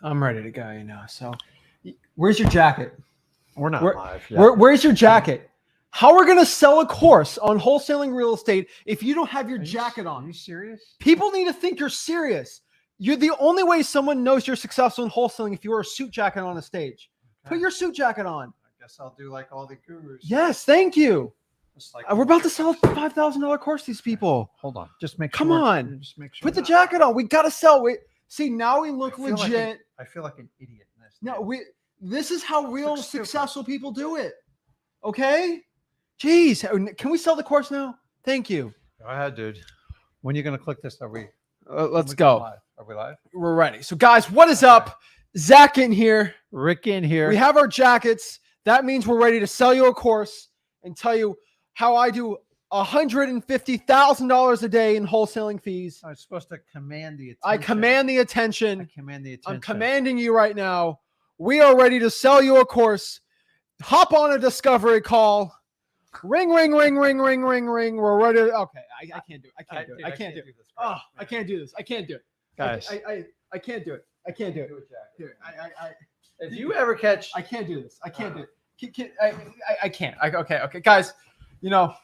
I'm ready to go, you know. So, where's your jacket? We're not live. Yeah. Where's your jacket? How are we going to sell a course on wholesaling real estate if you don't have your jacket on? Are you serious? People need to think you're serious. You're the only way someone knows you're successful in wholesaling if you wear a suit jacket on a stage. Okay. Put your suit jacket on. I guess I'll do like all the gurus. Yes, thank you. Like we're about to sell a $5,000 course to these people. Hold on. Just make sure. Come on. Just make sure. Put the jacket on. We got to sell. See, now we look legit. I feel like an idiot in this. No, this is how real successful people do it. Okay? Jeez. Can we sell the course now? Thank you. Go ahead, dude. When are you going to click this? Are we? Let's go. Live? Are we live? We're ready. So, guys, what is up? Zach in here. Rick in here. We have our jackets. That means we're ready to sell you a course and tell you how I do $150,000 a day in wholesaling fees. I'm supposed to command the attention. I command the attention. I command the attention. I'm commanding you right now. We are ready to sell you a course. Hop on a discovery call. Ring, ring, ring, ring, ring, ring, ring. We're ready. Okay, I can't do it. I can't do it. I can't do it. Oh, I can't do this. I can't do it. Guys, I can't do it. I can't do it. Here, if you ever catch, I can't do this. I can't do it. I can't. Okay, guys. You know,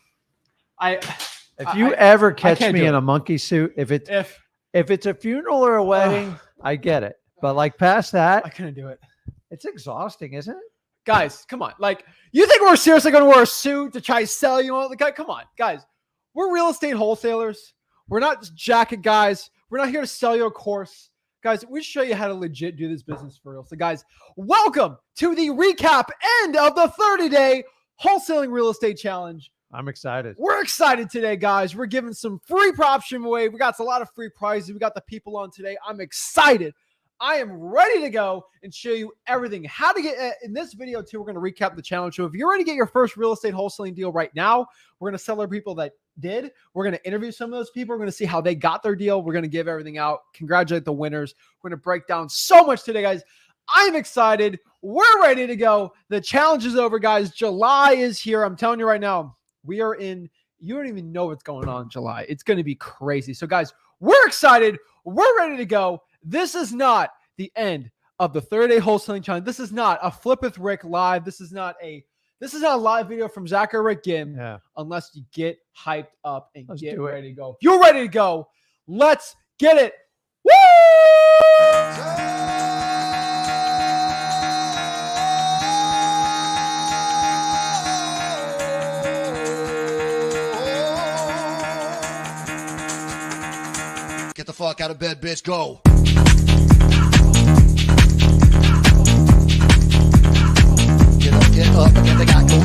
if you ever catch me in a monkey suit, if it's a funeral or a wedding, I get it. But like past that, I couldn't do it. It's exhausting, isn't it? Guys, come on. Like, you think we're seriously going to wear a suit to try to sell you all? Come on, guys. We're real estate wholesalers. We're not just jacket guys. We're not here to sell you a course. Guys, we show you how to legit do this business for real. So, guys, welcome to the recap end of the 30-day wholesaling real estate challenge. I'm excited. We're excited today, guys. We're giving some free PropStream away. We got a lot of free prizes. We got the people on today. I'm excited. I am ready to go and show you everything. How to get in this video too. We're going to recap the challenge. So if you're ready to get your first real estate wholesaling deal right now, we're going to sell our people that did. We're going to interview some of those people. We're going to see how they got their deal. We're going to give everything out. Congratulate the winners. We're going to break down so much today, guys. I'm excited. We're ready to go. The challenge is over, guys. July is here. I'm telling you right now, we are in, you don't even know what's going on in July. It's going to be crazy. So guys, we're excited. We're ready to go. This is not the end of the 30-day wholesaling challenge. This is not a Flip with Rick live. This is not a live video from Zach or Rick Ginn. Yeah. Unless you get hyped up and get ready to go. If you're ready to go, let's get it. Woo! Get the fuck out of bed, bitch. Go. Get up, again, they got go.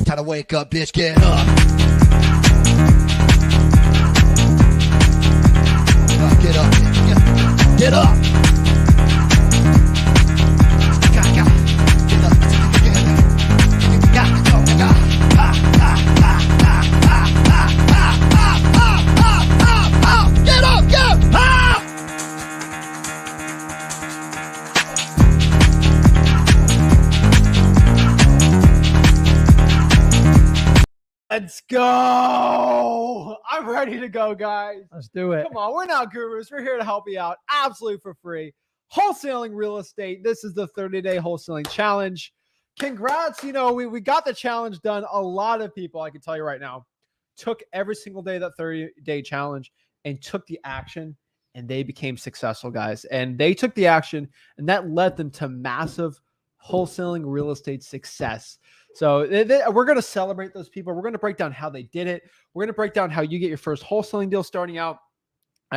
Time to wake up, bitch. Get up. Get up. Get up. Let's go. I'm ready to go, guys. Let's do it. Come on. We're not gurus. We're here to help you out absolutely for free. Wholesaling real estate. This is the 30-day wholesaling challenge. Congrats. You know, we got the challenge done. A lot of people, I can tell you right now, took every single day of that 30-day challenge and took the action, and they became successful, guys. And they took the action, and that led them to massive wholesaling real estate success. So we're going to celebrate those people. We're going to break down how they did it. We're going to break down how you get your first wholesaling deal starting out.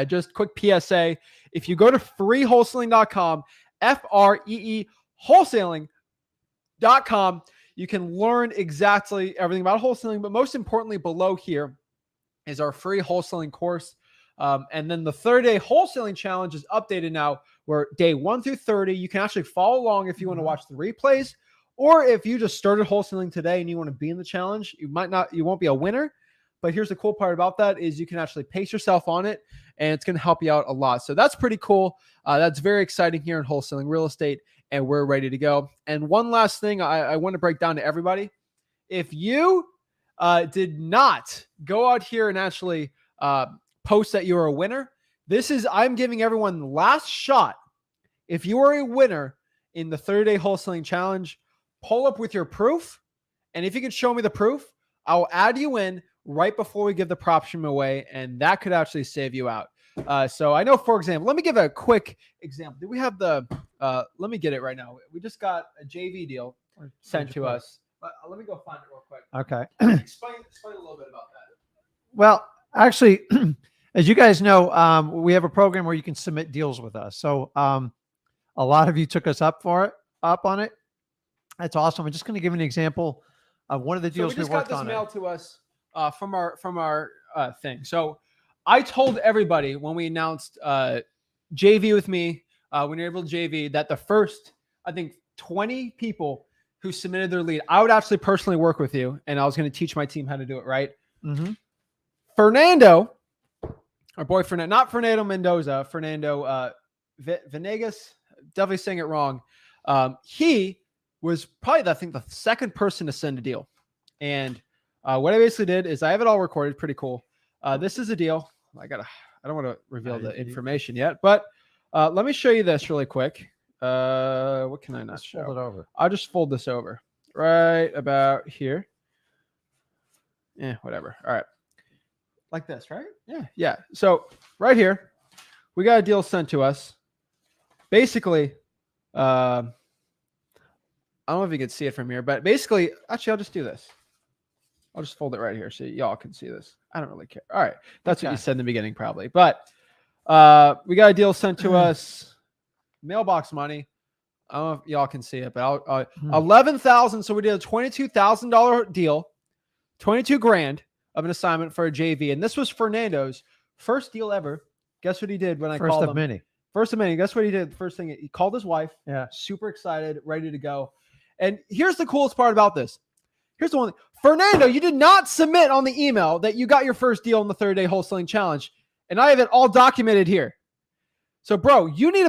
Just quick PSA. If you go to freewholesaling.com, FREE wholesaling.com, you can learn exactly everything about wholesaling. But most importantly, below here is our free wholesaling course. And then the 30-day wholesaling challenge is updated now, where day 1 through 30, you can actually follow along if you want to watch the replays. Or if you just started wholesaling today and you want to be in the challenge, you won't be a winner. But here's the cool part about that is you can actually pace yourself on it, and it's going to help you out a lot. So that's pretty cool. That's very exciting here in wholesaling real estate, and we're ready to go. And one last thing I want to break down to everybody. If you did not go out here and actually post that you're a winner. I'm giving everyone the last shot. If you are a winner in the 30-day wholesaling challenge, pull up with your proof. And if you can show me the proof, I'll add you in right before we give the PropStream away. And that could actually save you out. So I know, for example, let me give a quick example. Do we have let me get it right now. We just got a JV deal sent to us. Let me go find it real quick. Okay. Explain a little bit about that. Well, actually, as you guys know, we have a program where you can submit deals with us. So a lot of you took us up on it. That's awesome. I'm just going to give an example of one of the deals we worked on. Just got this mailed to us from our thing. So I told everybody when we announced JV with me, when you're able to JV, that the first, I think, 20 people who submitted their lead, I would actually personally work with you, and I was going to teach my team how to do it right. Mm-hmm. Fernando, our boy Fernando, not Fernando Mendoza, Fernando Venegas, definitely saying it wrong. He was probably, I think, the second person to send a deal. And what I basically did is I have it all recorded. Pretty cool. This is a deal. I don't want to reveal the information yet, but let me show you this really quick. What can I not show? Fold it over. I'll just fold this over right about here. Yeah, whatever. All right. Like this, right? Yeah. Yeah. So right here, we got a deal sent to us. Basically, I don't know if you can see it from here, but basically, actually, I'll just do this. I'll just fold it right here so y'all can see this. I don't really care. All right. That's what you said in the beginning, probably. But we got a deal sent to us. Mailbox money. I don't know if y'all can see it, but 11,000. So we did a $22,000 deal, 22 grand of an assignment for a JV. And this was Fernando's first deal ever. Guess what he did when I called him? First of many. First of many. Guess what he did? First thing, he called his wife. Yeah. Super excited, ready to go. And here's the coolest part about this. Here's the one thing. Fernando, you did not submit on the email that you got your first deal in the 30-day wholesaling challenge. And I have it all documented here. So, bro, you need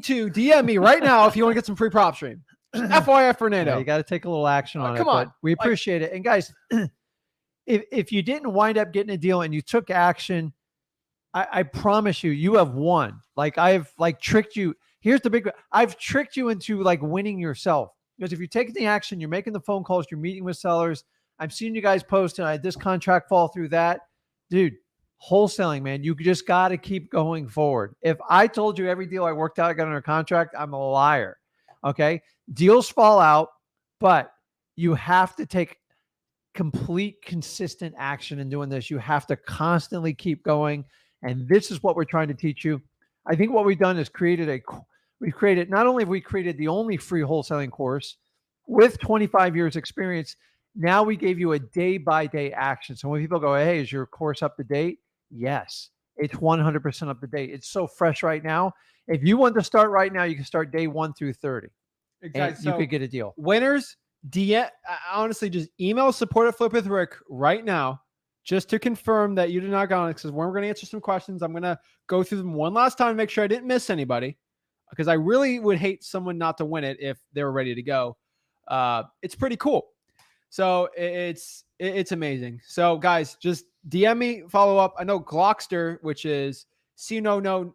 to DM me right now if you want to get some free PropStream. FYI, Fernando. Yeah, you got to take a little action on it. Come on. We appreciate it. And guys, if you didn't wind up getting a deal and you took action, I promise you have won. Like I've tricked you. Here's the big, I've tricked you into winning yourself. Because if you're taking the action, you're making the phone calls, you're meeting with sellers. I'm seeing you guys post, and I had this contract fall through that. Dude, wholesaling, man, you just got to keep going forward. If I told you every deal I worked out, I got under contract, I'm a liar. Okay. Deals fall out, but you have to take complete, consistent action in doing this. You have to constantly keep going. And this is what we're trying to teach you. I think what we've done is not only have we created the only free wholesaling course with 25 years experience, now we gave you a day-by-day action. So when people go, hey, is your course up to date? Yes, it's 100% up to date. It's so fresh right now. If you want to start right now, you can start day 1 through 30. Exactly. So you could get a deal. Winners, honestly, just email support at Flip with Rick right now, just to confirm that you did not go on it. Because we're going to answer some questions. I'm going to go through them one last time to make sure I didn't miss anybody. Because I really would hate someone not to win it if they were ready to go. It's pretty cool. So it's amazing. So guys, just DM me, follow up. I know Glockster, which is C note.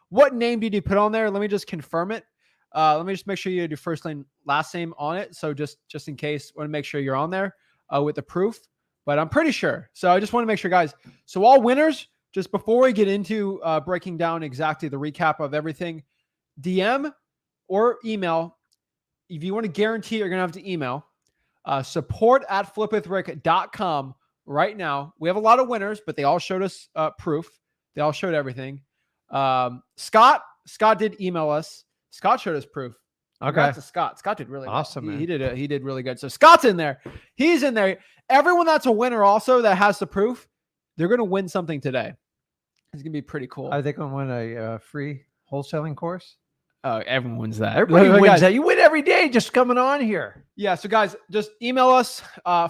What name did you put on there? Let me just confirm it. Let me just make sure you had your first name, last name on it. So just in case, want to make sure you're on there with the proof. But I'm pretty sure. So I just want to make sure, guys. So all winners, just before we get into breaking down exactly the recap of everything, DM or email. If you want to guarantee, you're going to have to email support at flipwithrick.com right now. We have a lot of winners, but they all showed us proof. They all showed everything. Scott did email us. Scott showed us proof. Okay. Scott did really awesome. Well. Man. He did really good. So Scott's in there. He's in there. Everyone that's a winner also that has the proof, they're going to win something today. It's going to be pretty cool. Are they going to win a free wholesaling course? Everyone wins that. Everybody wins that. You win every day just coming on here. Yeah. So guys, just email us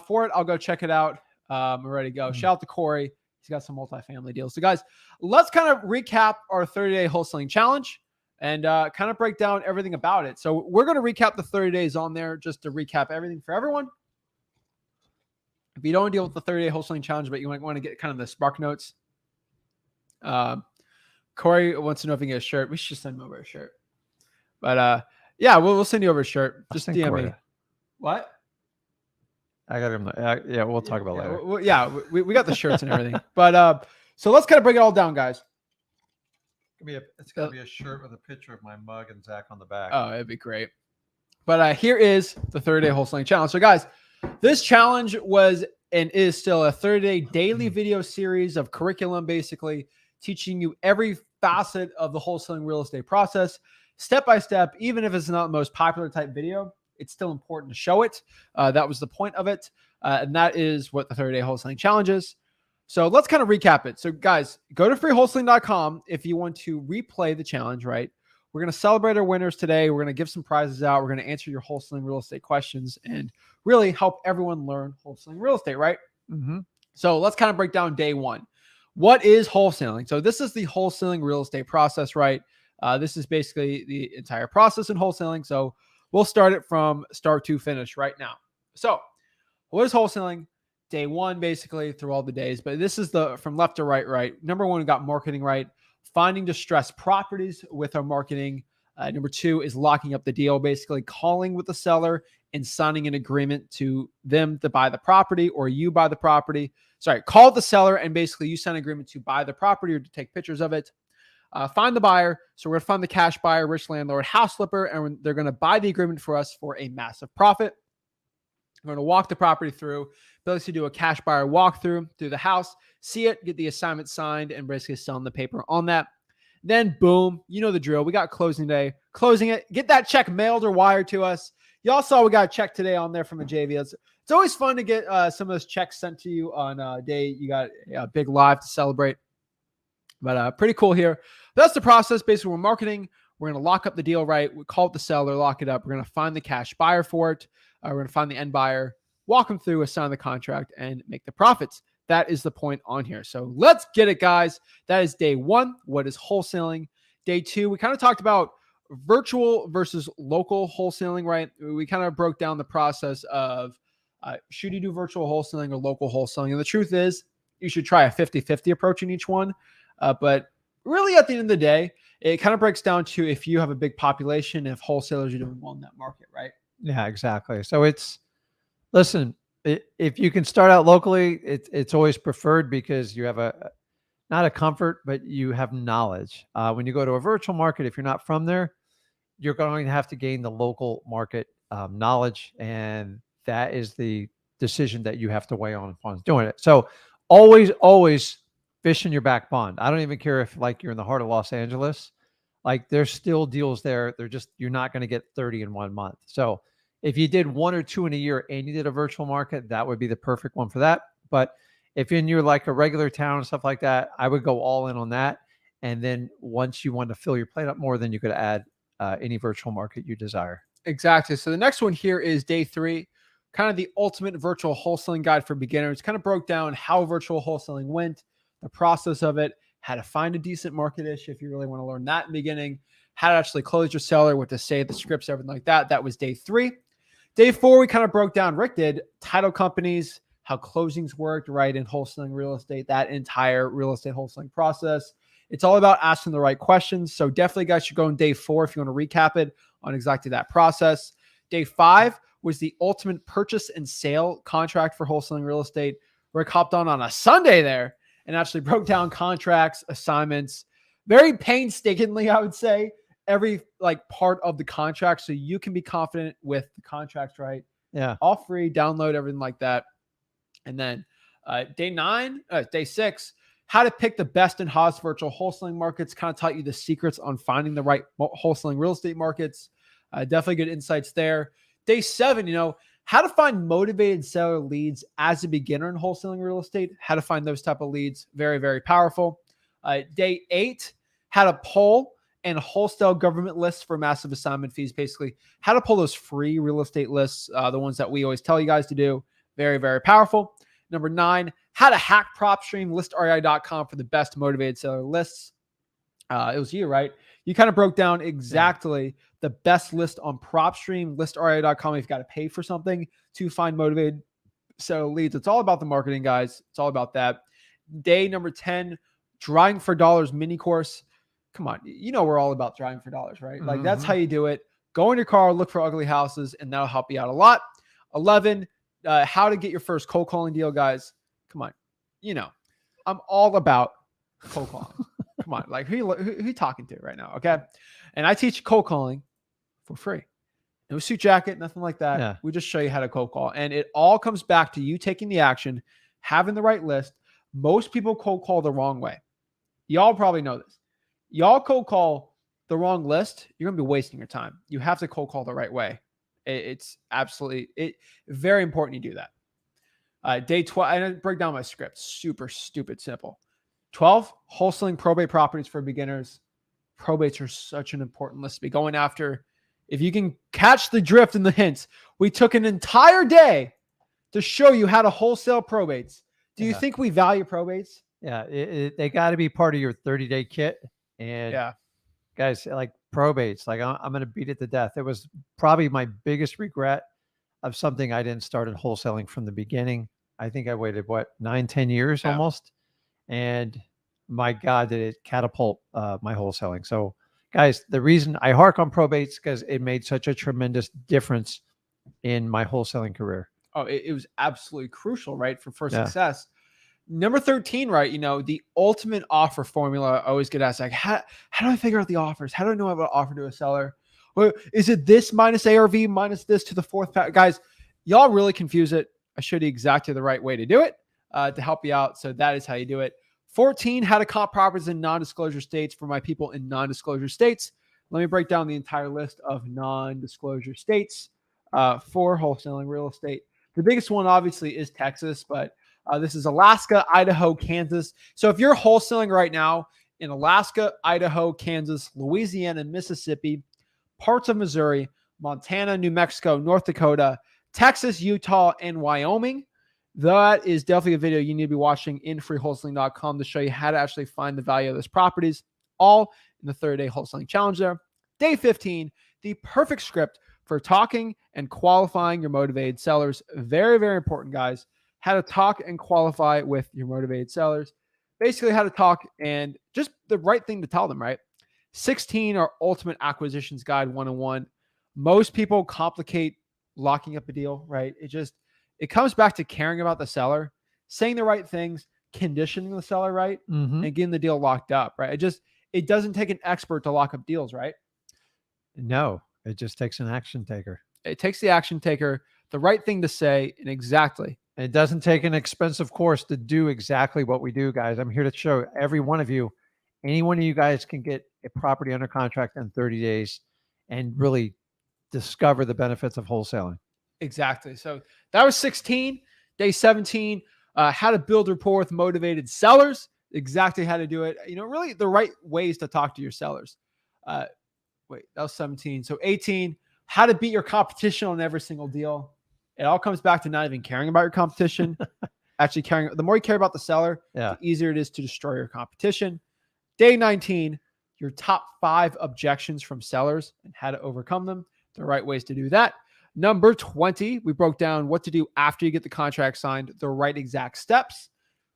for it. I'll go check it out. We're ready to go. Shout out to Corey. He's got some multifamily deals. So guys, let's kind of recap our 30-day wholesaling challenge and kind of break down everything about it. So we're going to recap the 30 days on there just to recap everything for everyone. If you don't deal with the 30-day wholesaling challenge, but you might want to get kind of the spark notes, Corey wants to know if he can get a shirt. We should send him over a shirt. But yeah, we'll send you over a shirt. Just DM me. What? I got him. Yeah, we'll talk about later. We got the shirts and everything. But so let's kind of break it all down, guys. It's gonna be a shirt with a picture of my mug and Zach on the back. Oh, it'd be great. But here is the 30-day wholesaling challenge. So guys, this challenge was and is still a 30-day daily video series of curriculum, basically teaching you every facet of the wholesaling real estate process, step by step. Even if it's not the most popular type video, it's still important to show it. That was the point of it. And that is what the 30-day wholesaling challenge is. So let's kind of recap it. So guys, go to freewholesaling.com if you want to replay the challenge, right? We're going to celebrate our winners today. We're going to give some prizes out. We're going to answer your wholesaling real estate questions and really help everyone learn wholesaling real estate, right? Mm-hmm. So let's kind of break down day one. What is wholesaling? So this is the wholesaling real estate process, right? This is basically the entire process in wholesaling. So we'll start it from start to finish right now. So what is wholesaling? Day one, basically through all the days, but this is the from left to right. Number one, we got marketing right. Finding distressed properties with our marketing. Number two is locking up the deal, basically calling with the seller and signing an agreement to them to buy the property or you buy the property. Sorry, call the seller and basically you sign an agreement to buy the property or to take pictures of it. Find the buyer. So we're going to find the cash buyer, rich landlord, house flipper, and they're going to buy the agreement for us for a massive profit. We're going to walk the property through, basically do a cash buyer walkthrough through the house, see it, get the assignment signed, and basically sell the paper on that. Then boom, you know the drill. We got closing day, closing it, get that check mailed or wired to us. Y'all saw we got a check today on there from a JV. It's always fun to get some of those checks sent to you on a day you got a big live to celebrate. But pretty cool here. That's the process. Basically, we're marketing. We're going to lock up the deal, right? We call it the seller, lock it up. We're going to find the cash buyer for it. We're going to find the end buyer, walk them through, assign the contract, and make the profits. That is the point on here. So let's get it, guys. That is day one. What is wholesaling? Day two, we kind of talked about virtual versus local wholesaling, right? We kind of broke down the process of should you do virtual wholesaling or local wholesaling? And the truth is, you should try a 50-50 approach in each one. But really, at the end of the day, it kind of breaks down to if you have a big population, if wholesalers are doing well in that market, right? Yeah, exactly. So listen, if you can start out locally, it's always preferred because you have not a comfort, but you have knowledge. When you go to a virtual market, if you're not from there, you're going to have to gain the local market knowledge. And that is the decision that you have to weigh on upon doing it. So always fish in your back pond. I don't even care if like you're in the heart of Los Angeles, like there's still deals there. You're not going to get 30 in 1 month. So if you did 1 or 2 in a year and you did a virtual market, that would be the perfect one for that. But if you're like a regular town and stuff like that, I would go all in on that. And then once you want to fill your plate up more, then you could add any virtual market you desire. Exactly. So the next one here is day three, kind of the ultimate virtual wholesaling guide for beginners. Kind of broke down how virtual wholesaling went, the process of it, how to find a decent market-ish if you really want to learn that in the beginning, how to actually close your seller, what to say, the scripts, everything like that. That was day three. Day four, we kind of broke down, Rick did, title companies, how closings worked, right, in wholesaling real estate, that entire real estate wholesaling process. It's all about asking the right questions. So definitely, guys, should go on day four if you want to recap it on exactly that process. Day five was the ultimate purchase and sale contract for wholesaling real estate. Rick hopped on a Sunday there and actually broke down contracts, assignments, very painstakingly, I would say, every like part of the contract so you can be confident with the contracts, right? Yeah. All free, download, everything like that. And then day six, how to pick the best and hottest virtual wholesaling markets, kind of taught you the secrets on finding the right wholesaling real estate markets. Definitely good insights there. Day seven, how to find motivated seller leads as a beginner in wholesaling real estate, how to find those type of leads. Very, very powerful. Day eight, how to pull and wholesale government lists for massive assignment fees, basically how to pull those free real estate lists, the ones that we always tell you guys to do. Very, very powerful. Number 9, how to hack PropStream, listrei.com for the best motivated seller lists. It was you, right? You kind of broke down exactly the best list on PropStream, listrei.com. If you've got to pay for something to find motivated seller leads, it's all about the marketing, guys. It's all about that. Day number 10, Driving for Dollars mini course. Come on, you know we're all about driving for dollars, right? Like that's how you do it. Go in your car, look for ugly houses, and that'll help you out a lot. 11, how to get your first cold calling deal, guys. Come on, you know I'm all about cold calling. Come on, like who you talking to right now? Okay, and I teach cold calling for free. No suit jacket, nothing like that. Yeah. We just show you how to cold call, and it all comes back to you taking the action, having the right list. Most people cold call the wrong way. Y'all probably know this. Y'all cold call the wrong list, you're going to be wasting your time. You have to cold call the right way. It's absolutely very important you do that. Day 12, I didn't break down my script. Super stupid simple. 12, wholesaling probate properties for beginners. Probates are such an important list to be going after. If you can catch the drift and the hints, we took an entire day to show you how to wholesale probates. Do you think we value probates? Yeah, they got to be part of your 30-day kit. And guys, like probates, like I'm going to beat it to death. It was probably my biggest regret of something I didn't start in wholesaling from the beginning. I think I waited, 9-10 years almost. And my God, did it catapult my wholesaling. So guys, the reason I hark on probates because it made such a tremendous difference in my wholesaling career. Oh, it was absolutely crucial, right? For success. Number 13, right? You know, the ultimate offer formula. I always get asked, like, how do I figure out the offers? How do I know what to offer to a seller? Well, is it this minus ARV minus this to the fourth pack? Guys, y'all really confuse it. I showed you exactly the right way to do it to help you out. So that is how you do it. 14, how to comp properties in non-disclosure states for my people in non-disclosure states. Let me break down the entire list of non-disclosure states for wholesaling real estate. The biggest one obviously is Texas, but this is Alaska, Idaho, Kansas. So if you're wholesaling right now in Alaska, Idaho, Kansas, Louisiana, Mississippi, parts of Missouri, Montana, New Mexico, North Dakota, Texas, Utah, and Wyoming, that is definitely a video you need to be watching in freewholesaling.com to show you how to actually find the value of those properties, all in the 30-day wholesaling challenge there. Day 15, the perfect script for talking and qualifying your motivated sellers. Very, very important, guys. How to talk and qualify with your motivated sellers. Basically, how to talk and just the right thing to tell them, right? 16, our ultimate acquisitions guide 101. Most people complicate locking up a deal, right? It comes back to caring about the seller, saying the right things, conditioning the seller right, and getting the deal locked up, right? It doesn't take an expert to lock up deals, right? No, it just takes an action taker. It takes the action taker, the right thing to say, and exactly. It doesn't take an expensive course to do exactly what we do, guys. I'm here to show every one of you, any one of you guys can get a property under contract in 30 days and really discover the benefits of wholesaling. Exactly. So that was 16. Day 17, how to build rapport with motivated sellers. Exactly how to do it. You know, really the right ways to talk to your sellers. Wait, that was 17. So 18, how to beat your competition on every single deal. It all comes back to not even caring about your competition, actually caring. The more you care about the seller, the easier it is to destroy your competition. Day 19, your top 5 objections from sellers and how to overcome them. The right ways to do that. Number 20, we broke down what to do after you get the contract signed, the right exact steps.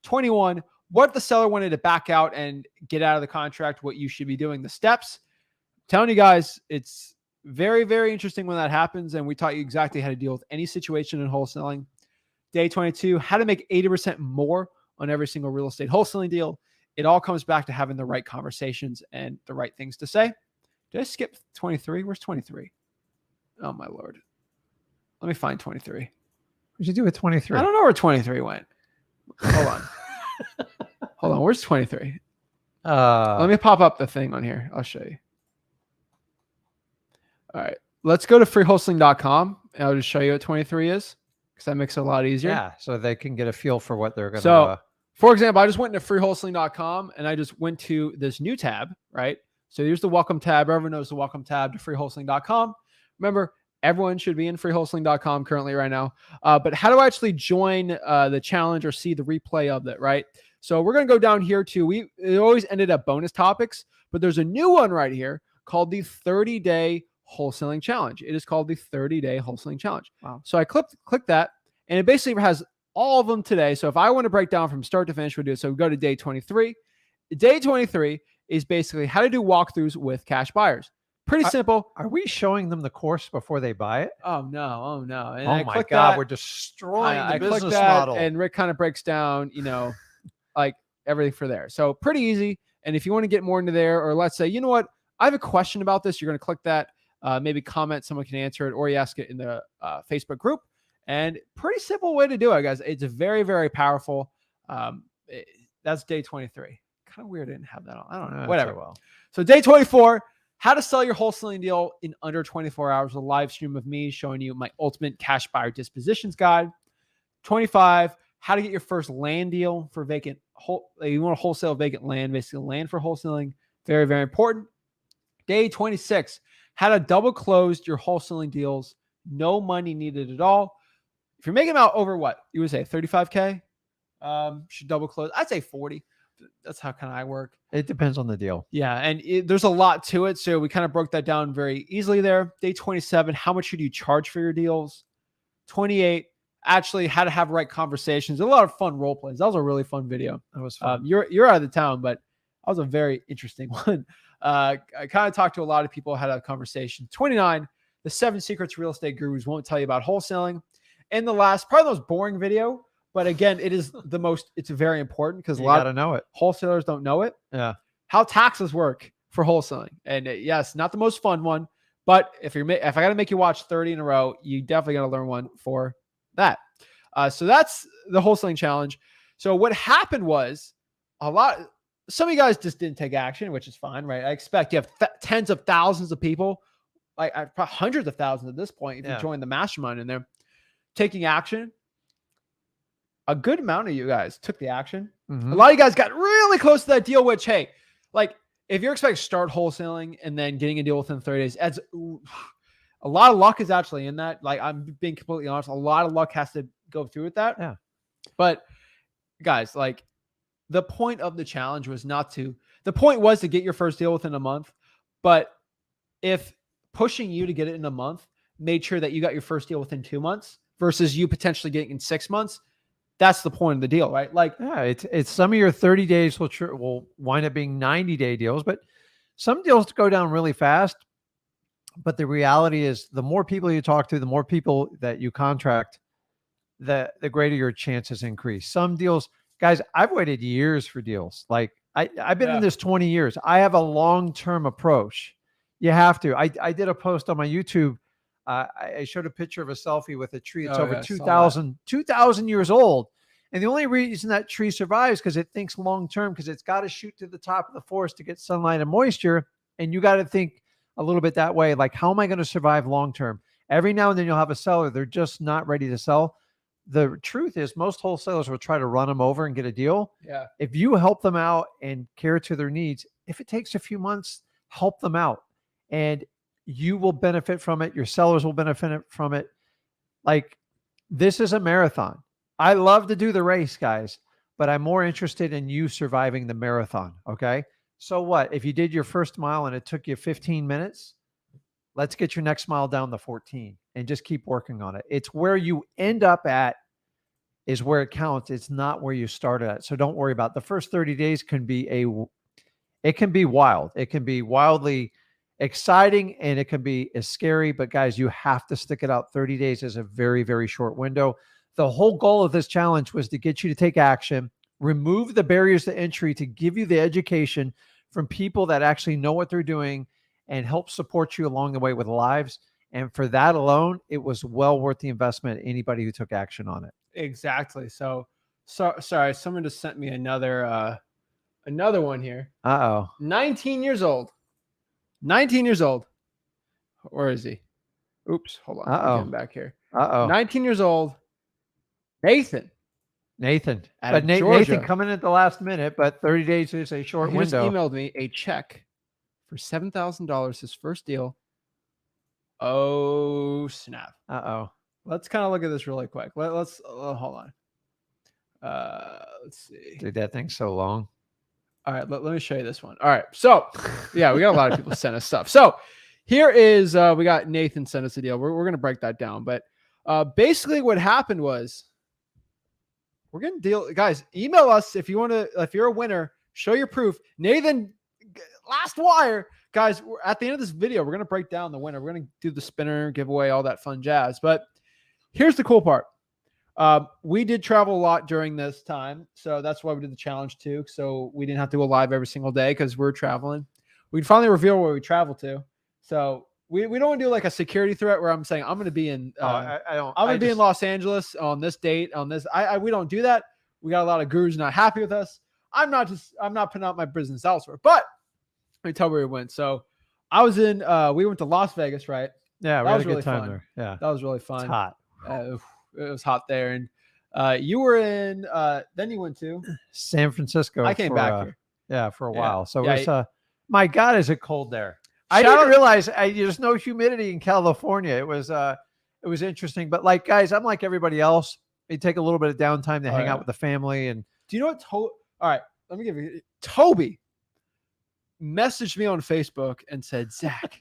21, what the seller wanted to back out and get out of the contract, what you should be doing, the steps. I'm telling you guys, it's very, very interesting when that happens, and we taught you exactly how to deal with any situation in wholesaling. Day 22, how to make 80% more on every single real estate wholesaling deal. It all comes back to having the right conversations and the right things to say. Did I skip 23? Where's 23? Oh, my Lord. Let me find 23. What'd you do with 23? I don't know where 23 went. Hold on. Hold on. Where's 23? Let me pop up the thing on here. I'll show you. All right. Let's go to freewholesaling.com and I'll just show you what 23 is because that makes it a lot easier. Yeah. So they can get a feel for what they're going to. So, for example, I just went into freewholesaling.com and I just went to this new tab, right? So here's the welcome tab. Everyone knows the welcome tab to freewholesaling.com. Remember, everyone should be in freewholesaling.com currently right now. But how do I actually join the challenge or see the replay of it, right? So we're going to go down here to, it always ended up bonus topics, but there's a new one right here called the 30-day wholesaling challenge. It is called the 30-day wholesaling challenge. Wow. So I click that and it basically has all of them today. So if I want to break down from start to finish, we do it. So we go to day 23. day 23 is basically how to do walkthroughs with cash buyers. Pretty simple. Are we showing them the course before they buy it? Oh no. And Oh I my click God, that. we're destroying I the click business that, model. and Rick kind of breaks down, like everything for there. So pretty easy. And if you want to get more into there, or let's say, you know what, I have a question about this, you're going to click that, maybe comment, someone can answer it, or you ask it in the Facebook group. And pretty simple way to do it, guys. It's very, very powerful. That's day 23. Kind of weird I didn't have that on. I don't know. Whatever. Well. So day 24, how to sell your wholesaling deal in under 24 hours, a live stream of me showing you my ultimate cash buyer dispositions guide. 25, how to get your first land deal for vacant. You want to wholesale vacant land, basically land for wholesaling. Very, very important. Day 26, how to double close your wholesaling deals. No money needed at all. If you're making them out over what? You would say 35K? Should double close. I'd say 40. That's how kind of I work. It depends on the deal. Yeah, and there's a lot to it, so we kind of broke that down very easily there. Day 27, how much should you charge for your deals? 28, actually how to have right conversations. A lot of fun role plays. That was a really fun video. That was fun. You're out of the town, but that was a very interesting one. I kind of talked to a lot of people how to have conversations. 29, the 7 secrets real estate gurus won't tell you about wholesaling. And the last, probably the most boring video, but again, it's very important because a lot of know it. Wholesalers don't know it. Yeah. How taxes work for wholesaling. And yes, not the most fun one, but if I got to make you watch 30 in a row, you definitely got to learn one for that. So that's the wholesaling challenge. So what happened was some of you guys just didn't take action, which is fine, right? I expect you have tens of thousands of people, like hundreds of thousands at this point, if you join the mastermind in there, taking action. A good amount of you guys took the action. Mm-hmm. A lot of you guys got really close to that deal, which, hey, like if you're expecting to start wholesaling and then getting a deal within 30 days, a lot of luck is actually in that. Like I'm being completely honest, a lot of luck has to go through with that. Yeah. But guys, like the point of the challenge was the point was to get your first deal within a month. But if pushing you to get it in a month made sure that you got your first deal within 2 months versus you potentially getting in 6 months, that's the point of the deal, right? Like, yeah, it's some of your 30 days will wind up being 90-day deals, but some deals go down really fast. But the reality is the more people you talk to, the more people that you contract, the greater your chances increase. Some deals, guys, I've waited years for deals. Like I've been in this 20 years. I have a long-term approach. You have to. I did a post on my YouTube. I showed a picture of a selfie with a tree. It's over 2,000 years old. And the only reason that tree survives because it thinks long-term, because it's got to shoot to the top of the forest to get sunlight and moisture. And you got to think a little bit that way. Like, how am I going to survive long-term? Every now and then you'll have a seller. They're just not ready to sell. The truth is most wholesalers will try to run them over and get a deal. Yeah. If you help them out and care to their needs, if it takes a few months, help them out. And you will benefit from it. Your sellers will benefit from it. Like, this is a marathon. I love to do the race, guys, but I'm more interested in you surviving the marathon. Okay. So what? If you did your first mile and it took you 15 minutes, let's get your next mile down to 14 and just keep working on it. It's where you end up at is where it counts. It's not where you started at. So don't worry about it. The first 30 days can be it can be wild. It can be wildly exciting and it can be as scary, but guys, you have to stick it out. 30 days is a very, very short window. The whole goal of this challenge was to get you to take action, remove the barriers to entry, to give you the education from people that actually know what they're doing and help support you along the way with lives. And for that alone, it was well worth the investment. Anybody who took action on it. Exactly. So sorry, someone just sent me another one here. 19 years old. 19 years old. Where is he? Oops, hold on. I'm getting back here. 19 years old. Nathan. But Nathan coming in at the last minute, but 30 days is a short window. He just emailed me a check for $7,000, his first deal. Oh, snap. Let's kind of look at this really quick. Let's hold on. Let's see. Dude, that thing's so long. All right, let me show you this one. All right, so yeah, we got a lot of people send us stuff. So here is we got Nathan sent us a deal. We're gonna break that down, but basically what happened was we're gonna deal. Guys, email us if you want to. If you're a winner, Show your proof. Nathan, last wire. Guys, at the end of this video, we're going to break down the winner. We're going to do the spinner, giveaway, all that fun jazz. But here's the cool part. We did travel a lot during this time. So that's why we did the challenge too. So we didn't have to go live every single day because we're traveling. We'd finally reveal where we travel to. So we don't want to do like a security threat where I'm saying I'm going to be in I'm going to be in Los Angeles on this date on this. We don't do that. We got a lot of gurus not happy with us. I'm not putting out my business elsewhere. But let me tell you where we went. So I was in we went to Las Vegas, right? Yeah, we had a good time there. Yeah. That was really fun. It's hot. It was hot there. And you were in then you went to San Francisco. I came back here. Yeah, for a Yeah. while. So Yeah, it was my God, is it cold there? I didn't realize there's no humidity in California. It was interesting. But like, guys, I'm like everybody else. You take a little bit of downtime to hang out with the family. And do you know what? All right, let me give you. Toby messaged me on Facebook and said, Zach,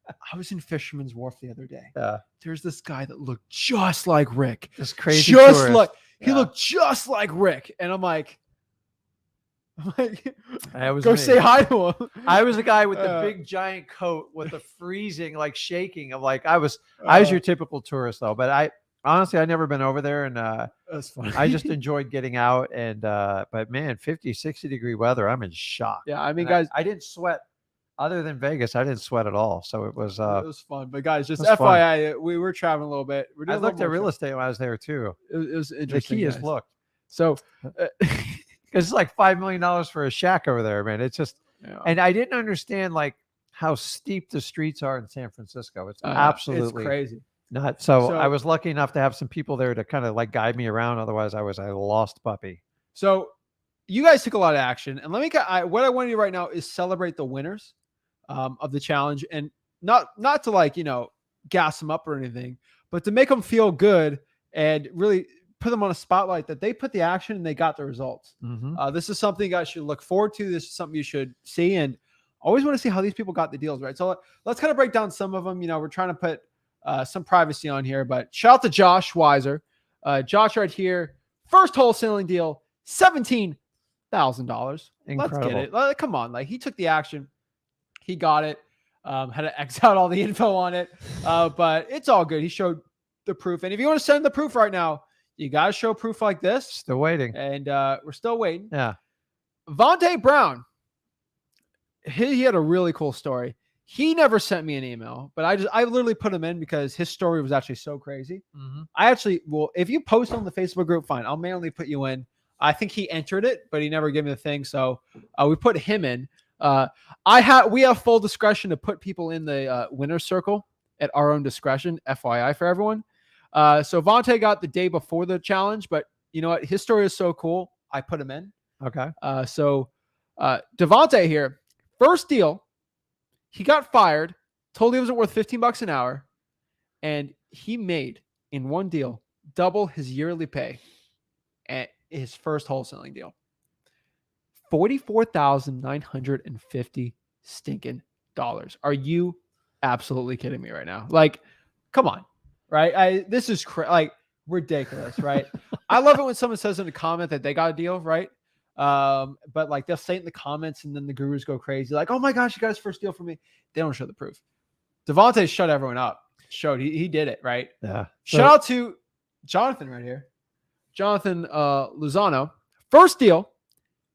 I was in Fisherman's Wharf the other day. There's this guy that looked just like Rick. This crazy just tourist. like he looked just like Rick. And I'm like, go say hi to him. I was the guy with the big giant coat with the freezing, like shaking of like I was your typical tourist though. But honestly, I never been over there, and that's funny. I just enjoyed getting out. And but man, 50, 60 degree weather, I'm in shock. Yeah, I mean, and guys, I didn't sweat. Other than Vegas, I didn't sweat at all. So it was fun. But guys, just FYI, we were traveling a little bit. I looked at real estate when I was there too. It was interesting. The key is look. So because it's like $5 million for a shack over there, man. It's just, and I didn't understand like how steep the streets are in San Francisco. It's absolutely it's crazy. Not so. I was lucky enough to have some people there to kind of like guide me around. Otherwise, I was a lost puppy. So you guys took a lot of action, and what I want to do right now is celebrate the winners of the challenge, and not to like gas them up or anything, but to make them feel good and really put them on a spotlight that they put the action and they got the results. This is something you guys should look forward to. This is something you should see, and always want to see how these people got the deals, right? So let's kind of break down some of them. We're trying to put some privacy on here, but shout out to Josh Weiser. Josh right here, first wholesaling deal, $17,000. Let's get it. Come on. Like, he took the action. He got it. Had to X out all the info on it. But it's all good. He showed the proof. And if you want to send the proof right now, you got to show proof like this. Still waiting. And we're still waiting. Yeah. Vontae Brown. He had a really cool story. He never sent me an email, but I literally put him in because his story was actually so crazy. I actually if you post on the Facebook group, fine. I'll manually put you in. I think he entered it, but he never gave me the thing. So we put him in. We have full discretion to put people in the winner's circle at our own discretion, FYI for everyone. So Vontae got the day before the challenge, but you know what? His story is so cool. I put him in. Okay. So Devontae here, first deal, he got fired, told he wasn't worth $15 an hour, and he made in one deal double his yearly pay at his first wholesaling deal. $44,950 stinking dollars. Are you absolutely kidding me right now? Like, come on, right? This is like ridiculous, right? I love it when someone says in a comment that they got a deal, right? But like they'll say it in the comments and then the gurus go crazy. Like, oh my gosh, you guys first deal for me. They don't show the proof. Devontae shut everyone up. He did it, right? Yeah. Shout out to Jonathan right here. Jonathan Lozano. First deal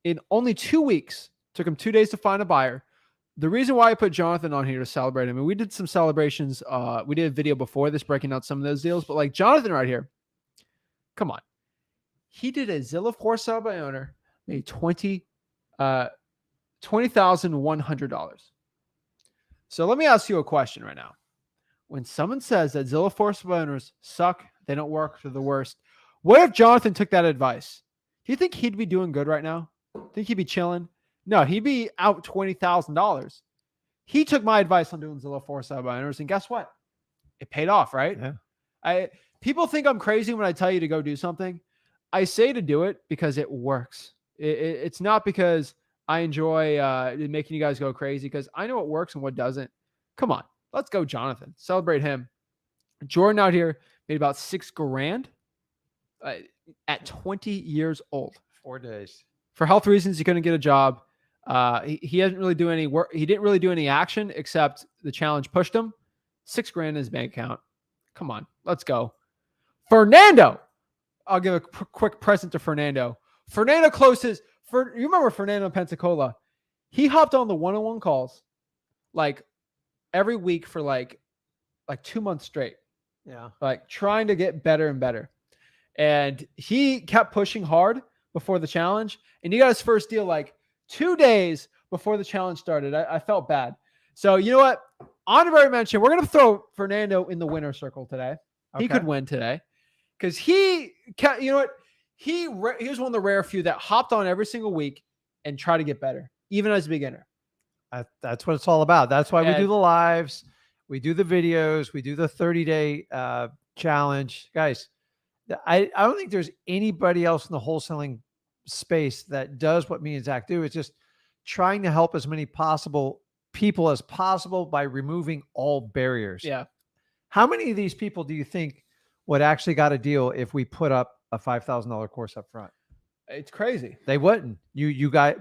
in only 2 weeks. Took him 2 days to find a buyer. The reason why I put Jonathan on here to celebrate him, and we did some celebrations. We did a video before this breaking out some of those deals, but like Jonathan right here, come on. He did a Zillow for sale by owner, made $20,100. So let me ask you a question right now. When someone says that Zillow for sale by owners suck, they don't work, they're the worst. What if Jonathan took that advice? Do you think he'd be doing good right now? Think he'd be chilling? No, he'd be out $20,000. He took my advice on doing Zillow for sale by owners, and guess what? It paid off, right? Yeah. People think I'm crazy when I tell you to go do something. I say to do it because it works. It's not because I enjoy making you guys go crazy, because I know what works and what doesn't. Come on, let's go, Jonathan. Celebrate him. Jordan out here made about $6,000 at 20 years old. 4 days. For health reasons, he couldn't get a job. He doesn't really do any work. He didn't really do any action except the challenge pushed him. $6,000 in his bank account. Come on, let's go. Fernando. I'll give a quick present to Fernando. Fernando closes. You remember Fernando in Pensacola? He hopped on the one-on-one calls like every week for like 2 months straight. Yeah. Like trying to get better and better. And he kept pushing hard before the challenge. And he got his first deal like 2 days before the challenge started. I felt bad. So you know what? Honorary mention. We're going to throw Fernando in the winner circle today. He could win today. Because he kept, you know what? He was one of the rare few that hopped on every single week and tried to get better, even as a beginner. That's what it's all about. That's why we do the lives. We do the videos. We do the 30-day challenge. Guys, I don't think there's anybody else in the wholesaling space that does what me and Zach do. It's just trying to help as many people as possible by removing all barriers. Yeah. How many of these people do you think would actually got a deal if we put up a $5,000 course up front? It's crazy. They wouldn't.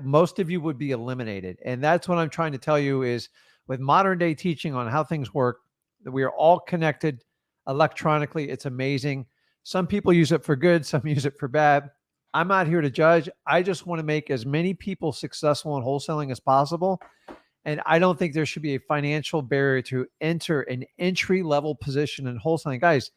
Most of you would be eliminated. And that's what I'm trying to tell you is with modern day teaching on how things work, that we are all connected electronically. It's amazing. Some people use it for good. Some use it for bad. I'm not here to judge. I just want to make as many people successful in wholesaling as possible. And I don't think there should be a financial barrier to enter an entry-level position in wholesaling. Guys,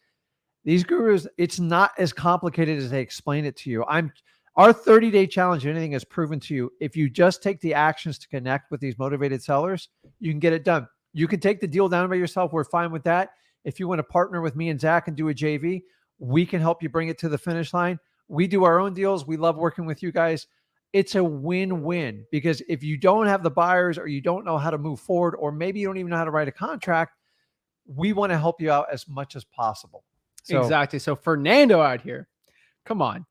these gurus, it's not as complicated as they explain it to you. Our 30-day challenge, if anything, has proven to you, if you just take the actions to connect with these motivated sellers, you can get it done. You can take the deal down by yourself. We're fine with that. If you want to partner with me and Zach and do a JV, we can help you bring it to the finish line. We do our own deals. We love working with you guys. It's a win-win because if you don't have the buyers or you don't know how to move forward, or maybe you don't even know how to write a contract, we want to help you out as much as possible. Exactly. So Fernando out here, come on.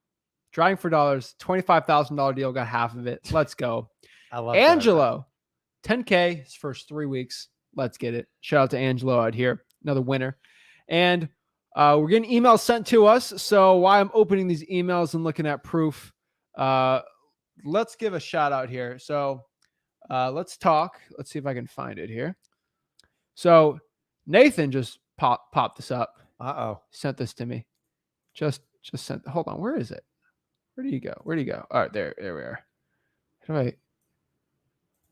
Driving for dollars, $25,000 deal, got half of it. Let's go. I love Angelo, that. $10K his first 3 weeks. Let's get it. Shout out to Angelo out here, another winner. And we're getting emails sent to us. So while I'm opening these emails and looking at proof, let's give a shout out here. So let's talk. Let's see if I can find it here. So Nathan just popped this up. Sent this to me. Just sent. Hold on. Where is it? Where do you go? Where do you go? All right, there we are. How do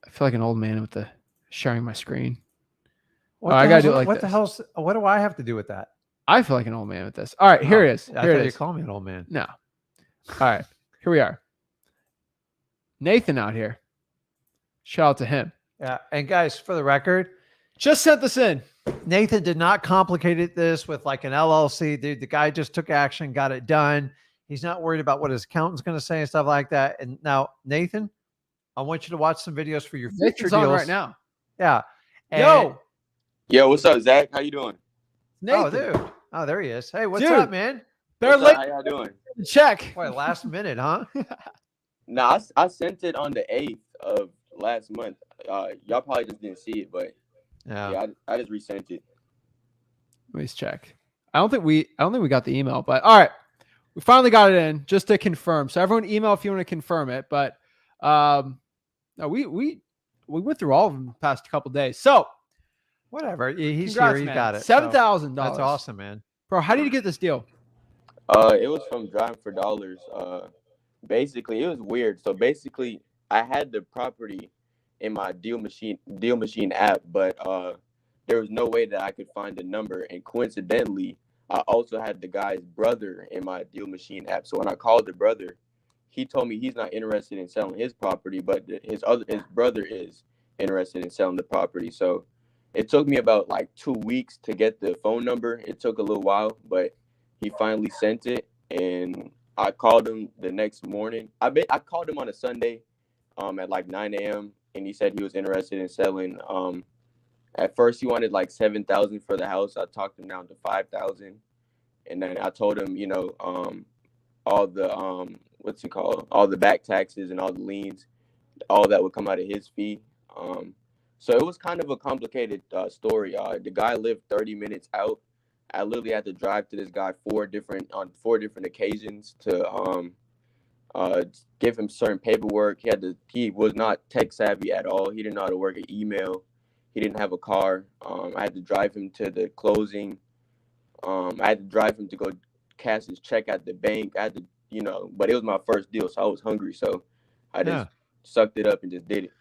I feel like an old man with the sharing my screen. I gotta do it like what this. What do I have to do with that? I feel like an old man with this. All right, here it is. I thought you called me an old man. No. All right, here we are. Nathan out here. Shout out to him. Yeah, and guys, for the record, just sent this in. Nathan did not complicate this with like an LLC. Dude, the guy just took action, got it done. He's not worried about what his accountant's going to say and stuff like that. And now, Nathan, I want you to watch some videos for your future deals right now. Yeah. And Yo, what's up, Zach? How you doing? Nathan. Oh, dude. Oh, there he is. Hey, what's up, man? Better late. How y'all doing? Check. Boy, last minute, huh? Nah, I sent it on the 8th of last month. Y'all probably just didn't see it, but yeah, I just resent it. Let me just check. I don't think we got the email, but all right. We finally got it in just to confirm. So everyone email if you want to confirm it. But no, we went through all of them the past couple of days. So whatever. He's congrats, here. He man. got it. $7,000. That's awesome, man. Bro, how did you get this deal? It was from Driving for Dollars. Basically, it was weird. So basically, I had the property in my deal machine app, but there was no way that I could find the number. And coincidentally, I also had the guy's brother in my deal machine app. So when I called the brother, he told me he's not interested in selling his property, but his brother is interested in selling the property. So it took me about like 2 weeks to get the phone number. It took a little while, but he finally sent it, and I called him the next morning. I called him on a Sunday at like 9 a.m., and he said he was interested in selling. At first, he wanted like $7,000 for the house. I talked him down to $5,000, and then I told him, all the all the back taxes and all the liens, all that would come out of his fee. So it was kind of a complicated story. The guy lived 30 minutes out. I literally had to drive to this guy on four different occasions to give him certain paperwork. He was not tech savvy at all. He didn't know how to work an email. He didn't have a car. I had to drive him to the closing. I had to drive him to go cash his check at the bank. I had to, but it was my first deal, so I was hungry. So I just sucked it up and just did it.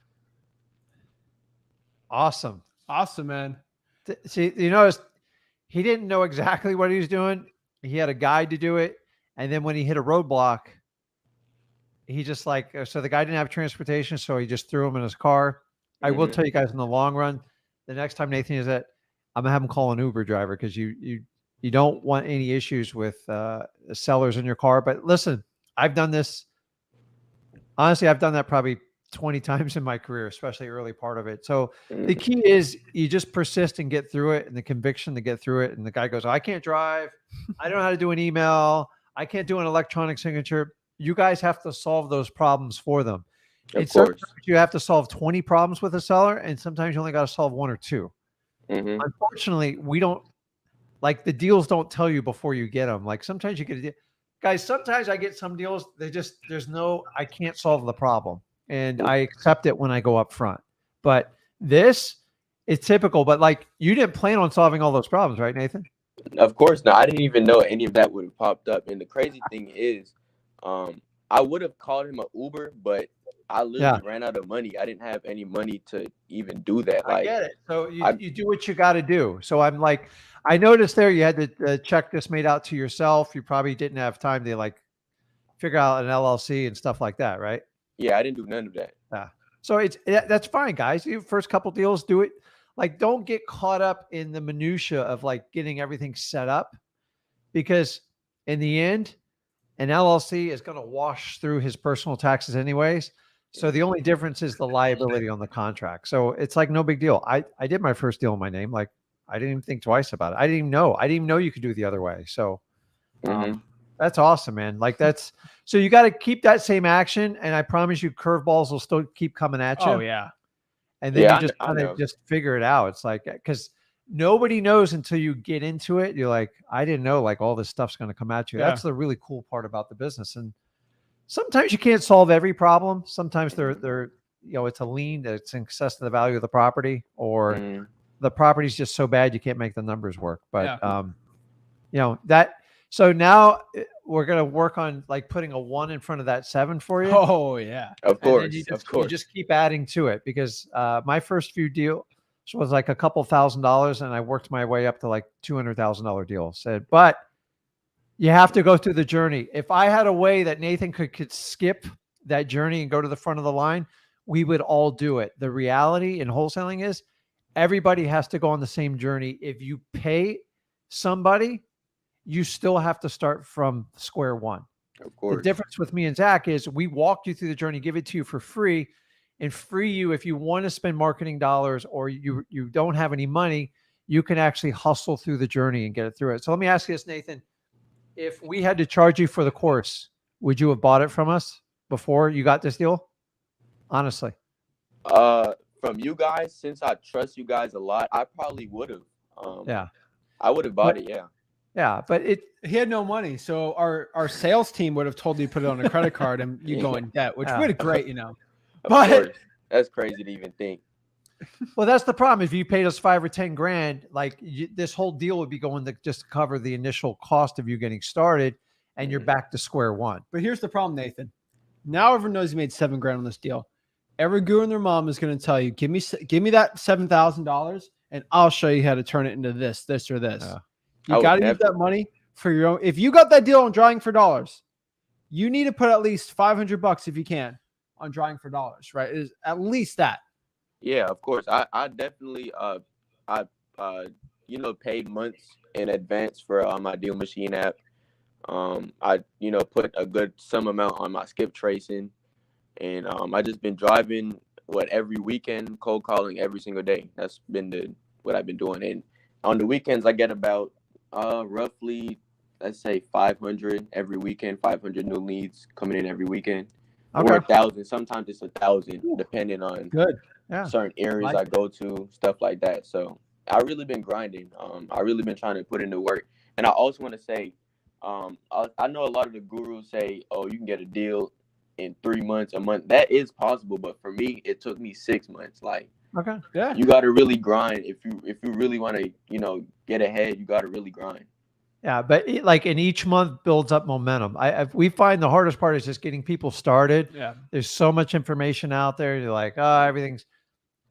Awesome. Awesome, man. See, you notice he didn't know exactly what he was doing. He had a guide to do it. And then when he hit a roadblock, he just so the guy didn't have transportation, so he just threw him in his car. I will tell you guys, in the long run, the next time Nathan is at, I'm gonna have him call an Uber driver, because you don't want any issues with the sellers in your car. But listen, I've done this. Honestly, I've done that probably 20 times in my career, especially early part of it. So the key is you just persist and get through it, and the conviction to get through it. And the guy goes, I can't drive. I don't know how to do an email. I can't do an electronic signature. You guys have to solve those problems for them. And sometimes you have to solve 20 problems with a seller, and sometimes you only got to solve 1 or 2. Unfortunately, we don't, the deals don't tell you before you get them. Like, sometimes you get a deal. Guys, sometimes I get some deals, I can't solve the problem. And I accept it when I go up front. But this is typical. But you didn't plan on solving all those problems, right, Nathan? Of course not. I didn't even know any of that would have popped up. And the crazy thing is, I would have called him an Uber, but I literally ran out of money. I didn't have any money to even do that. I get it. So you do what you got to do. So I'm I noticed there you had the check just made out to yourself. You probably didn't have time to figure out an LLC and stuff like that, right? Yeah, I didn't do none of that. Yeah. So that's fine, guys. You first couple deals, do it. Don't get caught up in the minutia of getting everything set up, because in the end, an LLC is going to wash through his personal taxes anyways. So the only difference is the liability on the contract. So it's no big deal. I did my first deal in my name. I didn't even think twice about it. I didn't even know you could do it the other way. So that's awesome, man. So you got to keep that same action. And I promise you, curveballs will still keep coming at you. Oh yeah. And then you just kind of just figure it out. It's because nobody knows until you get into it. You're I didn't know all this stuff's going to come at you. Yeah. That's the really cool part about the business. And sometimes you can't solve every problem. Sometimes they're it's a lien that's in excess of the value of the property, or the property's just so bad you can't make the numbers work. But so now we're going to work on putting a 1 in front of that 7 for you. Oh yeah. Of course. You just keep adding to it, because my first few deals was a couple $1,000s, and I worked my way up to $200,000 deals. But you have to go through the journey. If I had a way that Nathan could skip that journey and go to the front of the line, we would all do it. The reality in wholesaling is everybody has to go on the same journey. If you pay somebody, you still have to start from square one. Of course. The difference with me and Zach is we walk you through the journey, give it to you for free, and free you if you want to spend marketing dollars, or you don't have any money, you can actually hustle through the journey and get it through it. So let me ask you this, Nathan. If we had to charge you for the course, would you have bought it from us before you got this deal? Honestly. From you guys, since I trust you guys a lot, I probably would have. I would have bought it. Yeah. Yeah, but he had no money, so our sales team would have told you to put it on a credit card and you go in debt, which would have great, But that's crazy to even think. Well, that's the problem. If you paid us $5 or $10 grand, this whole deal would be going to just cover the initial cost of you getting started, and you're back to square one. But here's the problem, Nathan. Now everyone knows you made $7 grand on this deal. Every guru and their mom is going to tell you, give me that $7,000, and I'll show you how to turn it into this, or this. You got to use that money for your own. If you got that deal on Drawing for Dollars, you need to put at least $500 if you can on Drawing for Dollars, right? It is at least that. Yeah, of course. I definitely paid months in advance for my deal machine app. I put a good sum amount on my skip tracing, and I just been driving every weekend, cold calling every single day. That's been what I've been doing. And on the weekends I get about roughly, let's say 500 every weekend, 500 new leads coming in every weekend. Okay. Or 1,000. Sometimes it's 1,000, depending on certain areas I go to, stuff like that. So I really been grinding. I really been trying to put in the work. And I also want to say, I know a lot of the gurus say, oh, you can get a deal in 3 months, a month. That is possible, but for me, it took me 6 months. Like, Okay. Yeah. you got to really grind if you really want to, get ahead. You got to really grind. Yeah, but like in each month builds up momentum. We find the hardest part is just getting people started. Yeah. There's so much information out there. You're like, oh, everything's,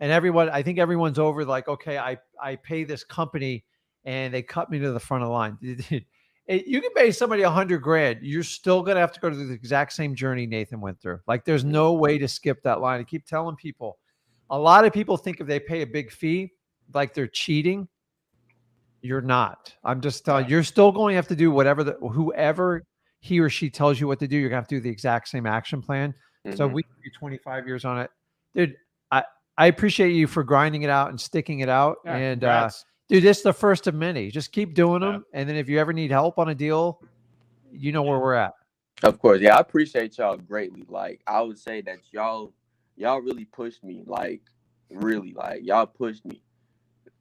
and I think everyone's over like, okay, I pay this company and they cut me to the front of the line. You can pay somebody $100,000. You're still going to have to go through the exact same journey Nathan went through. Like there's no way to skip that line. I keep telling people, a lot of people think if they pay a big fee, like they're cheating. You're not. I'm just telling you, you're still going to have to do whoever he or she tells you what to do. You're going to have to do the exact same action plan. So we give you 25 years on it. Dude, I appreciate you for grinding it out and sticking it out. Yeah, and dude, this is the first of many. Just keep doing them. And then if you ever need help on a deal, you know where we're at. Of course. Yeah, I appreciate y'all greatly. Like, I would say that y'all really pushed me. Like, really, like, y'all pushed me.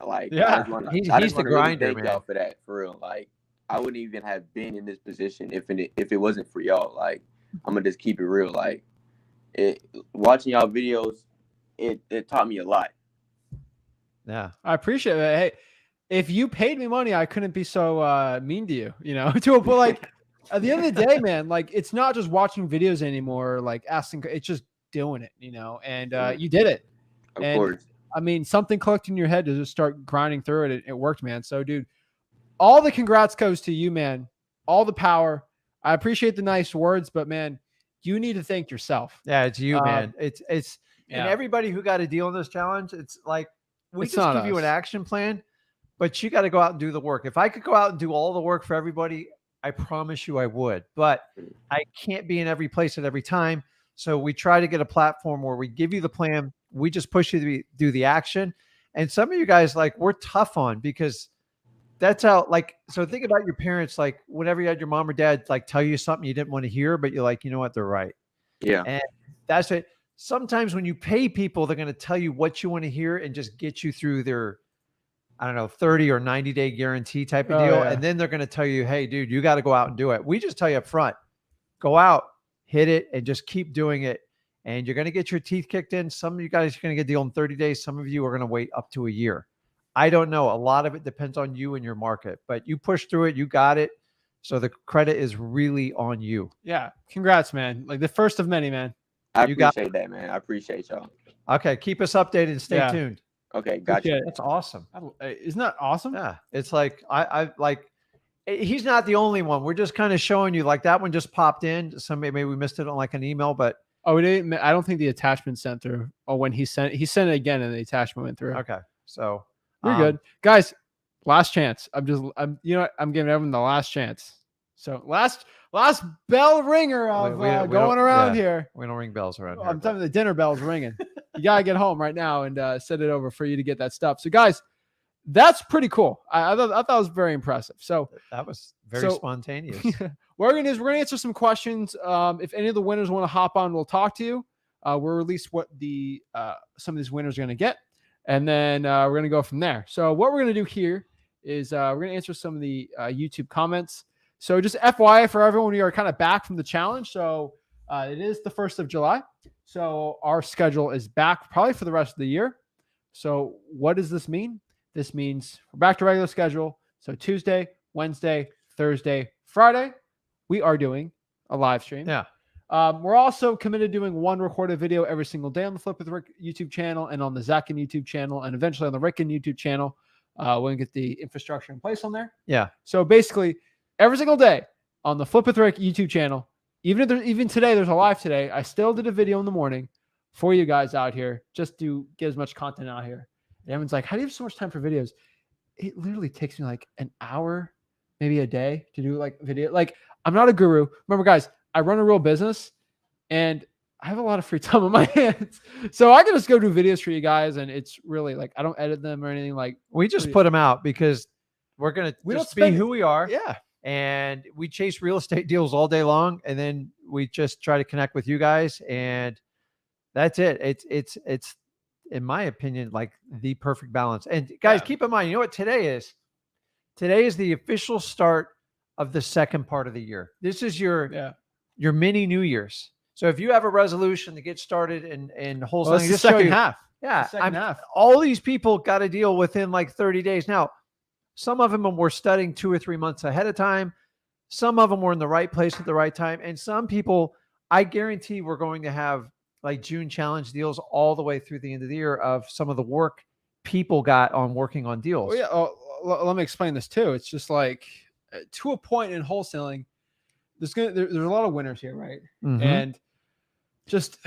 Like, yeah, he's the grinder, really thank man. y'all for that, for real. Like, I wouldn't even have been in this position if it wasn't for y'all. Like, I'm gonna just keep it real. Like, watching y'all videos, it taught me a lot. Yeah, I appreciate it. Hey, if you paid me money, I couldn't be so mean to you. To a point, like at the end of the day, man, like it's not just watching videos anymore. Like asking, it's just doing it. And you did it. Of course. I mean, something clicked in your head to just start grinding through it. It worked, man. So, dude, all the congrats goes to you, man. All the power. I appreciate the nice words, but man, you need to thank yourself. Yeah, it's you, man. It's Yeah. And everybody who got a deal in this challenge, it's like we It's just not give you an us. action plan, but you got to go out and do the work. If I could go out and do all the work for everybody, I promise you I would, but I can't be in every place at every time. So we try to get a platform where we give you the plan. We just push you to do the action. And some of you guys, like, we're tough on because that's how, like, so think about your parents, like whenever you had your mom or dad, like tell you something you didn't want to hear, but you're like, you know what, they're right. Yeah. And that's it. Sometimes when you pay people, they're going to tell you what you want to hear and just get you through their, I don't know, 30 or 90-day guarantee type of deal. Yeah. And then they're going to tell you, hey, dude, you got to go out and do it. We just tell you up front, go out, hit it, and just keep doing it. And you're going to get your teeth kicked in. Some of you guys are going to get a deal in 30 days. Some of you are going to wait up to a year. I don't know. A lot of it depends on you and your market, but you push through it. You got it. So the credit is really on you. Yeah. Congrats, man. Like the first of many, man. I appreciate that, man. I appreciate y'all. Okay. Keep us updated and stay tuned. Okay. Gotcha. That's awesome. Isn't that awesome? Yeah. It's like, I like, he's not the only one. We're just kind of showing you, like, that one just popped in. Maybe we missed it on like an email, but we didn't. I don't think the attachment sent through. Or when he sent it again and the attachment went through. Okay. So we're good. Guys, last chance. I'm giving everyone the last chance. So last bell ringer of going around here. We don't ring bells around here. I'm telling you, the dinner bell's ringing. You gotta get home right now and send it over for you to get that stuff. So guys, that's pretty cool. I thought it was very impressive. So that was very spontaneous. What we're gonna do is we're gonna answer some questions. If any of the winners want to hop on, we'll talk to you. We'll release what the some of these winners are gonna get, and then we're gonna go from there. So what we're gonna do here is we're gonna answer some of the YouTube comments. So just FYI for everyone, we are kind of back from the challenge. So it is the 1st of July. So our schedule is back probably for the rest of the year. So what does this mean? This means we're back to regular schedule. So Tuesday, Wednesday, Thursday, Friday, we are doing a live stream. Yeah. We're also committed to doing one recorded video every single day on the Flip with Rick YouTube channel and on the Zach Ginn YouTube channel and eventually on the Rick Ginn YouTube channel. We're going to get the infrastructure in place on there. Yeah. So basically, every single day on the Flip with Rick YouTube channel, even today, there's a live today. I still did a video in the morning for you guys out here just to get as much content out here. And everyone's like, how do you have so much time for videos? It literally takes me like an hour, maybe a day to do like video. Like, I'm not a guru. Remember, guys, I run a real business and I have a lot of free time on my hands. So I can just go do videos for you guys. And it's really like, I don't edit them or anything. Like, we just put them out because we're going to just be who we are. Yeah. And we chase real estate deals all day long. And then we just try to connect with you guys. And that's it. It's in my opinion, like the perfect balance. And guys, keep in mind, you know what today is? Today is the official start of the second part of the year. This is your mini New Year's. So if you have a resolution to get started in wholesaling, Well, it's the just show second you, half. yeah, Second half. all these people got a deal within like 30 days. Now, some of them were studying 2 or 3 months ahead of time. Some of them were in the right place at the right time. And some people, I guarantee we're going to have like June challenge deals all the way through the end of the year of some of the work people got on working on deals. Well, yeah. Let me explain this too. It's just like to a point in wholesaling, there's a lot of winners here, right? Mhm. And just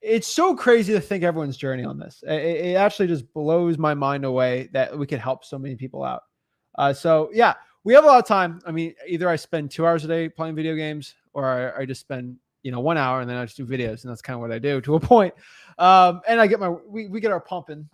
it's so crazy to think everyone's journey on this. It actually just blows my mind away that we could help so many people out. So yeah, we have a lot of time. I mean, either I spend 2 hours a day playing video games, or I just spend 1 hour and then I just do videos, and that's kind of what I do to a point. And I get we get our pumping.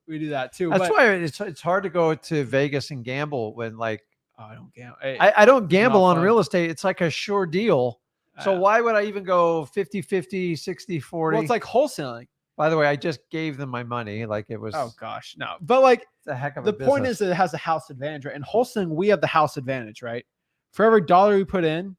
We do that too. That's but, why it's hard to go to Vegas and gamble when like I don't gamble. I don't gamble on fun. real estate. It's like a sure deal. So Uh, why would I even go 50-50, 60-40? Well, it's like wholesaling. By the way, I just gave them my money. Like it was Oh gosh, no. But like it's a heck of a the point business. is that it has a house advantage, right? And wholesaling, we have the house advantage, right? For every dollar we put in,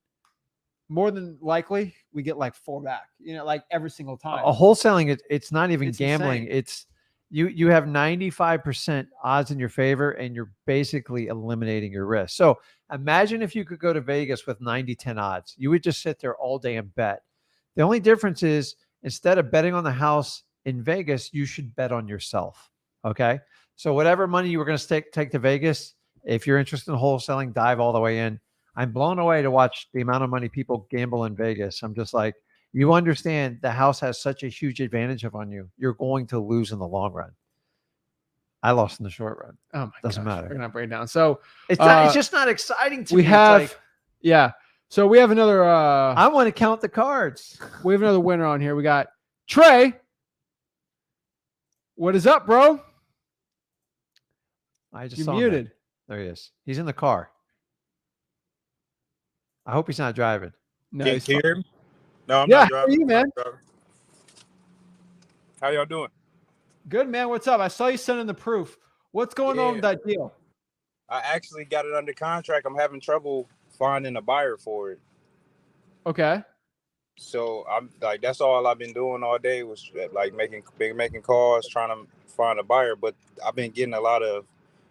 more than likely we get like 4 back. Like every single time. A wholesaling, it's not even It's gambling. insane. It's you have 95% odds in your favor, and you're basically eliminating your risk. So imagine if you could go to Vegas with 90-10 odds. You would just sit there all day and bet. The only difference is instead of betting on the house in Vegas, you should bet on yourself. Okay. So whatever money you were going to take to Vegas, if you're interested in wholesaling, dive all the way in. I'm blown away to watch the amount of money people gamble in Vegas. I'm just like, you understand the house has such a huge advantage on you. You're going to lose in the long run. I lost in the short run. Oh my Doesn't gosh, matter. We're gonna break it down. So It's not, it's just not exciting to we me. have, It's like, yeah. So we have another. I want to count the cards. We have another winner on here. We got Trey. What is up, bro? I just You saw him muted. there. He is. He's in the car. I hope he's not driving. No, Can he's you fine. hear me? No, I'm Yeah, not how are driving. you, man? I'm not driving. How y'all doing? Good, man. What's up? I saw you sending the proof. What's going on with that deal? I actually got it under contract. I'm having trouble finding a buyer for it. Okay. So I'm like, that's all I've been doing all day was like making calls, trying to find a buyer. But I've been getting a lot of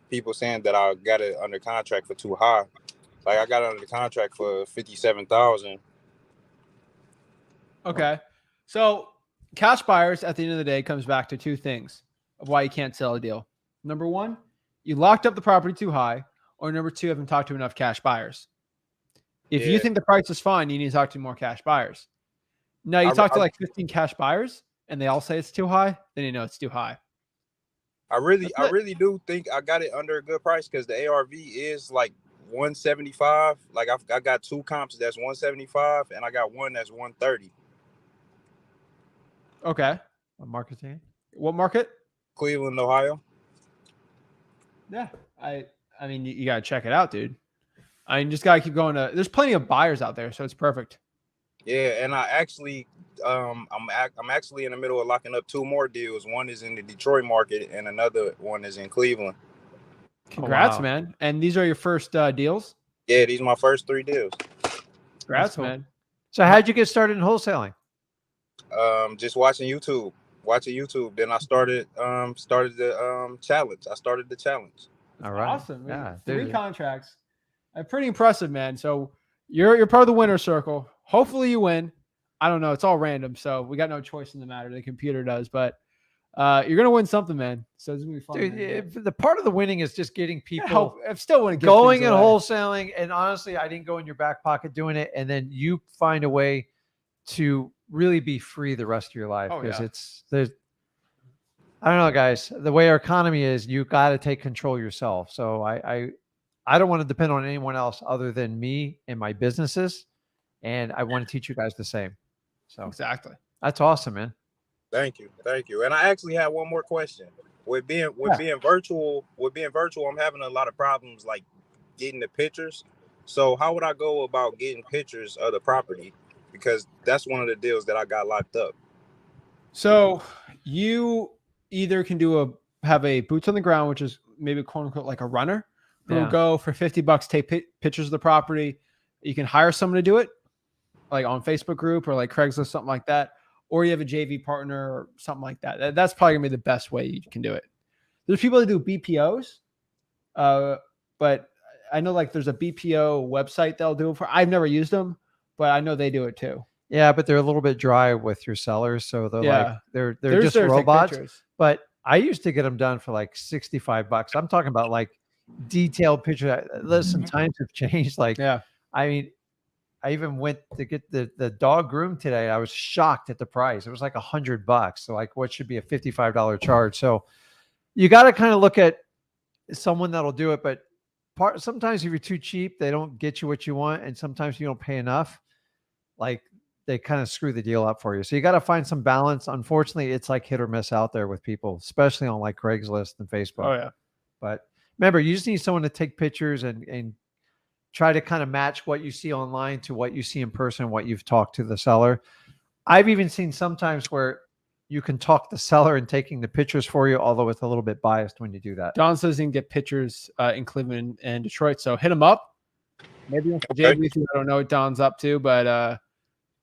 people saying that I got it under contract for too high. Like I got it under contract for $57,000. Okay. So cash buyers at the end of the day comes back to 2 things of why you can't sell a deal. Number 1, you locked up the property too high, or number 2, haven't talked to enough cash buyers. If you think the price is fine, you need to talk to more cash buyers. Now you talk to like 15 cash buyers and they all say it's too high, then you know it's too high. I really do think I got it under a good price because the ARV is like 175. Like I got 2 comps that's 175 and I got one that's 130. Okay. What market is he? What market? Cleveland, Ohio. Yeah. I mean, you got to check it out, dude. I mean, just got to keep going there's plenty of buyers out there, so it's perfect. Yeah, and I actually I'm actually in the middle of locking up 2 more deals. One is in the Detroit market and another one is in Cleveland. Congrats, wow. man. And these are your first deals? Yeah, these are my first 3 deals. Congrats, cool. man. So how'd you get started in wholesaling? Just watching YouTube. Then I started the challenge. I started the challenge. All right. Awesome. Yeah, 3 dude. contracts. Pretty impressive, man. So you're part of the winner circle. Hopefully you win. I don't know. It's all random, so we got no choice in the matter. The computer does, but you're gonna win something, man. So it's gonna be fun. Dude, the part of the winning is just getting people I still want to give going things and away. wholesaling. And honestly, I didn't go in your back pocket doing it. And then you find a way to really be free the rest of your life. Oh, Because yeah. I don't know, guys, the way our economy is, you got to take control yourself. So I don't want to depend on anyone else other than me and my businesses. And I want to teach you guys the same. So Exactly. that's awesome, man. Thank you. And I actually have one more question. With being virtual, I'm having a lot of problems like getting the pictures. So how would I go about getting pictures of the property? Because that's one of the deals that I got locked up. So you either can have a boots on the ground, which is maybe quote unquote like a runner who will go for $50, take pictures of the property. You can hire someone to do it, like on Facebook group or like Craigslist, something like that, or you have a JV partner or something like that. That's probably gonna be the best way you can do it. There's people that do BPOs, but I know like there's a BPO website they'll do it for. I've never used them, but I know they do it too. Yeah, but they're a little bit dry with your sellers, so they're like they're just robots. But I used to get them done for like $65. I'm talking about like detailed pictures. Listen, times have changed. Like, I mean, I even went to get the dog groomed today. I was shocked at the price. It was like $100. So like, what should be a $55 charge? So you got to kind of look at someone that'll do it. But sometimes if you're too cheap, they don't get you what you want, and sometimes you don't pay enough. Like, they kind of screw the deal up for you. So you got to find some balance. Unfortunately, it's like hit or miss out there with people, especially on like Craigslist and Facebook. Oh yeah. But remember, you just need someone to take pictures and try to kind of match what you see online to what you see in person, what you've talked to the seller. I've even seen sometimes where you can talk the seller and taking the pictures for you, although it's a little bit biased when you do that. Don says he can get pictures in Cleveland and Detroit. So hit him up. Maybe I don't know what Don's up to, but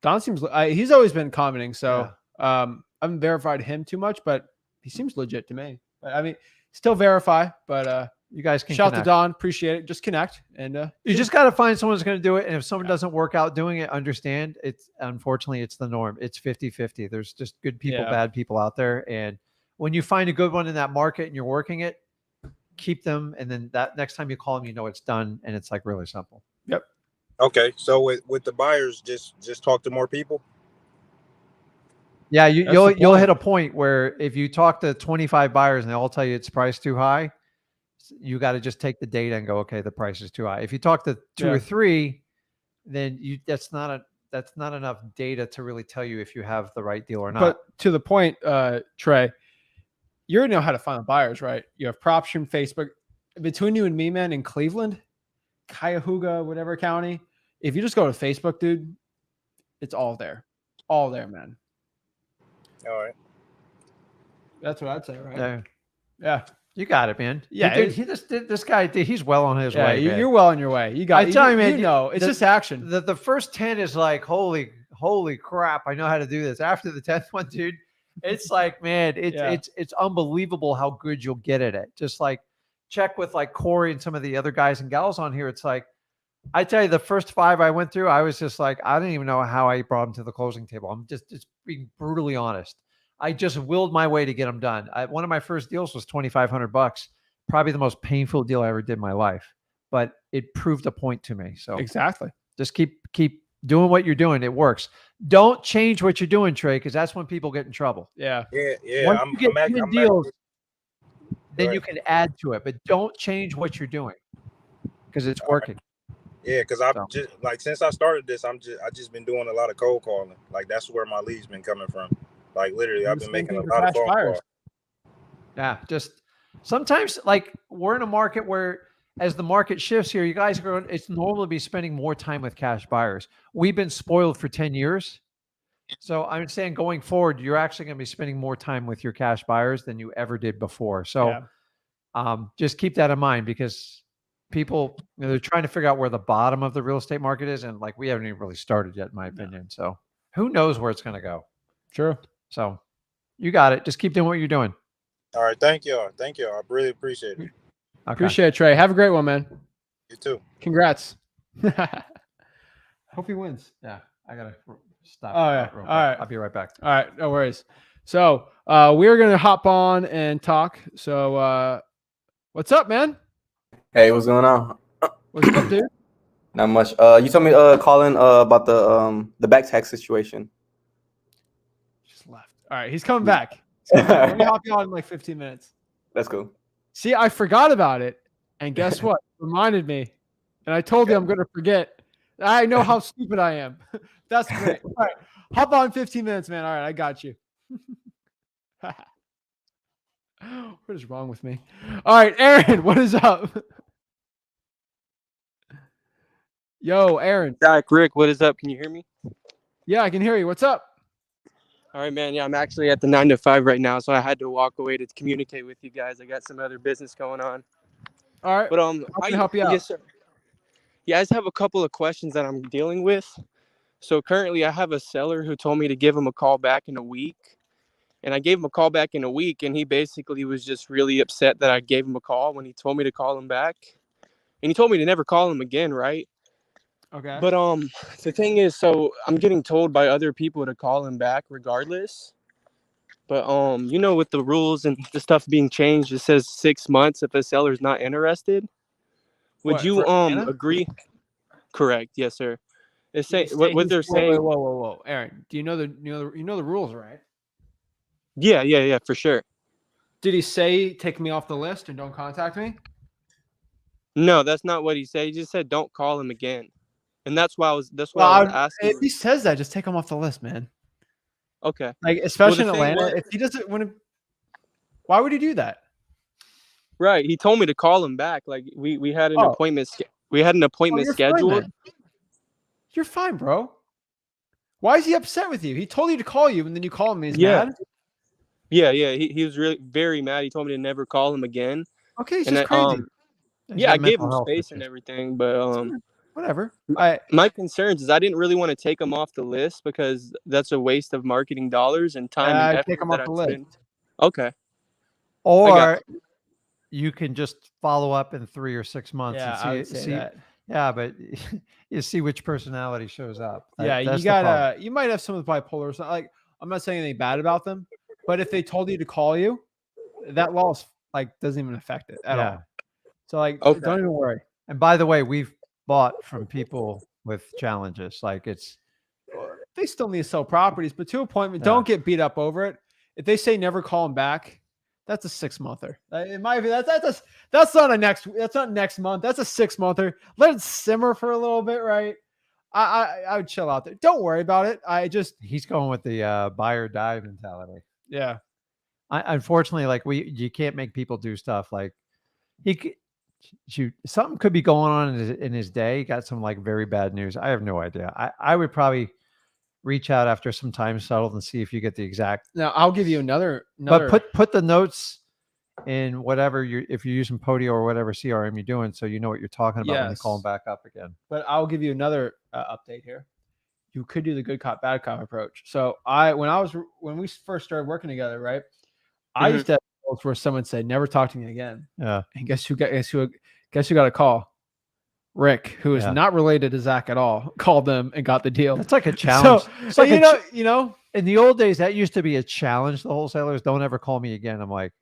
Don seems he's always been commenting, so I haven't verified him too much, but he seems legit to me. I mean, still verify, but you guys can shout to Don, appreciate it. Just connect, and you just got to find someone who's going to do it. And if someone doesn't work out doing it, understand it's unfortunately it's the norm. It's 50-50. There's just good people, bad people out there, and when you find a good one in that market and you're working it, keep them, and then that next time you call them, you know it's done, and it's like really simple. Yep. Okay, so with the buyers, just talk to more people. Yeah, you'll hit a point where if you talk to 25 buyers and they all tell you it's priced too high, you got to just take the data and go, okay, the price is too high. If you talk to two or three, then that's not enough data to really tell you if you have the right deal or not. But to the point, Trey, you already know how to find the buyers, right? You have PropStream, Facebook. Between you and me, man, in Cleveland, Cuyahoga, whatever county, if you just go to Facebook, dude, it's all there, man. All right, that's what I'd say, right? Yeah, you got it, man. Yeah, this guy, he's well on his way. You're well on your way. You got. I tell you, man, it's just action. The first 10 is like, holy crap, I know how to do this. After the 10th one, dude, it's like, man, it's unbelievable how good you'll get at it. Just like check with like Corey and some of the other guys and gals on here. It's like, I tell you, the first 5 I went through, I was just like, I didn't even know how I brought them to the closing table. I'm just being brutally honest. I just willed my way to get them done. One of my first deals was $2,500, probably the most painful deal I ever did in my life, but it proved a point to me. So exactly, just keep doing what you're doing. It works. Don't change what you're doing, Trey, because that's when people get in trouble. Yeah. Once you get deals, then you can add to it, but don't change what you're doing because it's working. Yeah, because I've just like since I started this, I just been doing a lot of cold calling. Like that's where my leads been coming from. Like literally, I've been making a lot of phone calls. Yeah, just sometimes like we're in a market where as the market shifts here, you guys are going, it's normal to be spending more time with cash buyers. We've been spoiled for 10 years. So I'm saying going forward, you're actually going to be spending more time with your cash buyers than you ever did before. So just keep that in mind because people, they're trying to figure out where the bottom of the real estate market is. And like, we haven't even really started yet, in my opinion. So who knows where it's going to go? True. So you got it. Just keep doing what you're doing. All right. Thank you. Thank you. I really appreciate it. Okay. Appreciate it, Trey. Have a great one, man. You too. Congrats. Hope he wins. Yeah. I got to stop. Oh, yeah. All right. I'll be right back. All right. No worries. So we're going to hop on and talk. So what's up, man? Hey, what's going on? What's up, dude? Not much. You told me calling about the back tax situation. Just left. All right, he's coming back. Let me hop you on in like 15 minutes. That's cool. See, I forgot about it, and guess what? Reminded me, and I told you I'm going to forget. I know how stupid I am. That's great. All right, hop on 15 minutes, man. All right, I got you. What is wrong with me? All right, Aaron, what is up? Yo, Aaron. Zach, Rick, what is up? Can you hear me? Yeah, I can hear you. What's up? All right, man. Yeah, I'm actually at the 9 to 5 right now, so I had to walk away to communicate with you guys. I got some other business going on. All right. But how can I help you out? Yes, sir. Yeah, I just have a couple of questions that I'm dealing with. So currently I have a seller who told me to give him a call back in a week. And I gave him a call back in a week, and he basically was just really upset that I gave him a call when he told me to call him back. And he told me to never call him again, right? Okay. But the thing is, so I'm getting told by other people to call him back regardless. But you know, with the rules and the stuff being changed, it says 6 months if a seller's not interested. Would What, you for Atlanta? agree? Correct. Yes, sir. It's Did he saying say what they're wait, saying. whoa, Aaron, do you know the rules, right? Yeah, for sure. Did he say take me off the list and don't contact me? No, that's not what he said. He just said don't call him again. And that's why I was asking. If he says that, just take him off the list, man. Okay. Like, especially the in thing Atlanta, was- if he doesn't want to, why would he do that? Right. He told me to call him back. Like we had an appointment. We had an appointment You're fine, scheduled. man. You're fine, bro. Why is he upset with you? He told you to call you, and then you call him. And he's mad. Yeah. He was really very mad. He told me to never call him again. Okay, he's And just I, crazy. yeah, I gave him space and everything, but Whatever. my concerns is I didn't really want to take him off the list because that's a waste of marketing dollars and time and effort take him that off the I list. spent. Okay. Or you can just follow up in 3 or 6 months Yeah, I would and say see. that. Yeah, but you see which personality shows up. Yeah, That's you the problem. gotta. You might have some with bipolar. So, like, I'm not saying anything bad about them, but if they told you to call you, that loss doesn't even affect it at all. So don't even worry. And by the way, we've bought from people with challenges. They still need to sell properties, but to a point, don't get beat up over it. If they say never call them back, that's a 6-monther. In my opinion, that's not next month. That's a 6-monther. Let it simmer for a little bit, right? I would chill out there. Don't worry about it. He's going with the buy or die mentality. Yeah. Unfortunately, you can't make people do stuff something could be going on in his day. He got some very bad news. I have no idea. I would probably reach out after some time settled and see if you get the exact. Now I'll give you another. But put the notes in whatever if you're using Podio or whatever CRM you're doing, so you know what you're talking about when you call them back up again. But I'll give you another update here. You could do the good cop, bad cop approach. So when we first started working together, right? I used to have calls where someone said, "Never talk to me again." Yeah. And guess who got a call? Rick, who is not related to Zach at all, called them and got the deal. It's like a challenge. So you know, in the old days, that used to be a challenge. The wholesalers, don't ever call me again. I'm like,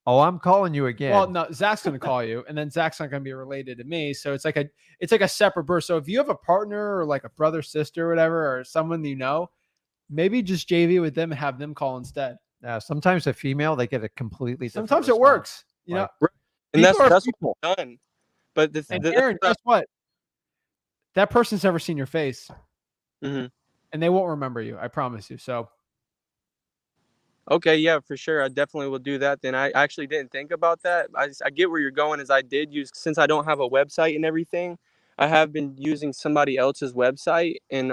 oh, I'm calling you again. Well, no, Zach's going to call you, and then Zach's not going to be related to me. So it's like a separate burst. So if you have a partner or like a brother, sister, or whatever, or someone maybe just JV with them and have them call instead. Yeah, sometimes a female, they get a completely different Sometimes it response. works, you know. And that's people. what I've done. But Aaron, guess what? That person's never seen your face, and they won't remember you. I promise you. So. Okay, yeah, for sure. I definitely will do that. Then I actually didn't think about that. I get where you're going. As I did use, since I don't have a website and everything, I have been using somebody else's website, and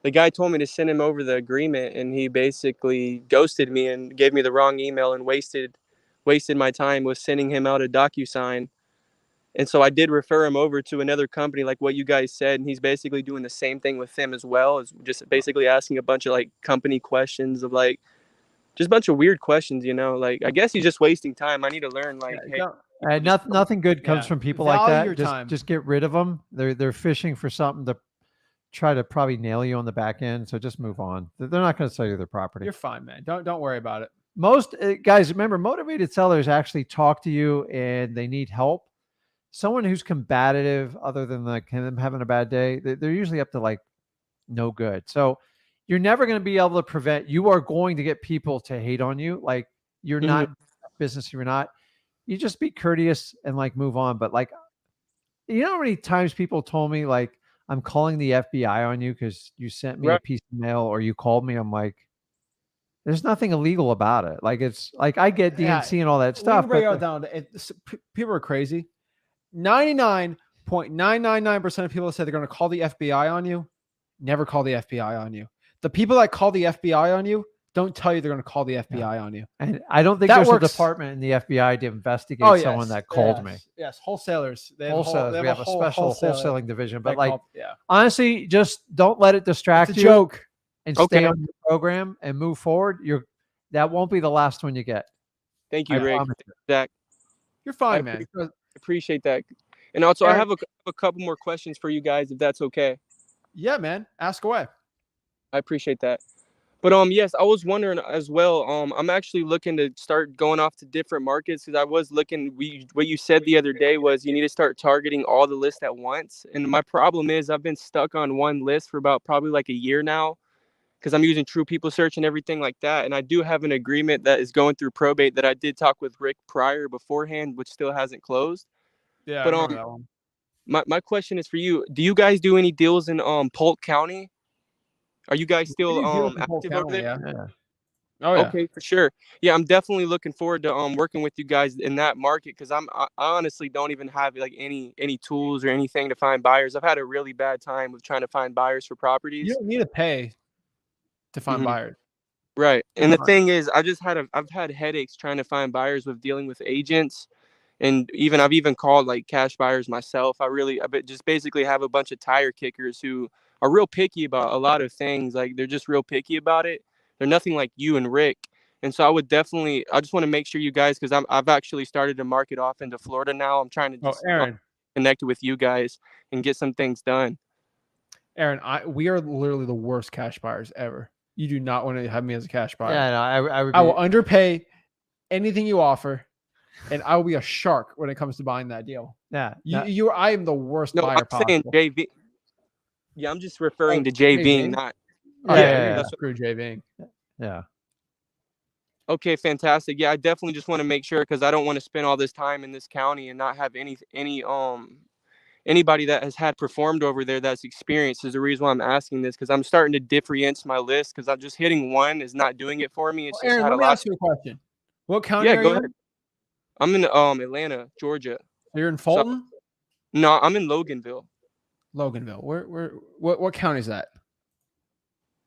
the guy told me to send him over the agreement, and he basically ghosted me and gave me the wrong email and wasted my time with sending him out a DocuSign. And so I did refer him over to another company, like what you guys said, and he's basically doing the same thing with them as well, as just basically asking a bunch of company questions of just a bunch of weird questions, I guess he's just wasting time. I need to learn hey, nothing good comes from people like Value that. your time. Just get rid of them. They're fishing for something to try to probably nail you on the back end. So just move on. They're not going to sell you their property. You're fine, man. Don't worry about it. Most guys, remember, motivated sellers actually talk to you and they need help. Someone who's combative, other than them having a bad day, they're usually up to no good. So you're never going to be able to prevent. You are going to get people to hate on you. You're not business. You're not. You just be courteous and move on. But you know how many times people told me I'm calling the FBI on you because you sent me a piece of mail or you called me. I'm like, there's nothing illegal about it. It's I get DNC and all that stuff. We can break it down to people are crazy. 99.999% of people that say they're going to call the FBI on you never call the FBI on you. The people that call the FBI on you don't tell you they're going to call the FBI on you. And I don't think That there's works. a department in the FBI to investigate Oh, someone yes, that called yes, me. Yes, wholesalers. They have Wholesalers. they We have a whole special wholesaler wholesaling division. that But like, call- yeah, honestly, just don't let it distract it's a you joke. and Okay. stay on your program and move forward. That won't be the last one you get. Thank I you, Rick. promise you. Zach, You're I fine, man. appreciate that. And also, I Eric- have a couple more questions for you guys, if that's okay. Yeah, man. Ask away. I appreciate that. But yes, I was wondering as well. I'm actually looking to start going off to different markets because I was looking. What you said the other day was you need to start targeting all the lists at once. And my problem is I've been stuck on one list for about probably like a year now because I'm using True People Search and everything like that. And I do have an agreement that is going through probate that I did talk with Rick prior beforehand, which still hasn't closed. Yeah, But I remember that one. my question is for you. Do you guys do any deals in Polk County? Are you guys still We do deals in Polk active over County, there? yeah. Oh yeah. Okay, for sure. Yeah, I'm definitely looking forward to working with you guys in that market because I honestly don't even have like any tools or anything to find buyers. I've had a really bad time with trying to find buyers for You properties. don't need to pay to find Mhm. buyers. Right. And the fine. thing is, I've had headaches trying to find buyers with dealing with agents. And I've even called like cash buyers myself. Just basically have a bunch of tire kickers who are real picky about a lot of things. Like they're just real picky about it. They're nothing like you and Rick. And so I just want to make sure you guys, because I've actually started to market off into Florida now. I'm trying to Oh, just Aaron. connect with you guys and get some things done. Aaron, we are literally the worst cash buyers ever. You do not want to have me as a cash buyer. Yeah, no, I would. I will underpay anything you offer, and I will be a shark when it comes to buying that deal. Yeah, I am the worst No, buyer I'm saying possible. JV. Yeah, I'm just referring to JV? JV, not. That's screw JV. yeah. Okay, fantastic. Yeah, I definitely just want to make sure because I don't want to spend all this time in this county and not have anybody that has had performed over there that's experienced. Is the reason why I'm asking this because I'm starting to differentiate my list because I'm just hitting one is not doing it for me. It's just Aaron, had let a me lot. ask you a question. What county Yeah, are go you ahead. in? I'm in Atlanta, Georgia. You're in Fulton? No, I'm in Loganville, Loganville. What county is that?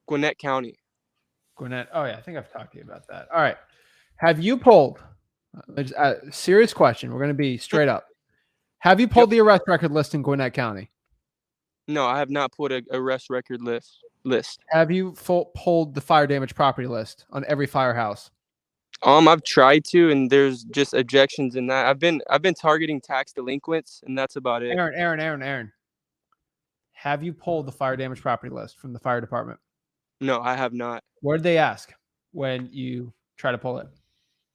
Gwinnett County. Gwinnett. Oh yeah, I think I've talked to you about that. All right. Have you pulled? Serious question. We're going to be straight up. Have you pulled the arrest record list in Gwinnett County? No, I have not put a arrest record list. Have you pulled the fire damage property list on every firehouse? I've tried to, and there's just objections in that. I've been targeting tax delinquents, and that's about it. Aaron. Have you pulled the fire damage property list from the fire department? No, I have not. What did they ask when you try to pull it?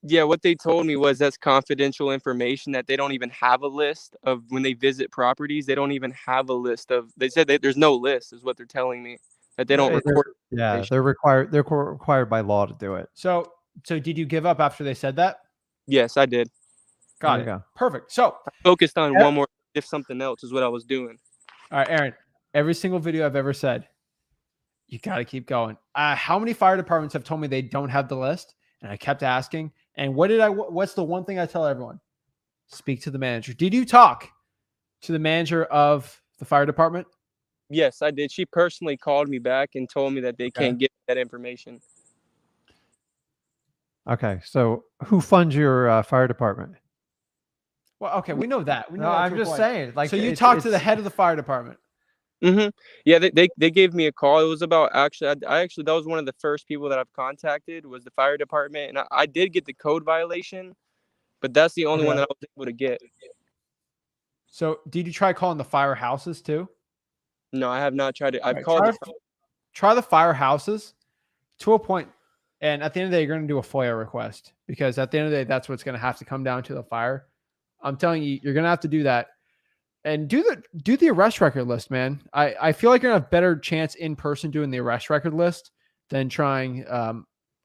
Yeah, what they told me was that's confidential information, that they don't even have a list of when they visit properties. They don't even have a list of. They said that there's no list, is what they're telling me. That they don't record. Yeah, they're required. They're required by law to do it. So did you give up after they said that? Yes, I did. Got it. Perfect. So I focused on one more, if something else is what I was doing. All right, Aaron. Every single video I've ever said, you got to keep going. How many fire departments have told me they don't have the list? And I kept asking. And what's the one thing I tell everyone? Speak to the manager. Did you talk to the manager of the fire department? Yes, I did. She personally called me back and told me that they can't get that information. Okay, so who funds your fire department? Well, okay, we know that. We know that I'm just saying. Like, so you talked to the head of the fire department. Mm-hmm. Yeah, they gave me a call. It was about I actually that was one of the first people that I've contacted was the fire department, and I did get the code violation, but that's the only one that I was able to get. So did you try calling the firehouses too? No, I have not tried it. I've called. Try the firehouses to a point, and at the end of the day, you're going to do a FOIA request because at the end of the day, that's what's going to have to come down to the fire. I'm telling you, you're going to have to do that. And do the arrest record list, man. I feel like you're gonna have better chance in person doing the arrest record list than trying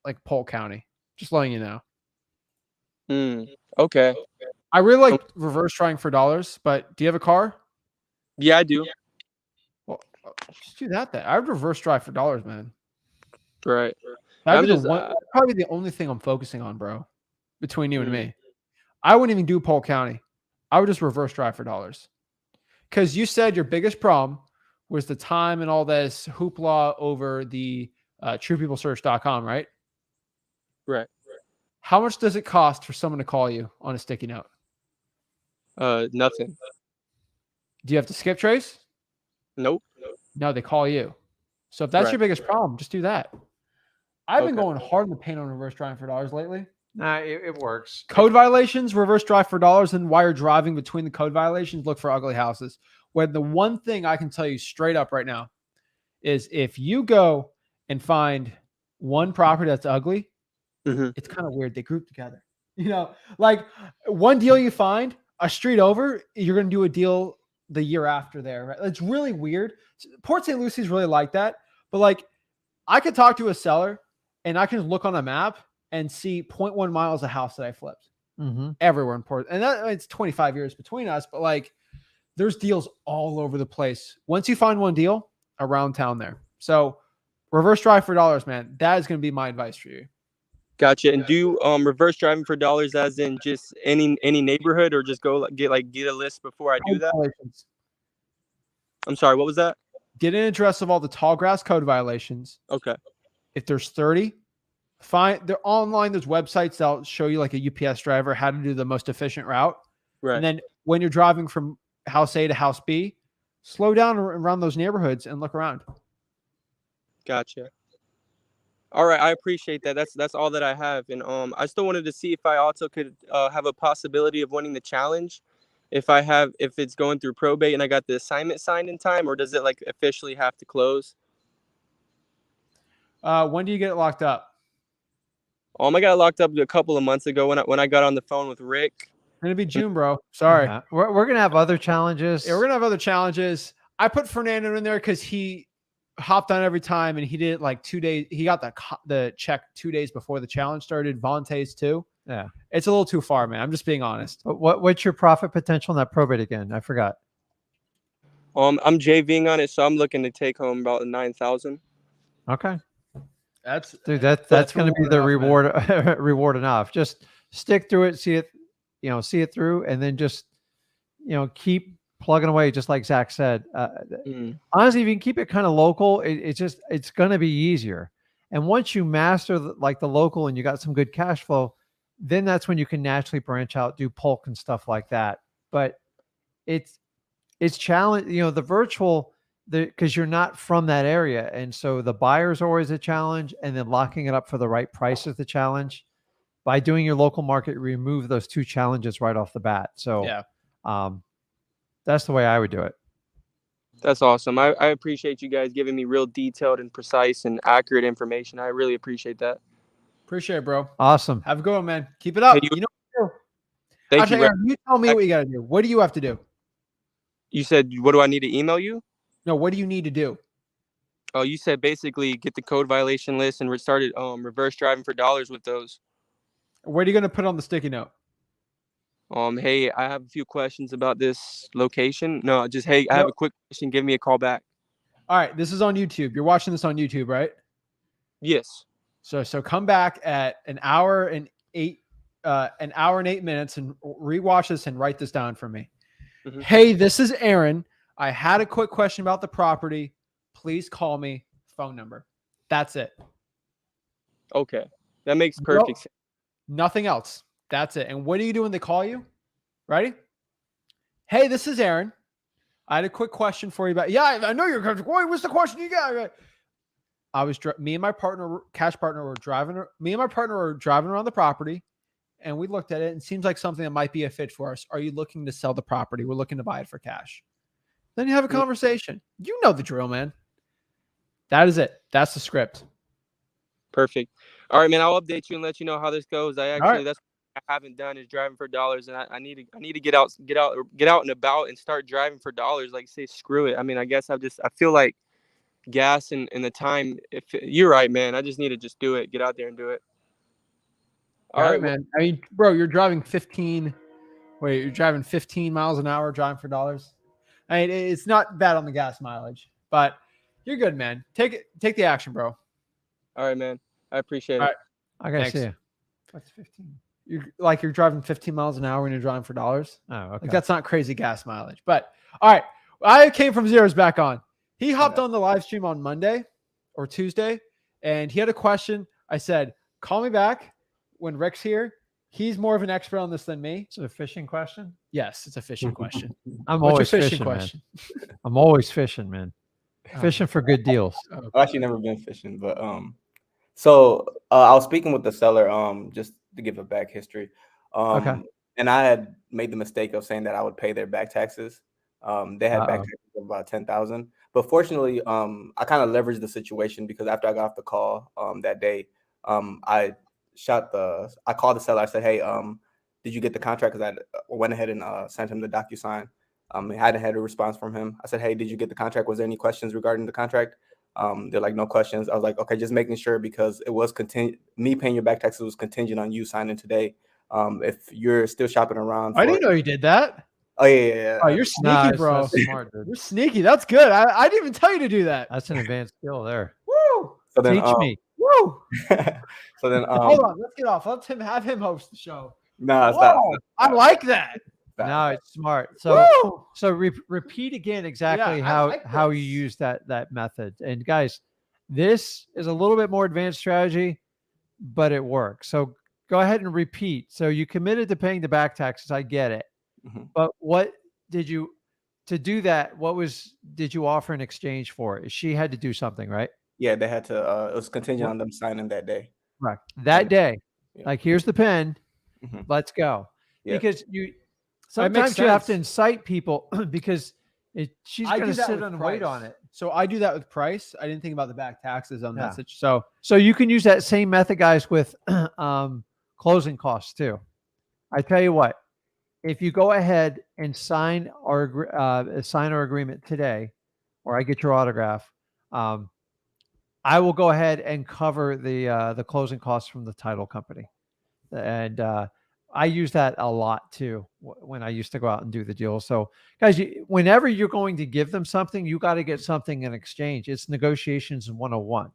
like Polk County. Just letting you know. Okay. I really like reverse trying for dollars, but do you have a car? Yeah, I do. Well, just do that then. I would reverse drive for dollars, man. Right. That'd be probably the only thing I'm focusing on, bro. Between you and me, I wouldn't even do Polk County. I would just reverse drive for dollars. Because you said your biggest problem was the time and all this hoopla over the truepeoplesearch.com, right? Right. How much does it cost for someone to call you on a sticky note? Nothing. Do you have to skip trace? Nope. No, they call you. So if that's Right. your biggest problem, just do that. I've been Okay. going hard in the paint on reverse driving for dollars lately. Nah, it works. Code violations, reverse drive for dollars, and while you're driving between the code violations, look for ugly houses. When the one thing I can tell you straight up right now is if you go and find one property that's ugly, Mhm. it's kind of weird. They group together. You know, like one deal you find a street over, you're going to do a deal the year after there. Right? It's really weird. Port St. Lucie's really like that. But like I could talk to a seller and I can look on a map and see 0.1 miles of house that I flipped everywhere in Port. And that it's 25 years between us, but like there's deals all over the place. Once you find one deal around town there. So reverse drive for dollars, man. That is going to be my advice for you. Gotcha. And do reverse driving for dollars as in just any neighborhood, or just go get a list before I do Code that? violations. I'm sorry, what was that? Get an address of all the tall grass code violations. Okay. If there's 30, find they're online. There's websites that'll show you like a UPS driver how to do the most efficient route. Right. And then when you're driving from house A to house B, slow down around those neighborhoods and look around. Gotcha. All right, I appreciate that. That's all that I have. And I still wanted to see if I also could have a possibility of winning the challenge. If it's going through probate and I got the assignment signed in time, or does it like officially have to close? When do you get it locked up? I got locked up a couple of months ago when I got on the phone with Rick. It's gonna be June, bro. Sorry. Yeah. We're gonna have other challenges. Yeah, we're gonna have other challenges. I put Fernando in there because he hopped on every time and he did it like 2 days. He got the check 2 days before the challenge started. Vontae's too. Yeah. It's a little too far, man. I'm just being honest. But what's your profit potential in that probate again? I forgot. I'm JVing on it, so I'm looking to take home about 9,000. Okay. That's That's going to be the enough, reward reward enough. Just stick through it, see it through, and then just keep plugging away, just like Zach said. Honestly, if you can keep it kind of local, it's going to be easier. And once you master the local and you got some good cash flow, then that's when you can naturally branch out, do bulk and stuff like that. But it's challenge, the virtual, because you're not from that area. And so the buyer's always a challenge, and then locking it up for the right price is the challenge. By doing your local market, remove those two challenges right off the bat. So yeah, that's the way I would do it. That's awesome. I appreciate you guys giving me real detailed and precise and accurate information. I really appreciate that. Appreciate it, bro. Awesome. Have a good one, man. Keep it up. Hey, you know what to do. Thank Actually, you. Aaron, you tell me what you got to do. What do you have to do? You said, what do I need to email you? No, what do you need to do? Oh, you said basically get the code violation list and started reverse driving for dollars with those. What are you going to put on the sticky note? Hey, I have a few questions about this location. No, just, hey, I have a quick question. Give me a call back. All right. This is on YouTube. You're watching this on YouTube, right? Yes. So come back at an hour and 8 minutes and rewatch this and write this down for me. Mm-hmm. Hey, this is Aaron. I had a quick question about the property. Please call me. Phone number. That's it. Okay. That makes perfect sense. Nothing else. That's it. And what do you do when they call you? Ready? Hey, this is Aaron. I had a quick question for you about. Yeah, I know you're. What's the question you got? Me and my partner, cash partner, were driving. Me and my partner were driving around the property, and we looked at it. And it seems like something that might be a fit for us. Are you looking to sell the property? We're looking to buy it for cash. Then you have a conversation. You know the drill, man. That is it. That's the script. Perfect. All right, man. I'll update you and let you know how this goes. That's what I haven't done is driving for dollars, and I need to get out and about and start driving for dollars. Like, say screw it. I mean, I guess I feel like gas and the time. If you're right, man, I just need to just do it. Get out there and do it. All right, man. I mean, bro, you're driving 15 miles an hour driving for dollars. I mean, it's not bad on the gas mileage, but you're good, man. Take the action, bro. All right, man. I appreciate it. All right. I gotta see you. What's 15? You're driving 15 miles an hour when you're driving for dollars. Oh, okay. Like, that's not crazy gas mileage. But all right, I came from zeros back on. He hopped on the live stream on Monday or Tuesday, and he had a question. I said, call me back. when Rick's here. He's more of an expert on this than me. It's a fishing question. Yes, it's a fishing question. I'm What's your always fishing fishing, question? man. I'm always fishing, man. Fishing for good deals. I've actually never been fishing, but so I was speaking with the seller just to give a back history. Okay. And I had made the mistake of saying that I would pay their back taxes. They had back Uh-oh. taxes of about 10,000. But fortunately, I kind of leveraged the situation because after I got off the call that day, I called the seller. I said, "Hey, did you get the contract?" Because I went ahead and sent him the DocuSign. I hadn't had a response from him. I said, "Hey, did you get the contract? Was there any questions regarding the contract?" They're like, "No questions." I was like, "Okay, just making sure because it was me paying your back taxes was contingent on you signing today. If you're still shopping around, I didn't know you did that. Oh yeah. Oh, you're sneaky, Nah, bro. that's smart, dude. You're sneaky. That's good. I didn't even tell you to do that. That's an advanced skill there. Woo! So then, Teach me. Woo! so then, Hold on. Let's get off. Let's have him host the show. No, it's Whoa! I like that. No, it's smart. So, Woo! repeat again exactly Yeah, I how like how this. you use that method. And guys, this is a little bit more advanced strategy, but it works. So go ahead and repeat. So you committed to paying the back taxes. I get it. Mhm. But what did you to do that? Did you offer in exchange for it? She had to do something, right? Yeah, they had to. It was contingent on them signing that day. Correct. That day, Yeah. like here's the pen. Mhm. Let's go. Yeah. Because makes sometimes you have to sense. incite people because she's I going do to that sit with on and wait price. on it. So I do that with price. I didn't think about the back taxes on Yeah. that situation. So you can use that same method, guys, with closing costs too. I tell you what, if you go ahead and sign our agreement today, or I get your autograph, I will go ahead and cover the closing costs from the title company, and I use that a lot too when I used to go out and do the deal. So, guys, whenever you're going to give them something, you got to get something in exchange. It's negotiations 101.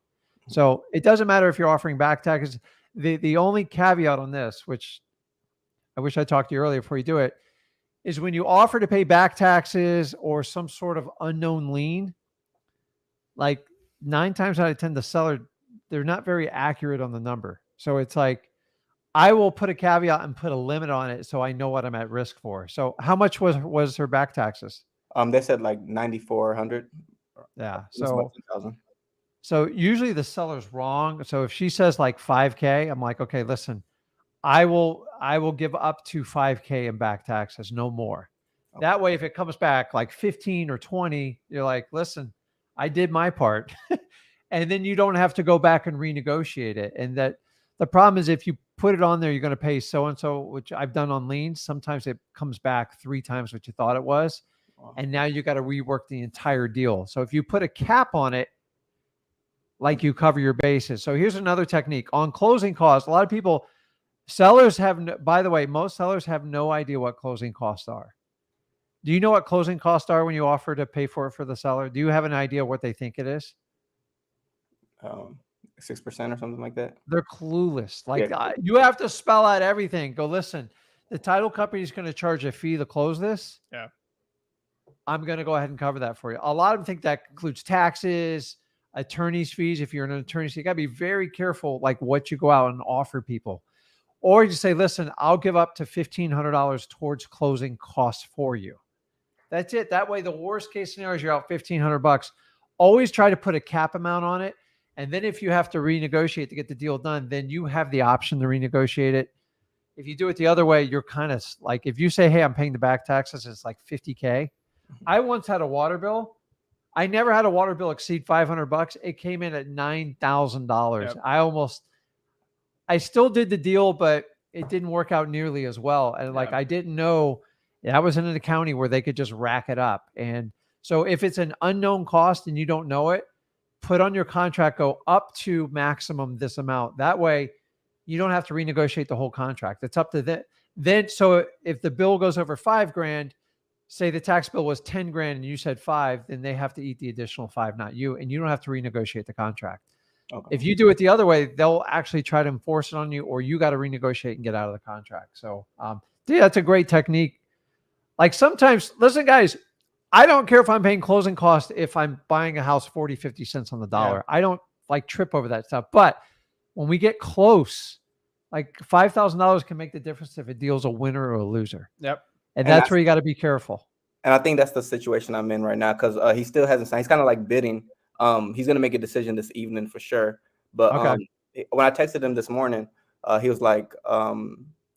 So it doesn't matter if you're offering back taxes. The only caveat on this, which I wish I talked to you earlier before you do it, is when you offer to pay back taxes or some sort of unknown lien, like 9 times out of 10, the seller, they're not very accurate on the number. So it's like, I will put a caveat and put a limit on it so I know what I'm at risk for. So how much was her back taxes? They said like 9,400. Yeah. It was about 10,000. So usually the seller's wrong. So if she says like 5K, I'm like, okay, listen, I will give up to 5K in back taxes, no more. Okay. That way, if it comes back like 15 or 20, you're like, listen, I did my part. And then you don't have to go back and renegotiate it. And that the problem is if you put it on there, you're going to pay so-and-so, which I've done on liens. Sometimes it comes back 3 times what you thought it was. Wow. And now you got to rework the entire deal. So if you put a cap on it, like you cover your bases. So here's another technique on closing costs. A lot of people, sellers have, by the way, most sellers have no idea what closing costs are. Do you know what closing costs are when you offer to pay for it for the seller? Do you have an idea what they think it is? 6% or something like that. They're clueless. Like Yeah. you have to spell out everything. Go, listen, the title company is going to charge a fee to close this. Yeah. I'm going to go ahead and cover that for you. A lot of them think that includes taxes, attorney's fees. If you're an attorney, so you got to be very careful, like what you go out and offer people. Or you say, listen, I'll give up to $1,500 towards closing costs for you. That's it. That way, the worst case scenario is you're out $1,500. Always try to put a cap amount on it. And then if you have to renegotiate to get the deal done, then you have the option to renegotiate it. If you do it the other way, you're kind of like, if you say, hey, I'm paying the back taxes, it's like $50K. I once had a water bill. I never had a water bill exceed $500. It came in at $9,000. Yep. I still did the deal, but it didn't work out nearly as well. And like, I didn't know that was in a county where they could just rack it up. And so if it's an unknown cost and you don't know it, put on your contract, go up to maximum this amount. That way you don't have to renegotiate the whole contract. It's up to that. Then, so if the bill goes over $5,000, say the tax bill was $10,000 and you said 5, then they have to eat the additional 5, not you. And you don't have to renegotiate the contract. Okay. If you do it the other way, they'll actually try to enforce it on you, or you got to renegotiate and get out of the contract. So, yeah, that's a great technique. Like sometimes, listen, guys, I don't care if I'm paying closing costs if I'm buying a house 40, 50 cents on the dollar. I don't like trip over that stuff. But when we get close Like $5,000 can make the difference if a deal's a winner or a loser. Yep. And And that's that's- where you got to be careful. And I think that's the situation I'm in right now because he still hasn't signed. He's kind of like bidding. He's gonna make a decision this evening for sure. But Okay. when I texted him this morning, he was like,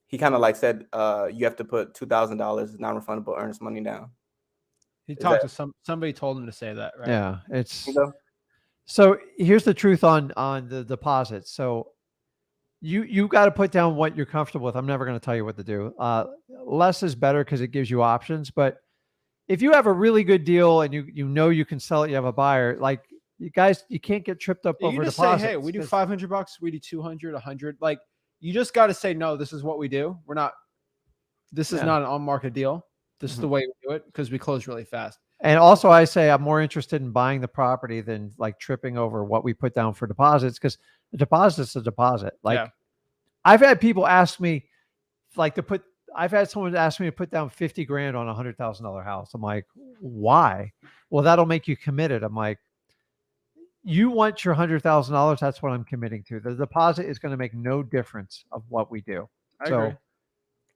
he kind of like said, you have to put $2,000 non-refundable earnest money down. He talked to somebody told him to say that, right? Yeah. It's You know? so here's the truth on the deposit. So you got to put down what you're comfortable with. I'm never going to tell you what to do. Less is better because it gives you options. But if you have a really good deal and you know you can sell it, you have a buyer, like you guys, you can't get tripped up You over just deposits. say, hey, we do $500, we do 200, 100. Like, you just got to say, no, this is what we do. We're not. This is not an on-market deal. This is the way we do it because we close really fast. And also, I say I'm more interested in buying the property than like tripping over what we put down for deposits because the deposit's a deposit. Like, I've had people ask me, like, I've had someone ask me to put down 50 grand on $100,000 house. I'm like, why? Well, that'll make you committed. I'm like, you want your $100,000. That's what I'm committing to. The deposit is going to make no difference of what we do. I agree.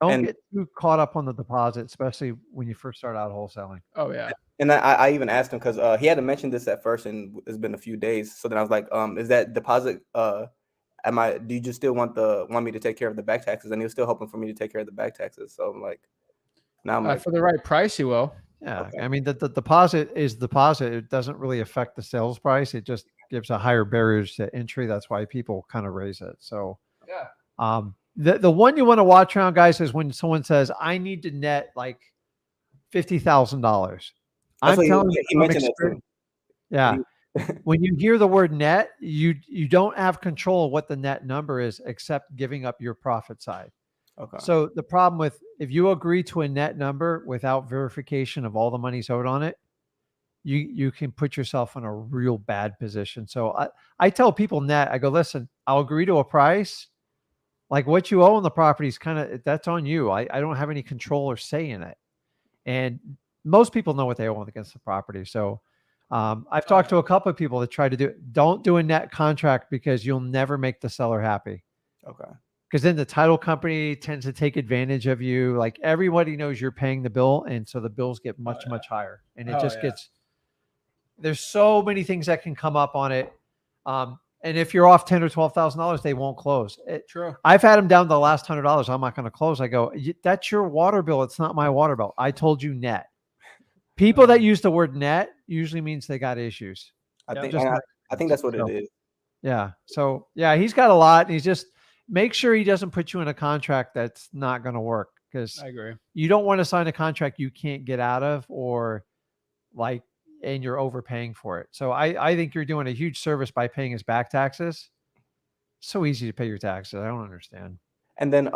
Don't get too caught up on the deposit, especially when you first start out wholesaling. Oh yeah. And I even asked him because he hadn't mentioned this at first, and it's been a few days. So then I was like, is that deposit? Do you just still want me to take care of the back taxes? And he was still hoping for me to take care of the back taxes. So I'm like, now I'm like, For the right price, you will. Yeah. Okay. I mean, the deposit is deposit. It doesn't really affect the sales price. It just gives a higher barriers to entry. That's why people kind of raise it. So Yeah. The one you want to watch around, guys, is when someone says, I need to net like $50,000. I'm telling you, he mentioned it too. yeah. When you hear the word net, you don't have control of what the net number is except giving up your profit side. Okay. So the problem with if you agree to a net number without verification of all the money's owed on it, you can put yourself in a real bad position. So I tell people net, I go, listen, I'll agree to a price. Like what you owe on the property is kind of, that's on you. I don't have any control or say in it. And most people know what they owe against the property. So I've talked to a couple of people that try to don't do a net contract because you'll never make the seller happy. Okay. Because then the title company tends to take advantage of you. Like everybody knows you're paying the bill. And so the bills get much higher. And it just gets, there's so many things that can come up on it. And if you're off $10,000 or $12,000, they won't close. True. I've had them down to the last $100. I'm not going to close. I go, that's your water bill. It's not my water bill. I told you net. People that use the word net usually means they got issues. I think that's what it is. Yeah. So yeah, he's got a lot. And he's just make sure he doesn't put you in a contract that's not going to work because I agree. You don't want to sign a contract you can't get out of or like, and you're overpaying for it. So I think you're doing a huge service by paying his back taxes. So easy to pay your taxes. I don't understand. And then,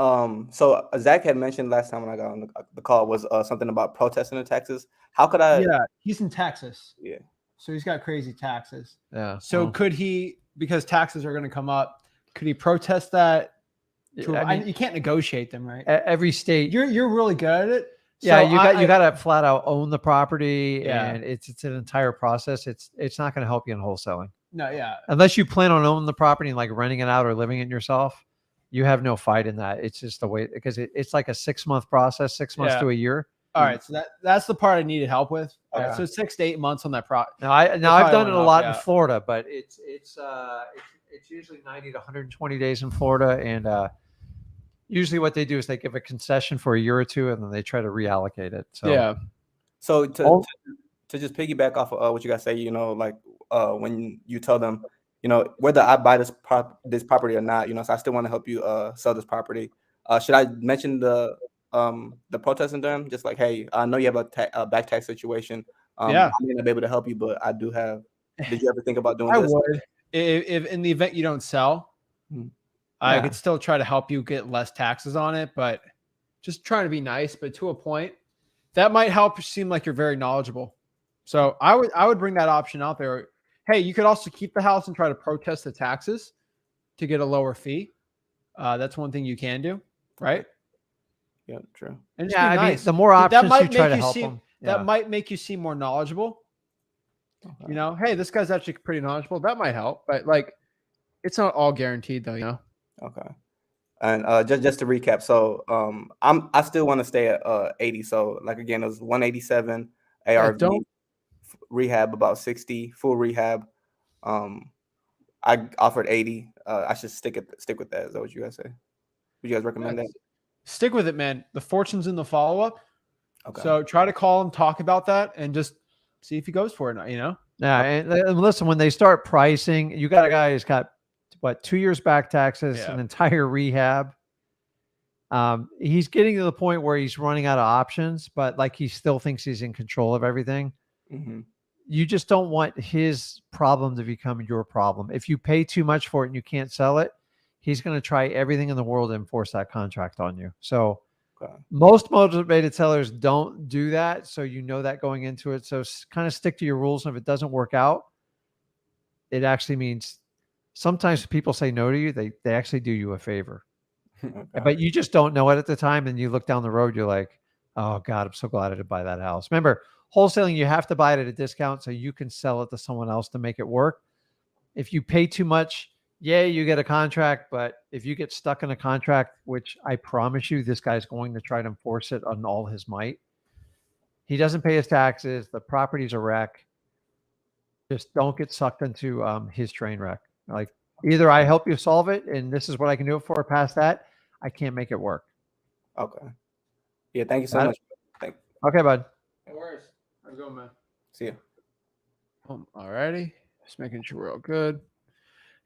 so Zach had mentioned last time when I got on the call was something about protesting the taxes. How could I? Yeah, he's in Texas. Yeah. So he's got crazy taxes. Yeah. So could he, because taxes are going to come up, could he protest that? I mean, you can't negotiate them, right? Every state. You're really good at it. Yeah, So you got to flat out own the property, Yeah. and it's an entire process. It's not going to help you in wholesaling No, yeah. unless you plan on owning the property and like renting it out or living it yourself. You have no fight in that. It's just the way because it's like a 6-month process, 6 months to a year. All right, so that's the part I needed help with. Okay. So 6 to 8 months on that Now I've done it a lot in yeah. Florida, but it's usually 90 to 120 days in Florida, and usually what they do is they give a concession for a year or two, and then they try to reallocate it. So yeah. So to just piggyback off of what you guys say, like when you tell them, whether I buy this property or not, so I still want to help you sell this property. Should I mention the protesting to them? Just like, hey, I know you have a back tax situation. I may not be able to help you, but I do have. Did you ever think about doing this? I would. If in the event you don't sell, I could still try to help you get less taxes on it, but just trying to be nice. But to a point, that might help seem like you're very knowledgeable. So I would bring that option out there. Hey, you could also keep the house and try to protest the taxes to get a lower fee. That's one thing you can do, right? Yeah, true. And just be nice. I mean, the more options you try to help them, that might make you seem more knowledgeable. Okay. Hey, this guy's actually pretty knowledgeable. That might help, but like, it's not all guaranteed, though. Okay. And just to recap, so I still want to stay at 80. So like again, it was 187 ARV, rehab about 60, full rehab. I offered 80. I should stick with that. Is that what you guys say? Would you guys recommend that? Stick with it, man. The fortune's in the follow-up. Okay. So try to call him, talk about that, and just see if he goes for it. You know. Yeah, and listen, when they start pricing, you got a guy who's got what 2 years back taxes, an entire rehab. He's getting to the point where he's running out of options, but like he still thinks he's in control of everything. Mm-hmm. You just don't want his problem to become your problem. If you pay too much for it and you can't sell it, he's going to try everything in the world to enforce that contract on you. So most motivated sellers don't do that. So you know that going into it. So kind of stick to your rules. And if it doesn't work out, it actually means sometimes people say no to you. They actually do you a favor. But you just don't know it at the time. And you look down the road, you're like, oh God, I'm so glad I did buy that house. Remember, wholesaling, you have to buy it at a discount so you can sell it to someone else to make it work. If you pay too much, you get a contract. But if you get stuck in a contract, which I promise you, this guy's going to try to enforce it on all his might. He doesn't pay his taxes. The property's a wreck. Just don't get sucked into his train wreck. Like either I help you solve it and this is what I can do it for. Past that, I can't make it work. Okay. Yeah. Thank you so much. Okay, bud. No worries. How's it going, man? See you. All righty. Just making sure we're all good.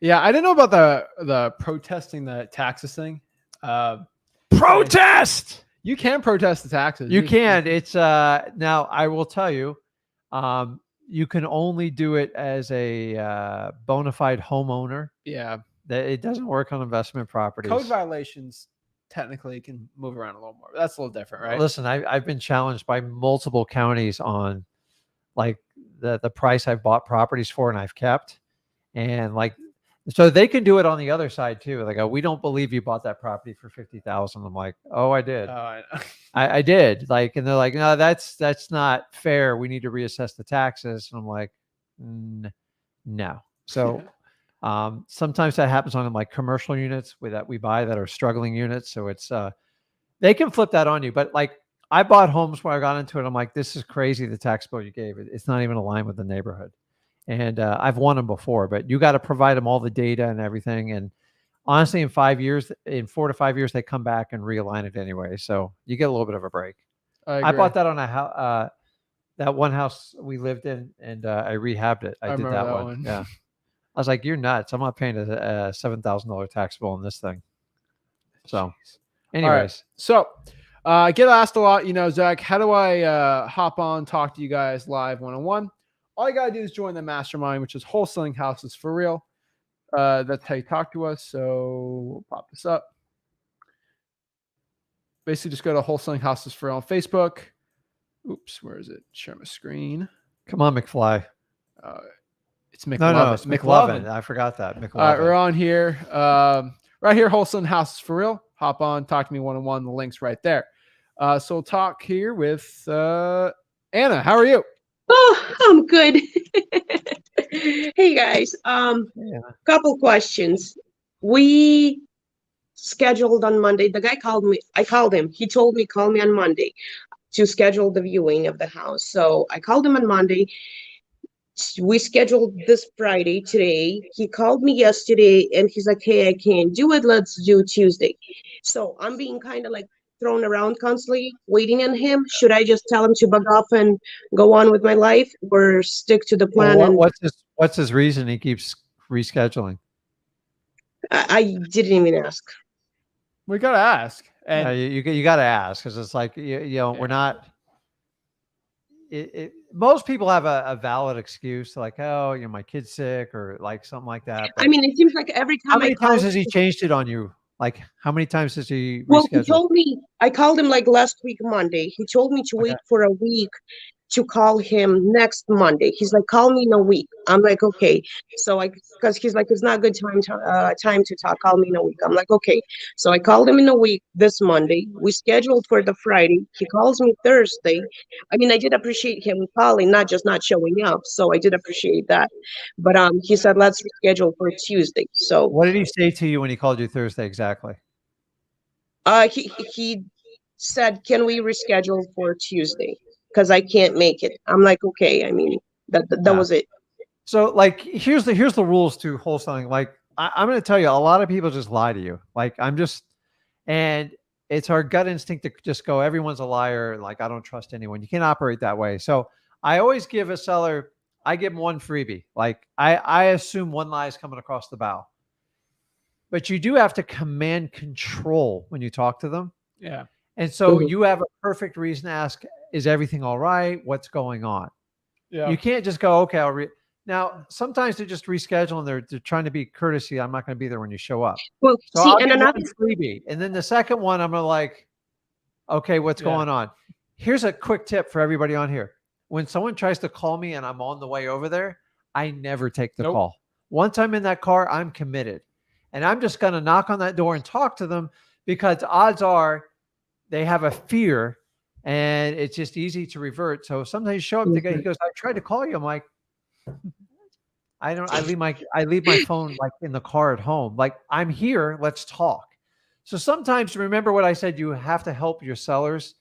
Yeah, I didn't know about the protesting the taxes thing. Protest! You can protest the taxes. You can. It's now I will tell you, you can only do it as a bona fide homeowner. Yeah. It doesn't work on investment properties. Code violations technically can move around a little more. That's a little different, right? Listen, I've been challenged by multiple counties on like the price I've bought properties for and I've kept. And like, so they can do it on the other side too. They go, we don't believe you bought that property for 50,000. I'm like, oh, I did. I did. Like, and they're like, no, that's not fair. We need to reassess the taxes. And I'm like, no. So sometimes that happens on like commercial units that we buy that are struggling units. So it's they can flip that on you. But like I bought homes where I got into it. I'm like, this is crazy. The tax bill you gave it's not even aligned with the neighborhood. And I've won them before, but you got to provide them all the data and everything. And honestly, in 4 to 5 years, they come back and realign it anyway. So you get a little bit of a break. I bought that on a house, that one house we lived in, and I rehabbed it. I did that one. Yeah. I was like, you're nuts. I'm not paying a $7,000 tax bill on this thing. So anyways. Right. So I get asked a lot, Zach, how do I hop on, talk to you guys live one-on-one? All you got to do is join the mastermind, which is Wholesaling Houses for Real. That's how you talk to us. So we'll pop this up. Basically, just go to Wholesaling Houses for Real on Facebook. Oops, where is it? Share my screen. Come on, McFly. It's McLovin. No, it's McLovin. I forgot that. McLovin. All right, we're on here. Right here, Wholesaling Houses for Real. Hop on, talk to me one-on-one. The link's right there. So we'll talk here with Anna. How are you? Oh, I'm good. Hey guys, couple questions. We scheduled on Monday. The guy called me. I called him. He told me call me on Monday to schedule the viewing of the house. So I called him on Monday. We scheduled this Friday today. He called me yesterday and he's like, hey, I can't do it. Let's do Tuesday. So I'm being kind of like thrown around constantly, waiting on him. Should I just tell him to bug off and go on with my life, or stick to the plan? What's his reason he keeps rescheduling? I didn't even ask. We gotta ask, and you gotta ask, because it's like we're not. Most people have a valid excuse, like, oh, my kid's sick, or like something like that. But I mean, it seems like every time. How many times has he changed it on you? Like, how many times has he rescheduled? Well, he told me, I called him like last week, Monday. He told me to wait for a week to call him next Monday. He's like, call me in a week. I'm like, okay. So because he's like, it's not a good time to talk. Call me in a week. I'm like, okay. So I called him in a week this Monday. We scheduled for the Friday. He calls me Thursday. I mean, I did appreciate him calling, not just not showing up. So I did appreciate that. But he said, let's reschedule for Tuesday. So what did he say to you when he called you Thursday exactly? He said, "Can we reschedule for Tuesday? Because I can't make it." I'm like, "Okay." I mean, that was it. So like, here's the rules to wholesaling. Like I'm going to tell you, a lot of people just lie to you. Like and it's our gut instinct to just go, everyone's a liar. Like I don't trust anyone. You can't operate that way. So I always give a seller, I give them one freebie. Like I assume one lie is coming across the bow, but you do have to command control when you talk to them. Yeah. And so you have a perfect reason to ask, is everything all right? What's going on? Yeah. You can't just go, okay, now, sometimes they just reschedule and they're trying to be courtesy. I'm not going to be there when you show up. Well, So see, I'll and give another one freebie. And then the second one, I'm going to like, okay, what's going on? Here's a quick tip for everybody on here. When someone tries to call me and I'm on the way over there, I never take the call. Once I'm in that car, I'm committed. And I'm just going to knock on that door and talk to them, because odds are they have a fear and it's just easy to revert. So sometimes you show up, the guy, he goes, I tried to call you. I'm like, I leave my phone like in the car at home. Like, I'm here, let's talk. So sometimes, remember what I said, you have to help your sellers,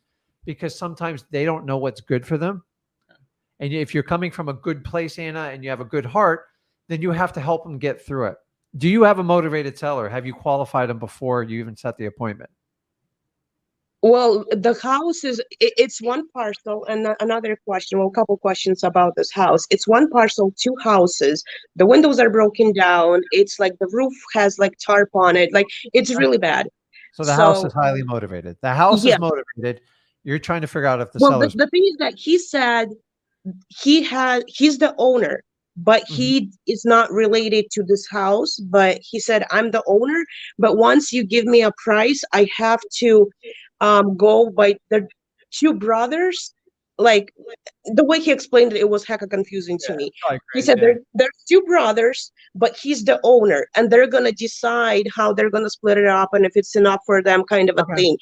because sometimes they don't know what's good for them. And if you're coming from a good place, Anna, and you have a good heart, then you have to help them get through it. Do you have a motivated seller? Have you qualified them before you even set the appointment? Well, the house it's one parcel. And another question, well, a couple questions about this house. It's one parcel, two houses. The windows are broken down. It's like the roof has like tarp on it. Like, it's really bad. So the house is highly motivated. The house is motivated. You're trying to figure out if the seller's... the thing is that he said he's the owner, but he is not related to this house. But he said, I'm the owner, but once you give me a price, I have to go by the two brothers. Like, the way he explained it, it was hecka confusing to me. He said there's two brothers, but he's the owner, and they're gonna decide how they're gonna split it up and if it's enough for them, kind of a thing.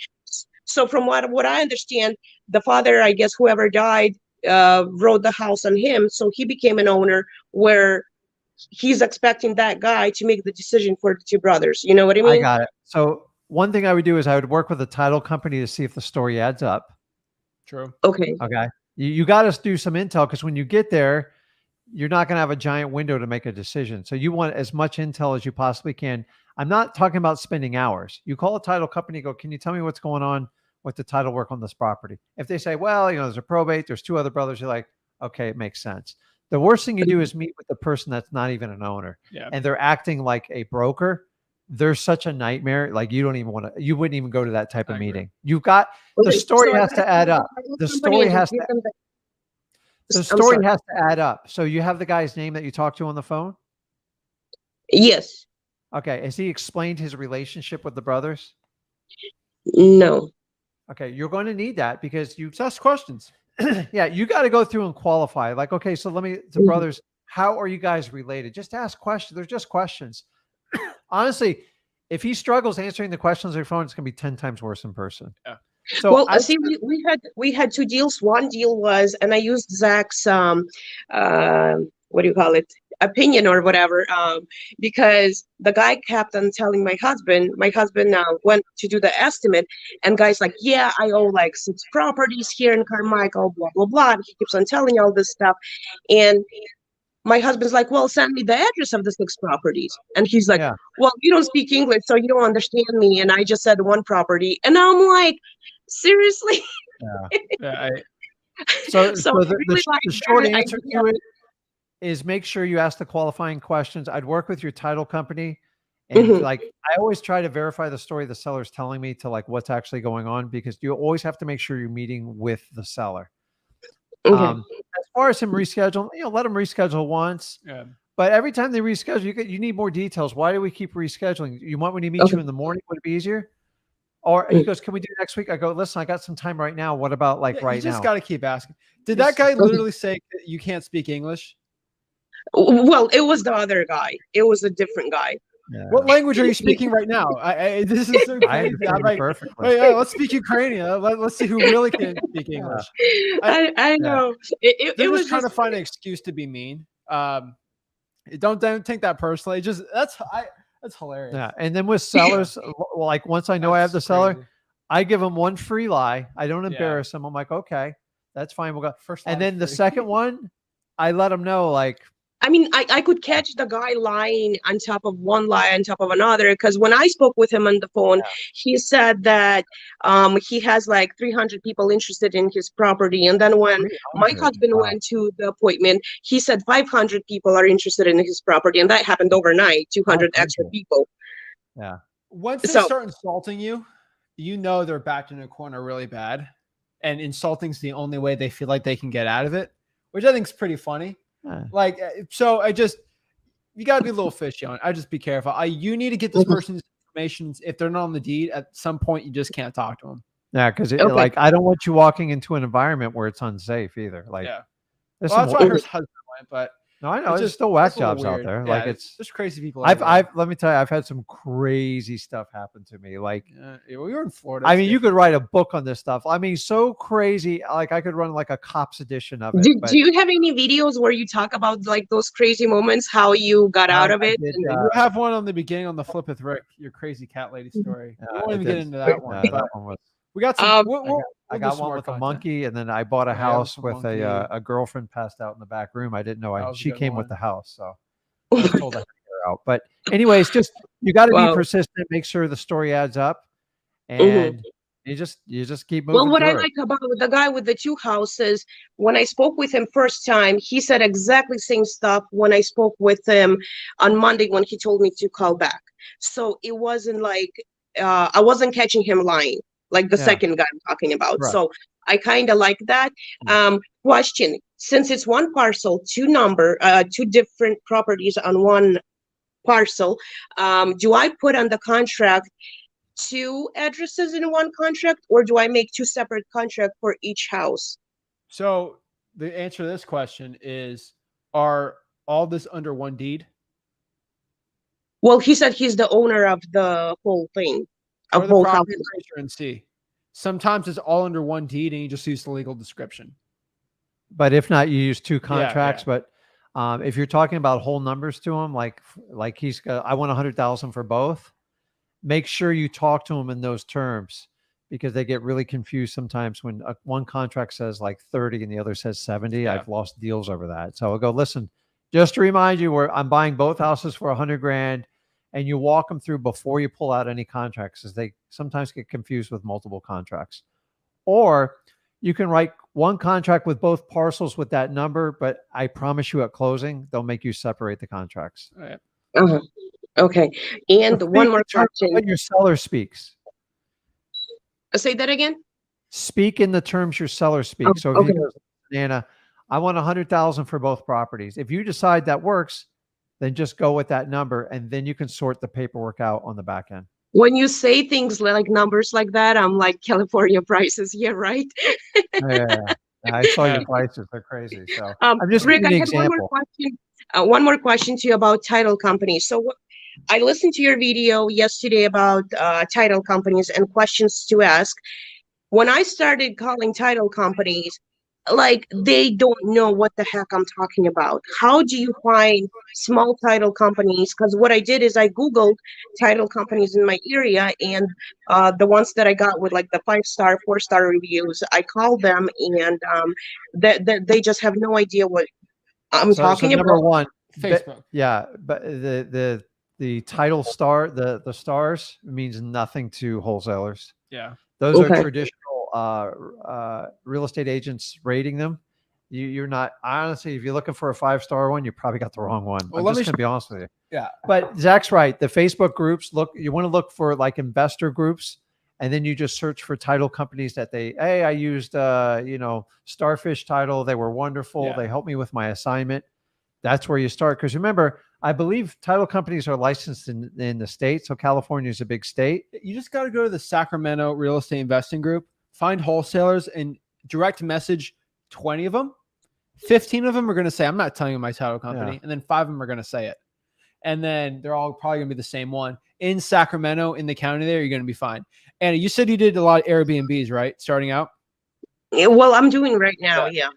So from what I understand, the father, I guess whoever died, wrote the house on him, so he became an owner, where he's expecting that guy to make the decision for the two brothers. You know what I mean? I got it. So one thing I would do is I would work with a title company to see if the story adds up. True. Okay. You got to do some intel, because when you get there, you're not going to have a giant window to make a decision. So you want as much intel as you possibly can. I'm not talking about spending hours. You call a title company, go, can you tell me what's going on with the title work on this property? If they say, well, there's a probate, there's two other brothers, you're like, okay, it makes sense. The worst thing you do is meet with the person that's not even an owner, and they're acting like a broker. They're such a nightmare. Like, you wouldn't even go to that type of meeting. You've got, the story has to add up. The story has to add up. So you have the guy's name that you talked to on the phone? Yes. Okay. Has he explained his relationship with the brothers? No. Okay. You're going to need that, because you ask questions. Yeah. You got to go through and qualify. Like, okay, so the brothers, how are you guys related? Just ask questions. They're just questions. Honestly, if he struggles answering the questions on your phone, it's going to be 10 times worse in person. Yeah. So, well, see, we had two deals. One deal was, and I used Zach's what do you call it, opinion or whatever, because the guy kept on telling my husband went to do the estimate, and guy's like, yeah, I owe like 6 properties here in Carmichael, blah blah blah. And he keeps on telling all this stuff, and my husband's like, well, send me the address of the 6 properties. And he's like, well, you don't speak English, so you don't understand me. And I just said 1 property. And I'm like, seriously? So the short answer to it is, make sure you ask the qualifying questions. I'd work with your title company. And like, I always try to verify the story the seller's telling me to like what's actually going on, because you always have to make sure you're meeting with the seller. As far as him rescheduling, let him reschedule once. But every time they reschedule, you need more details. Why do we keep rescheduling? You want when he meets you in the morning? Would it be easier? Or he goes, can we do next week? I go, listen, I got some time right now. What about right now? You just got to keep asking. Did that guy literally say that you can't speak English? Well, it was the other guy. It was a different guy. Yeah. What language are you speaking right now? This is so crazy. I'm like, perfectly. Let's speak Ukrainian. Let's see who really can speak English. I know. It was trying to find an excuse to be mean. Don't take that personally. That's hilarious. Yeah. And then with sellers, like once I know I have the That's seller, crazy. I give them one free lie. I don't Yeah. embarrass them. I'm like, okay, that's fine. We'll go. First And line then the free. second one, I let them know, like, I mean, I could catch the guy lying on top of one lie on top of another, because when I spoke with him on the phone, he said that he has like 300 people interested in his property. And then when my 300. husband Wow. went to the appointment, he said 500 people are interested in his property. And that happened overnight, 200 extra 500. people. Yeah. Once they So- start insulting you, you know they're backed in a corner really bad. And insulting's the only way they feel like they can get out of it, which I think is pretty funny. Like, so you got to be a little fishy on it. I just be careful. You need to get this person's information. If they're not on the deed, at some point, you just can't talk to them. Yeah. Cause Okay. like, I don't want you walking into an environment where it's unsafe either. Like, Yeah. there's Well, some, that's why her husband went, but no, I know. it's There's just still whack it's a little jobs out weird. there. Yeah, Like there's crazy people. out there. let me tell you, I've had some crazy stuff happen to me. Like, we were in Florida. I mean, you could write a book on this stuff. I mean, so crazy. Like, I could run like a cops edition of it. Do you have any videos where you talk about like those crazy moments, how you got out of it? You have one on the beginning on the Flip with Rick, your crazy cat lady story. We won't even get into that one. That But one was. we got some. I got one with a monkey, and then I bought a house with monkey. a girlfriend passed out in the back room. I didn't know she came with the house, so I was told I had to get her out. But anyways, just you got to be persistent, make sure the story adds up, and you just keep moving. Well, what I like about the guy with the 2 houses, when I spoke with him first time, he said exactly same stuff when I spoke with him on Monday when he told me to call back. So it wasn't like I wasn't catching him lying, like the second guy I'm talking about. Right. So I kind of like that. Question: since it's one parcel, 2 different properties on one parcel, do I put on the contract 2 addresses in one contract, or do I make 2 separate contracts for each house? So the answer to this question is: are all this under one deed? Well, he said he's the owner of the whole thing, of both houses. And see, sometimes it's all under one deed, and you just use the legal description. But if not, you use 2 contracts. Yeah. But if you're talking about whole numbers to him, like he's got, I want 100,000 for both. Make sure you talk to them in those terms, because they get really confused sometimes when one contract says like 30 and the other says 70. Yeah. I've lost deals over that. So I'll go, listen, just to remind you, I'm buying both houses for 100 grand, and you walk them through before you pull out any contracts, as they sometimes get confused with multiple contracts. Or you can write one contract with both parcels with that number, but I promise you at closing, they'll make you separate the contracts. All right. Okay. And one more question. When your seller speaks. Say that again. Speak in the terms your seller speaks. So if you go, Nana, I want 100,000 for both properties. If you decide that works, then just go with that number, and then you can sort the paperwork out on the back end. When you say things like numbers like that, I'm like, California prices. Yeah, right. Yeah. I saw your prices. They're crazy. So I'm just Rick, giving you I an had example. one more question to you about title companies. So I listened to your video yesterday about title companies and questions to ask. When I started calling title companies, like, they don't know what the heck I'm talking about. How do you find small title companies? Because what I did is I Googled title companies in my area, and the ones that I got with like the 5-star, 4-star reviews, I called them, and they just have no idea what I'm talking about. Number one, Facebook. But the title star, the stars means nothing to wholesalers. Yeah. Those are traditional real estate agents rating them. You're not, honestly, if you're looking for a 5-star one, you probably got the wrong one. Well, I'm just gonna be honest with you. Yeah. But Zach's right. The Facebook groups, you want to look for like investor groups, and then you just search for title companies that I used Starfish Title. They were wonderful. Yeah. They helped me with my assignment. That's where you start. Because remember, I believe title companies are licensed in the state. So California is a big state. You just got to go to the Sacramento Real Estate Investing Group, find wholesalers, and direct message 20 of them. 15 of them are going to say, I'm not telling you my title company. Yeah. And then 5 of them are going to say it. And then they're all probably going to be the same one. In Sacramento, in the county there, you're going to be fine. Anna, you said you did a lot of Airbnbs, right? Starting out? Yeah, well, I'm doing right now, yeah.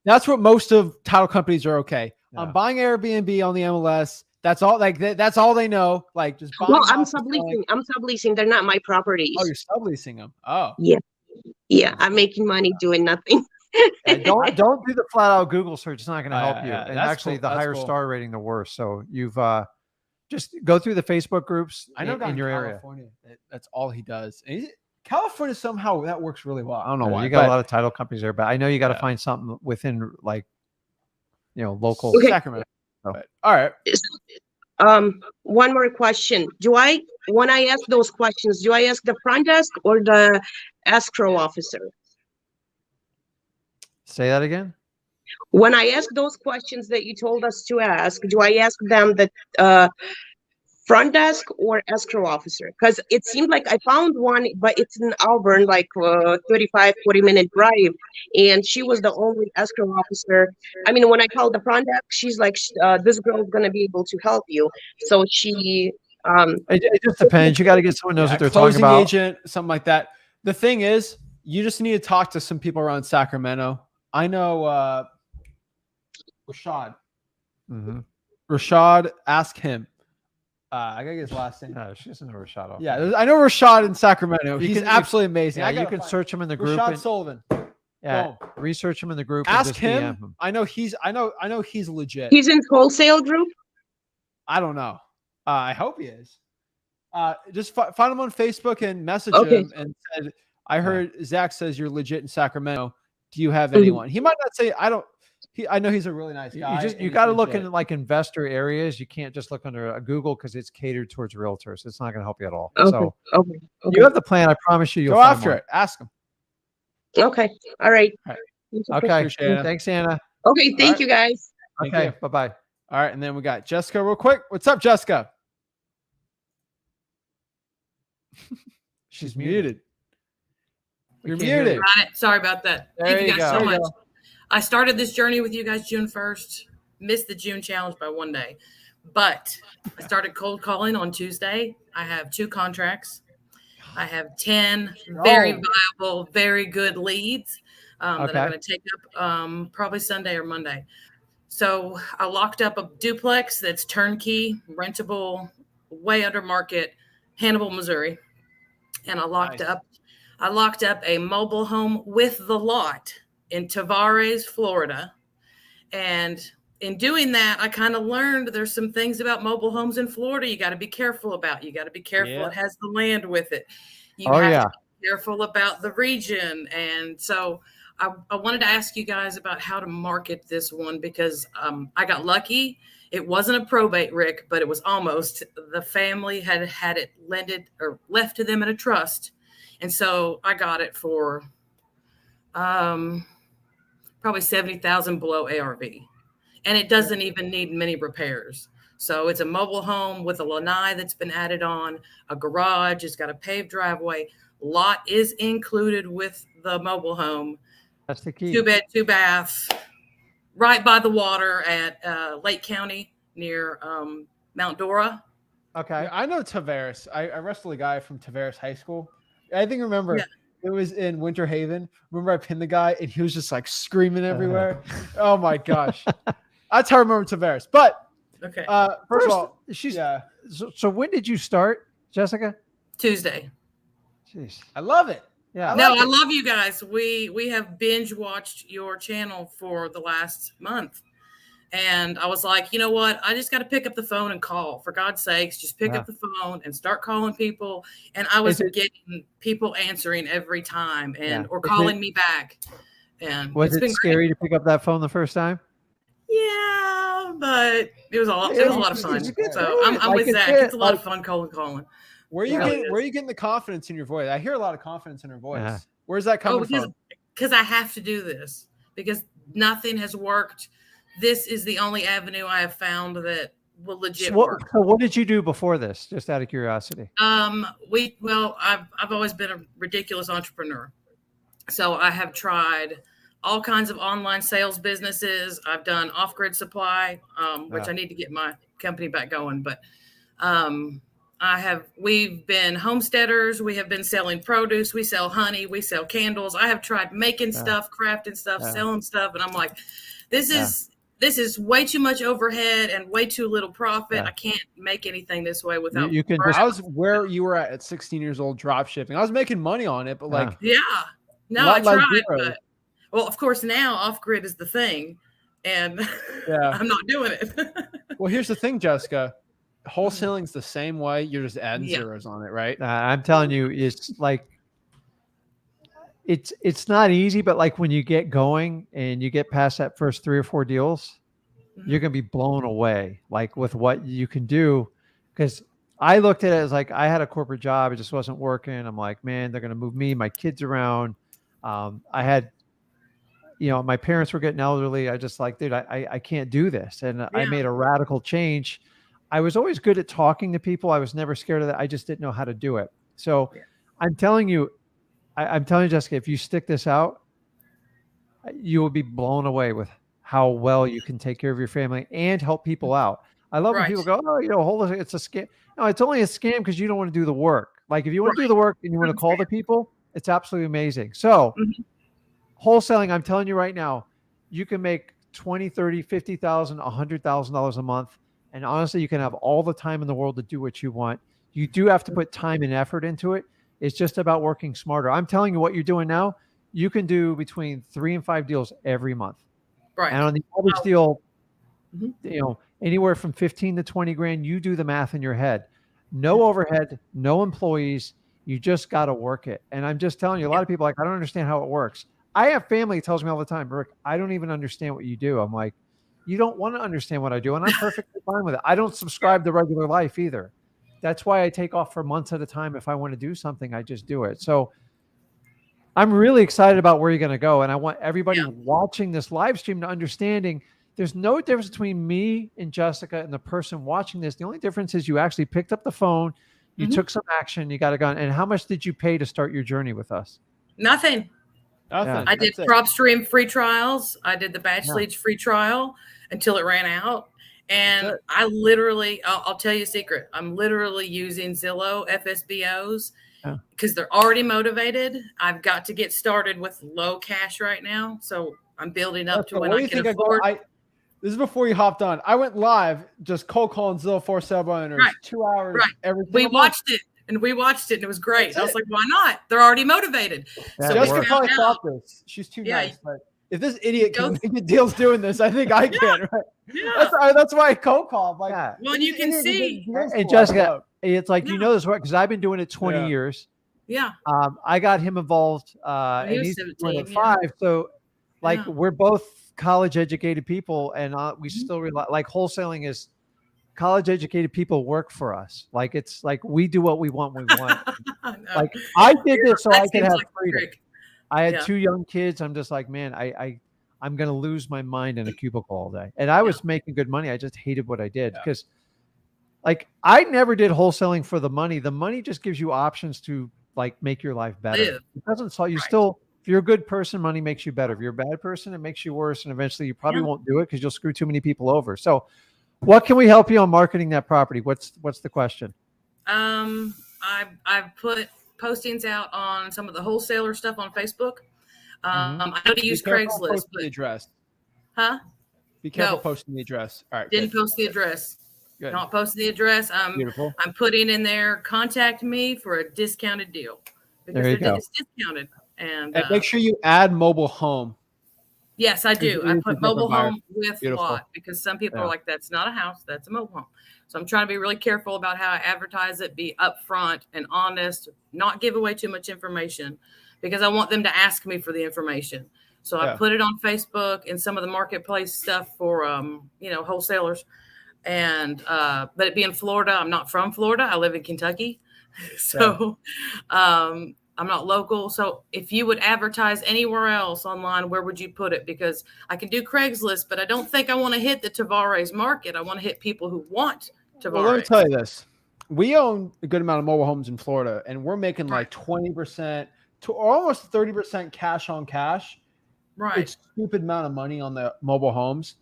That's what most of title companies are okay. Yeah. I'm buying Airbnb on the MLS, That's all. Like that's all they know. Like just buying. Well, I'm houses, selling. subleasing. I'm subleasing. They're not my properties. Oh, you're subleasing them. Oh, Yeah, I'm making money doing nothing. Yeah, don't do the flat out Google search. It's not going to help you. yeah, And that's actually, cool. the That's higher cool. star rating, the worse. So you've just go through the Facebook groups I know in your area. California. That's all he does. And California somehow that works really well. I don't know why. You got a lot of title companies there, but I know you got to find something within like local. Okay. Sacramento. But, all right. One more question. When I ask those questions, do I ask the front desk or the escrow officer? Say that again. When I ask those questions that you told us to ask, do I ask them the front desk or escrow officer? Because it seemed like I found one, but it's in Auburn, like 35-40-minute drive, and she was the only escrow officer. I mean, when I called the front desk, she's like, this girl's gonna be able to help you. So she It just depends. You got to get someone who knows what they're talking closing about. agent, something like that. The thing is, you just need to talk to some people around Sacramento. I know Rashad. Mm-hmm. Rashad, ask him. I gotta get his last name. No, she doesn't know Rashad. Yeah, I know Rashad in Sacramento. You He's can- absolutely amazing. Yeah, I you can search him in the group. Rashad and- Sullivan. Yeah, Boom. research him in the group. And Ask just DM him. I know he's legit. He's in wholesale group. I don't know. I hope he is. Just find him on Facebook and message Okay. him and said, I heard Zach says you're legit in Sacramento. Do you have anyone? He might not say, I don't. I know he's a really nice guy. You got to look in like investor areas. You can't just look under a Google because it's catered towards realtors. It's not going to help you at all. Okay. So Okay. you have the plan. I promise you, you'll Go find after one. it. Ask him. Okay. All right. Okay. Appreciate it. Thanks, Anna. Okay. Thank you, guys. Thank Okay. you. Bye bye. All right, and then we got Jessica real quick. What's up, Jessica? She's muted. You're can't hear muted. you. Got it. Sorry about that. There Thank you you guys go. so There you much. I started this journey with you guys June 1st. Missed the June challenge by one day. But I started cold calling on Tuesday. I have 2 contracts. I have 10 very viable, very good leads that I'm going to take up probably Sunday or Monday. So I locked up a duplex that's turnkey, rentable, way under market, Hannibal, Missouri. And I locked up a mobile home with the lot in Tavares, Florida. And in doing that, I kind of learned there's some things about mobile homes in Florida you got to be careful about. You got to be careful. Yeah. It has the land with it. You have to be careful about the region. And so I wanted to ask you guys about how to market this one because I got lucky. It wasn't a probate, Rick, but it was almost. The family had it left to them in a trust. And so I got it for probably $70,000 below ARV. And it doesn't even need many repairs. So it's a mobile home with a lanai that's been added on, a garage, it's got a paved driveway. Lot is included with the mobile home. That's the key. 2 bed, 2 bath, right by the water at Lake County near Mount Dora. Okay. I know Tavares. I wrestled a guy from Tavares High School. I think it was in Winter Haven. Remember I pinned the guy and he was just like screaming everywhere. Oh my gosh. That's how I remember Tavares. But Okay. first of all, So when did you start, Jessica? Tuesday. Jeez. I love it. Yeah. I love you guys. We have binge watched your channel for the last month. And I was like, you know what? I just got to pick up the phone and call. For God's sakes, just pick up the phone and start calling people. And I was getting people answering every time or calling me back. And Was it scary to pick up that phone the first time? Yeah, but it was a lot of fun. So I'm with Zach. It's a lot of fun calling. Where are you getting the confidence in your voice? I hear a lot of confidence in her voice. Where's that coming from? Because I have to do this because nothing has worked. This is the only avenue I have found that will legit work. So what did you do before this? Just out of curiosity. I've always been a ridiculous entrepreneur. So I have tried all kinds of online sales businesses. I've done off-grid supply, which I need to get my company back going. But we've been homesteaders. We have been selling produce. We sell honey. We sell candles. I have tried making stuff, crafting stuff, selling stuff. And I'm like, this is, this is way too much overhead and way too little profit. Yeah. I can't make anything this way without. You can burning. I was where you were at 16 years old, drop shipping. I was making money on it, but like, Yeah. No, Not I like tried, zero. but well, of course now off grid is the thing, and Yeah. I'm not doing it. well, here's the thing, Jessica. Wholesaling's the same way. You're just adding Yeah. zeros on it, right? I'm telling you, it's like it's not easy, but like when you get going and you get past that first 3 or 4 deals, you're gonna be blown away, like with what you can do. Because I looked at it as like I had a corporate job, it just wasn't working. I'm like, man, they're gonna move me, my kids around. I had, my parents were getting elderly. I just like, dude, I can't do this, and I made a radical change. I was always good at talking to people. I was never scared of that. I just didn't know how to do it. So I'm telling you, I'm telling you, Jessica, if you stick this out, you will be blown away with how well you can take care of your family and help people out. I love when people go, oh, it's a scam. No, it's only a scam because you don't want to do the work. Like if you want to do the work and you want to call the people, it's absolutely amazing. So wholesaling, I'm telling you right now, you can make $20,000, $30,000, $50,000, $100,000 a month. And honestly, you can have all the time in the world to do what you want. You do have to put time and effort into it. It's just about working smarter. I'm telling you what you're doing now, you can do between 3 and 5 deals every month. Right. And on the average deal, anywhere from 15 to 20 grand, you do the math in your head. No overhead, no employees. You just got to work it. And I'm just telling you, a lot of people are like, I don't understand how it works. I have family that tells me all the time, Rick, I don't even understand what you do. I'm like, you don't want to understand what I do. And I'm perfectly fine with it. I don't subscribe to regular life either. That's why I take off for months at a time. If I want to do something, I just do it. So I'm really excited about where you're going to go. And I want everybody watching this live stream to understanding there's no difference between me and Jessica and the person watching this. The only difference is you actually picked up the phone, you took some action, you got a gun. And how much did you pay to start your journey with us? Nothing. Nothing. I did PropStream free trials. I did the Batch Leads free trial until it ran out. And I literally, I'll tell you a secret. I'm literally using Zillow FSBOs because they're already motivated. I've got to get started with low cash right now. So I'm building up to when I can afford. This is before you hopped on. I went live, just cold calling Zillow for sale owners, 2 hours. Everything. We watched it and it was great. I was like, why not? They're already motivated. So Jessica probably thought this. She's too nice. But if this idiot can make deals doing this, I think I can, right? Yeah. That's why I cold call. Like, well, you can see. And Jessica, it's like, you know this work because I've been doing it 20 years. Yeah. I got him involved and he's doing it 5. So like we're both college educated people and we still rely, like wholesaling is college educated people work for us. Like it's like we do what we want when we want. Like I did this so I could have freedom. I had 2 young kids. I'm just like, man, I'm going to lose my mind in a cubicle all day. And I was making good money. I just hated what I did because like I never did wholesaling for the money. The money just gives you options to like make your life better. It doesn't solve you still. If you're a good person, money makes you better. If you're a bad person, it makes you worse. And eventually you probably won't do it because you'll screw too many people over. So what can we help you on marketing that property? What's the question? I've put postings out on some of the wholesaler stuff on Facebook. I know to use Craigslist. The address. Huh? Be careful posting the address. All right. Didn't post the address. Good. Not posting the address. Beautiful. I'm putting in there, contact me for a discounted deal because it's discounted. And make sure you add mobile home. Yes, I do. I put mobile home with lot because some people are like, that's not a house, that's a mobile home. So I'm trying to be really careful about how I advertise it, be upfront and honest, not give away too much information because I want them to ask me for the information. So I put it on Facebook and some of the marketplace stuff for, wholesalers. And, but it being Florida, I'm not from Florida. I live in Kentucky. So, I'm not local. So if you would advertise anywhere else online, where would you put it? Because I can do Craigslist, but I don't think I want to hit the Tavares market. I want to hit people who want Tavares. Well, let me tell you this. We own a good amount of mobile homes in Florida, and we're making like 20% to almost 30% cash on cash. Right. It's a stupid amount of money on the mobile homes.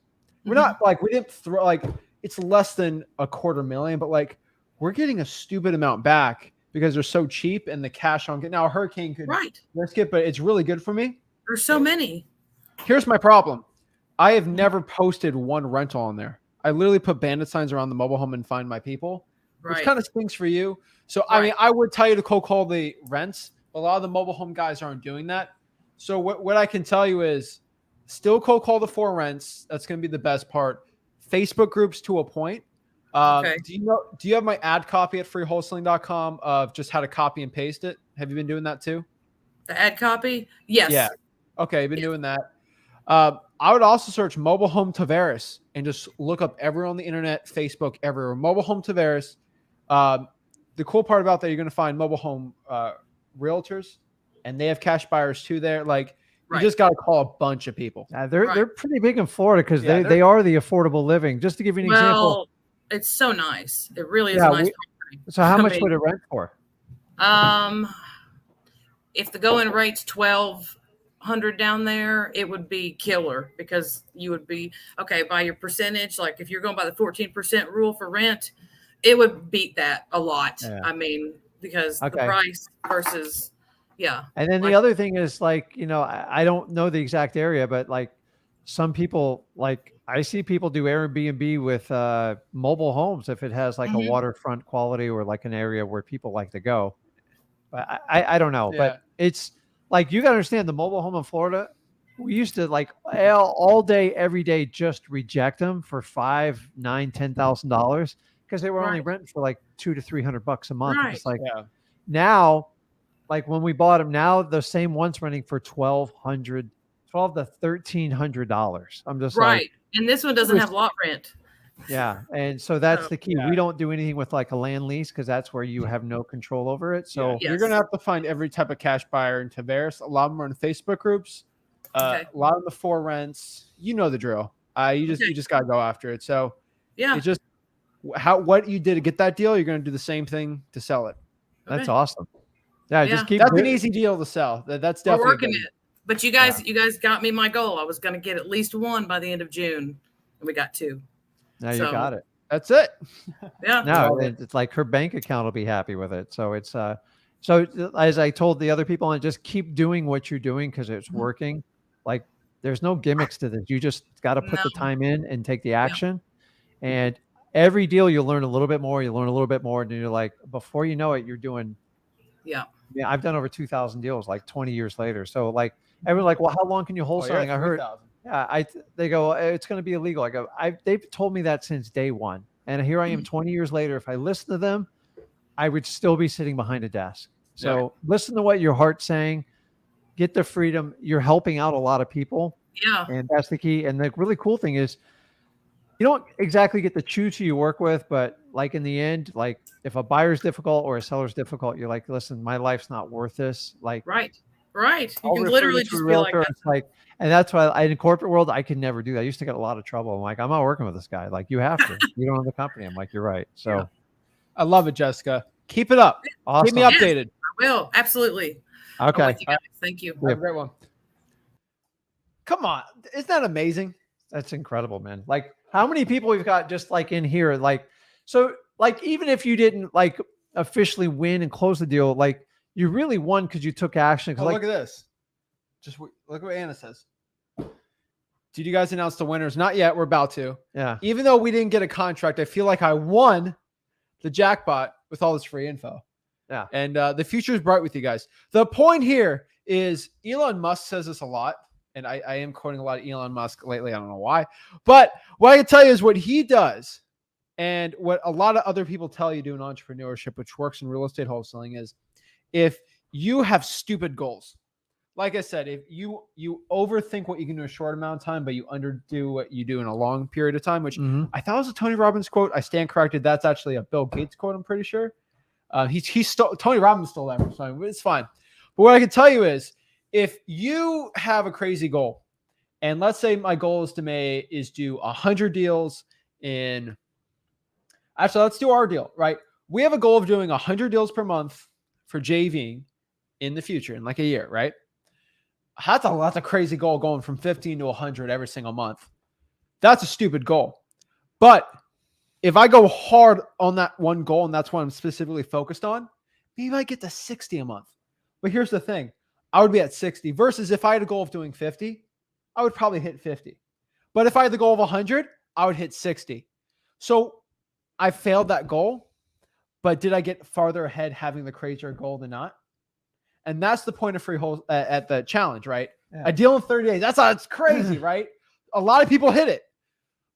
We're not like, we didn't throw like, it's less than $250,000, but like we're getting a stupid amount back because they're so cheap and the cash on. Now a hurricane could risk it, but it's really good for me. There's so many. Here's my problem. I have never posted one rental on there. I literally put bandit signs around the mobile home and find my people, which Right. kind of stinks for you. So, I mean, I would tell you to cold call the rents. But a lot of the mobile home guys aren't doing that. So what I can tell you is still cold call the 4 rents. That's going to be the best part. Facebook groups to a point. Okay. Do you have my ad copy at freewholesaling.com of just how to copy and paste it? Have you been doing that too? The ad copy? Yes. Yeah. Okay. You've been doing that. I would also search mobile home Tavares and just look up everywhere on the internet, Facebook, everywhere. Mobile home Tavares. The cool part about that, you're going to find mobile home realtors, and they have cash buyers too there. Like, you just got to call a bunch of people. They're pretty big in Florida because they are the affordable living. Just to give you an example. It's so nice. It really is a nice property. So how much would it rent for? If the going rate's $1,200 down there, it would be killer because you would be by your percentage. Like if you're going by the 14% rule for rent, it would beat that a lot. Yeah. I mean, because the price versus And then the other thing is like, I don't know the exact area, but like some people, like I see people do Airbnb with mobile homes if it has like a waterfront quality or like an area where people like to go. But I don't know. But it's like, you got to understand the mobile home in Florida. We used to like all day, every day, just reject them for $5,000, $9,000, $10,000 because they were only renting for like $200 to $300 a month. It's like now, like when we bought them, now the same one's renting for $1,200 to $1,300. I'm just like, and this one doesn't have lot rent. Yeah, and so that's the key. We don't do anything with like a land lease because that's where you have no control over it. So you're gonna have to find every type of cash buyer in Tavares. A lot of them are in Facebook groups. A lot of the 4 rents. You know the drill. You just gotta go after it. So it's just what you did to get that deal. You're gonna do the same thing to sell it. That's awesome. Yeah, just keep. That's an easy deal to sell. That's definitely we're working it. But you guys got me my goal. I was gonna get at least 1 by the end of June, and we got 2. Now you got it. That's it. Yeah. No, it's like her bank account will be happy with it. So it's so as I told the other people, and just keep doing what you're doing because it's working. Like there's no gimmicks to this. You just got to put the time in and take the action. And every deal you'll learn a little bit more. You learn a little bit more, and you're like, before you know it, you're doing. Yeah, I've done over 2,000 deals like 20 years later. So like everyone's like, well, how long can you wholesaling? I heard. Yeah, they go, it's going to be illegal. I go, they've told me that since day one. And here I am 20 years later. If I listen to them, I would still be sitting behind a desk. So listen to what your heart's saying, get the freedom. You're helping out a lot of people. Yeah. And that's the key. And the really cool thing is you don't exactly get to choose who you work with, but like in the end, like if a buyer's difficult or a seller's difficult, you're like, listen, my life's not worth this. Like, right. You can literally just be like, and that's why in the corporate world, I could never do that. I used to get a lot of trouble. I'm like, I'm not working with this guy. Like, you have to. You don't own the company. I'm like, you're right. So I love it, Jessica. Keep it up. Awesome. Keep me updated. I will. Absolutely. Okay. Thank you. Have a great one. Come on. Isn't that amazing? That's incredible, man. Like how many people we've got just like in here, like, so like, even if you didn't like officially win and close the deal, like you really won because you took action. Oh, look at this. Just look what Anna says. Did you guys announce the winners? Not yet. We're about to. Yeah. Even though we didn't get a contract, I feel like I won the jackpot with all this free info. Yeah. And the future is bright with you guys. The point here is Elon Musk says this a lot. And I am quoting a lot of Elon Musk lately. I don't know why. But what I can tell you is what he does and what a lot of other people tell you do in entrepreneurship, which works in real estate wholesaling, is if you have stupid goals. Like I said, if you overthink what you can do in a short amount of time, but you underdo what you do in a long period of time, which I thought was a Tony Robbins quote. I stand corrected. That's actually a Bill Gates quote. I'm pretty sure. He's still Tony Robbins stole that from something, but it's fine. But what I can tell you is, if you have a crazy goal, and let's say my goal is do 100 deals in. Actually, let's do our deal, right? We have a goal of doing 100 deals per month for JVing in the future, in like a year, right? That's a crazy goal, going from 15 to 100 every single month. That's a stupid goal. But if I go hard on that one goal, and that's what I'm specifically focused on, maybe I get to 60 a month. But here's the thing. I would be at 60 versus if I had a goal of doing 50, I would probably hit 50. But if I had the goal of 100, I would hit 60. So I failed that goal, but did I get farther ahead having the crazier goal than not? And that's the point of free whole at the challenge, right? Yeah. A deal in 30 days. That's crazy, right? A lot of people hit it.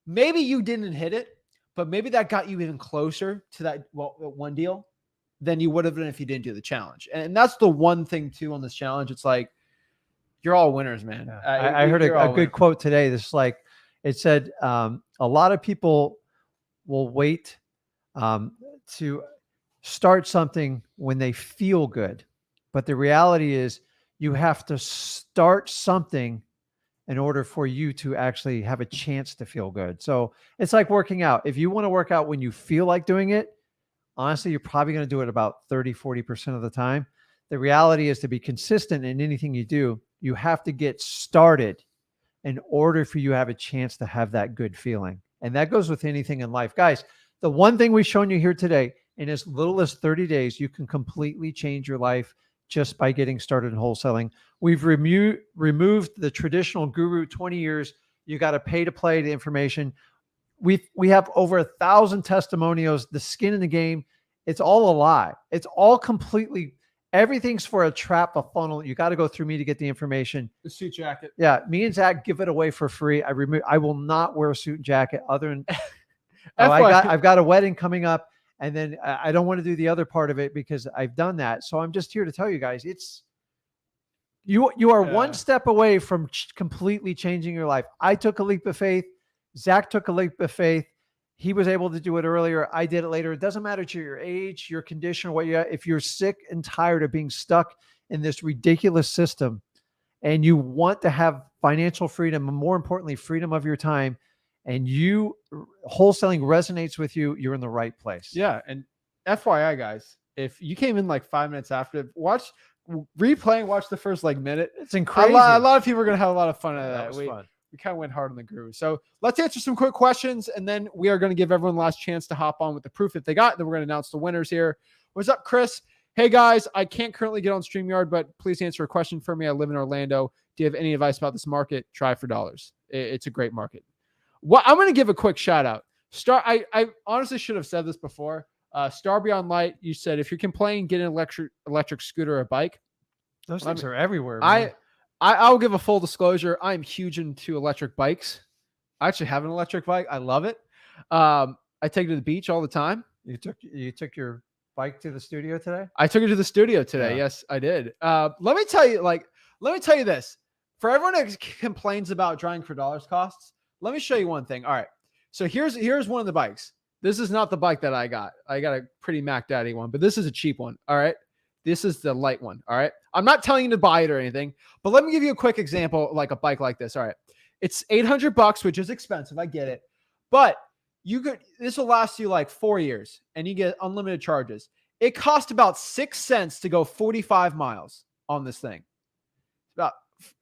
Maybe you didn't hit it, but maybe that got you even closer to that one deal than you would have been if you didn't do the challenge. And that's the one thing too on this challenge. It's like, you're all winners, man. Yeah. I heard a good quote today. This like, it said, a lot of people will wait to start something when they feel good. But the reality is you have to start something in order for you to actually have a chance to feel good. So it's like working out. If you want to work out when you feel like doing it, honestly, you're probably going to do it about 30, 40% of the time. The reality is to be consistent in anything you do, you have to get started in order for you to have a chance to have that good feeling. And that goes with anything in life. Guys, the one thing we've shown you here today, in as little as 30 days, you can completely change your life just by getting started in wholesaling. We've removed the traditional guru 20 years. You got to pay to play the information. We have over 1,000 testimonials, the skin in the game. It's all a lie. It's all completely, everything's for a trap, a funnel. You got to go through me to get the information. The suit jacket. Yeah. Me and Zach give it away for free. I will not wear a suit and jacket other than, I've got a wedding coming up. And then I don't want to do the other part of it because I've done that. So I'm just here to tell you guys, you are one step away from completely changing your life. I took a leap of faith. Zach took a leap of faith. He was able to do it earlier. I did it later. It doesn't matter to your age, your condition, what you, if you're sick and tired of being stuck in this ridiculous system and you want to have financial freedom and more importantly, freedom of your time, and wholesaling resonates with you, you're in the right place. Yeah. And FYI, guys, if you came in like 5 minutes after, watch the first like minute. It's incredible. A lot of people are going to have a lot of fun out of that. Was fun. We kind of went hard on the groove. So let's answer some quick questions. And then we are going to give everyone the last chance to hop on with the proof that they got. Then we're going to announce the winners here. What's up, Chris? Hey guys, I can't currently get on StreamYard, but please answer a question for me. I live in Orlando. Do you have any advice about this market? Try for dollars. It's a great market. I'm going to give a quick shout out. I honestly should have said this before. Star Beyond Light, you said if you're complaining, get an electric scooter or a bike. Those things are everywhere. Man. I'll give a full disclosure. I'm huge into electric bikes. I actually have an electric bike. I love it. I take it to the beach all the time. You took your bike to the studio today? I took it to the studio today. Yeah. Yes, I did. Let me tell you this. For everyone that complains about driving for dollars costs, let me show you one thing. All right. So here's one of the bikes. This is not the bike that I got. I got a pretty Mac Daddy one, but this is a cheap one. All right. This is the light one. All right. I'm not telling you to buy it or anything, but let me give you a quick example, like a bike like this. All right. It's $800, which is expensive. I get it, but this will last you like 4 years and you get unlimited charges. It cost about 6 cents to go 45 miles on this thing. About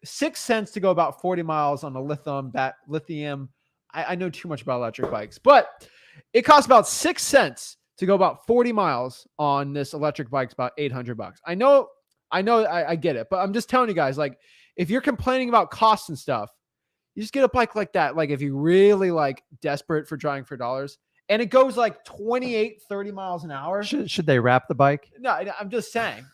6 cents to go about 40 miles on a lithium. I know too much about electric bikes, but it costs about 6 cents to go about 40 miles on this electric bike. It's about $800. I know, I get it, but I'm just telling you guys, like, if you're complaining about costs and stuff, you just get a bike like that. Like if you're really like desperate for driving for dollars and it goes like 28, 30 miles an hour. Should they wrap the bike? No, I'm just saying,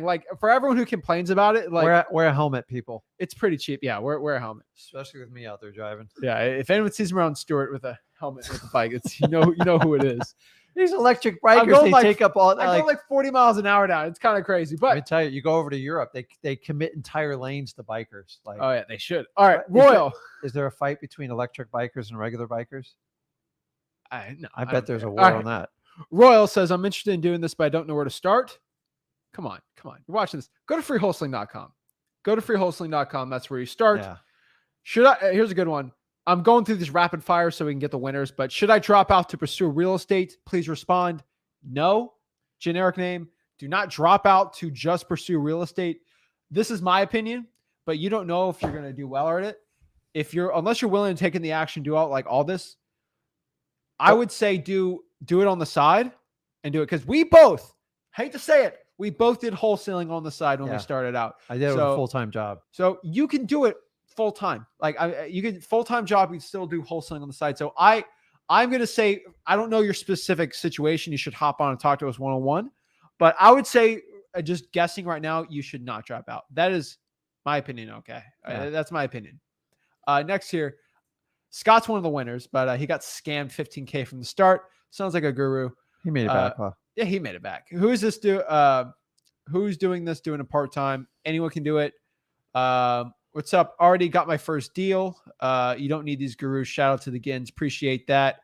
like for everyone who complains about it, like wear a helmet, people. It's pretty cheap. Yeah. Wear a helmet. Especially with me out there driving. Yeah. If anyone sees me around Stuart with a helmet with a bike, it's, you know who it is. These electric bikers, take up all. I go like 40 miles an hour now. It's kind of crazy, but let me tell you, you go over to Europe, they commit entire lanes to bikers. Like, oh yeah, they should. All right, Royal. Is there a fight between electric bikers and regular bikers? I bet there's a war on that. Royal says, I'm interested in doing this, but I don't know where to start. Come on. You're watching this. Go to freewholesaling.com. That's where you start. Yeah. Here's a good one. I'm going through this rapid fire so we can get the winners, but should I drop out to pursue real estate? Please respond. No. Generic name. Do not drop out to just pursue real estate. This is my opinion, but you don't know if you're going to do well at it. Unless you're willing to take in the action, do out like all this, I would say do it on the side and do it. Cause we both, hate to say it, we both did wholesaling on the side when we started out. I did it with a full-time job. So you can do it full time. Like you can full time job, you can still do wholesaling on the side. So I'm gonna say I don't know your specific situation. You should hop on and talk to us one-on-one. But I would say just guessing right now, you should not drop out. That is my opinion. Okay, that's my opinion. Next here, Scott's one of the winners, but he got scammed 15K from the start. Sounds like a guru. He made it back. Huh? Yeah, he made it back. Who is this who's doing this? Doing a part time? Anyone can do it. What's up? Already got my first deal. You don't need these gurus. Shout out to the Gins. Appreciate that.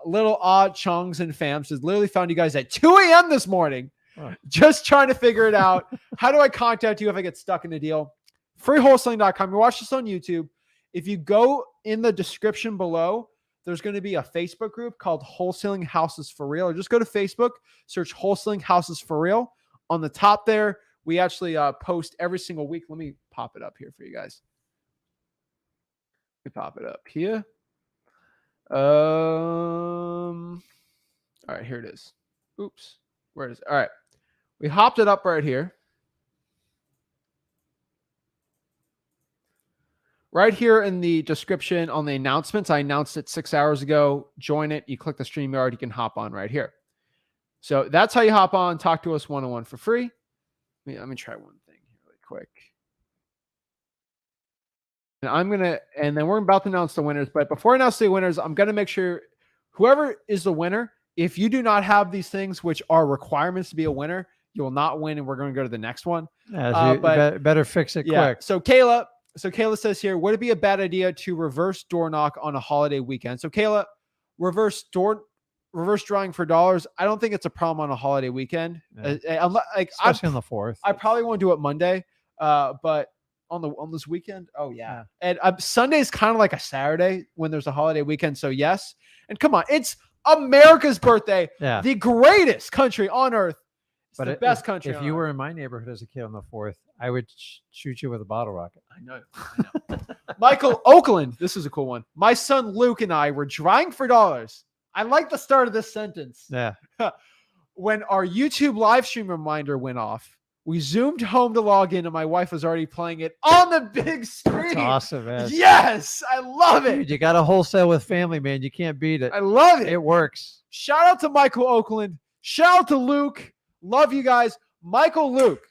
Little odd Chongs and Fams has literally found you guys at 2 a.m. this morning. Oh. Just trying to figure it out. How do I contact you if I get stuck in a deal? Freewholesaling.com. You watch this on YouTube. If you go in the description below, there's going to be a Facebook group called Wholesaling Houses for Real. Or just go to Facebook, search Wholesaling Houses for Real. On the top there, we actually post every single week. Let me pop it up here for you guys. Let me pop it up here. All right, here it is. Oops, where is it? All right, we hopped it up right here. Right here in the description on the announcements, I announced it 6 hours ago. Join it. You click the StreamYard, you can hop on right here. So that's how you hop on. Talk to us one-on-one for free. Let me try one thing here really quick. And then we're about to announce the winners. But before I announce the winners, I'm going to make sure whoever is the winner, if you do not have these things, which are requirements to be a winner, you will not win. And we're going to go to the next one. Yeah, but better fix it quick. So Kayla says here, would it be a bad idea to reverse door knock on a holiday weekend? So Kayla, reverse drawing for dollars. I don't think it's a problem on a holiday weekend. Yeah. Especially on the 4th. I probably won't do it Monday, but on this weekend, oh yeah. And Sunday is kind of like a Saturday when there's a holiday weekend. So yes, and come on, it's America's birthday, the greatest country on earth. It's the best country. If you were in my neighborhood as a kid on the 4th, I would shoot you with a bottle rocket. I know. Michael Oakland, this is a cool one. My son Luke and I were drawing for dollars. I like the start of this sentence. Yeah. When our YouTube live stream reminder went off, we zoomed home to log in, and my wife was already playing it on the big screen. That's awesome, man. Yes, I love it. Dude, you got to wholesale with family, man. You can't beat it. I love it. It works. Shout out to Michael Oakland. Shout out to Luke. Love you guys. Michael, Luke,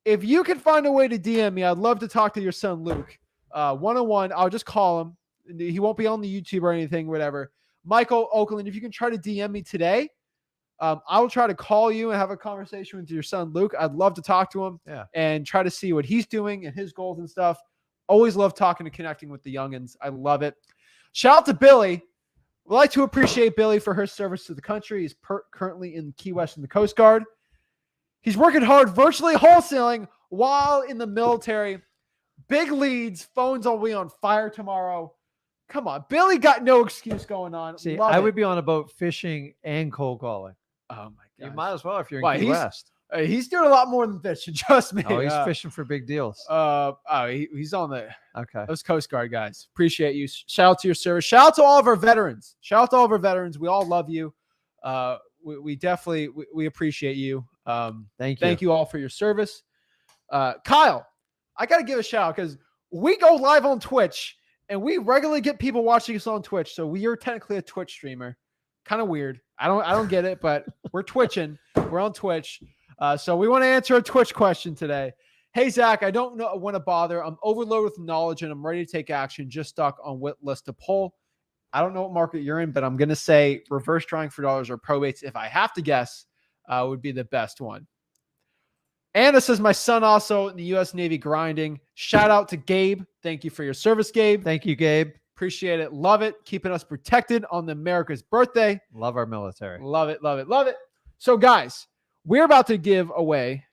if you can find a way to DM me, I'd love to talk to your son, Luke. One-on-one. I'll just call him. He won't be on the YouTube or anything, whatever. Michael Oakland, if you can try to DM me today, I will try to call you and have a conversation with your son, Luke. I'd love to talk to him and try to see what he's doing and his goals and stuff. Always love talking and connecting with the youngins. I love it. Shout out to Billy. We'd like to appreciate Billy for her service to the country. He's currently in Key West in the Coast Guard. He's working hard, virtually wholesaling while in the military. Big leads. Phones will be on fire tomorrow. Come on. Billy got no excuse going on. See, I would be on a boat fishing and cold calling. Oh, my God. You might as well if you're in Key West. He's doing a lot more than fishing. Trust me. Oh, he's fishing for big deals. He's on the those Coast Guard guys. Appreciate you. Shout out to your service. Shout out to all of our veterans. Shout out to all of our veterans. We all love you. We definitely appreciate you. Thank you all for your service. Kyle, I got to give a shout out because we go live on Twitch and we regularly get people watching us on Twitch. So we are technically a Twitch streamer. Kind of weird. I don't get it, but we're twitching. We're on Twitch. So we want to answer a Twitch question today. Hey, Zach, I don't want to bother. I'm overloaded with knowledge and I'm ready to take action. Just stuck on what list to pull. I don't know what market you're in, but I'm going to say reverse drawing for dollars or probates. If I have to guess, would be the best one. Anna says, my son also in the U.S. Navy grinding. Shout out to Gabe. Thank you for your service, Gabe. Thank you, Gabe. Appreciate it. Love it. Keeping us protected on the America's birthday. Love our military. Love it. Love it. Love it. So, guys, we're about to give away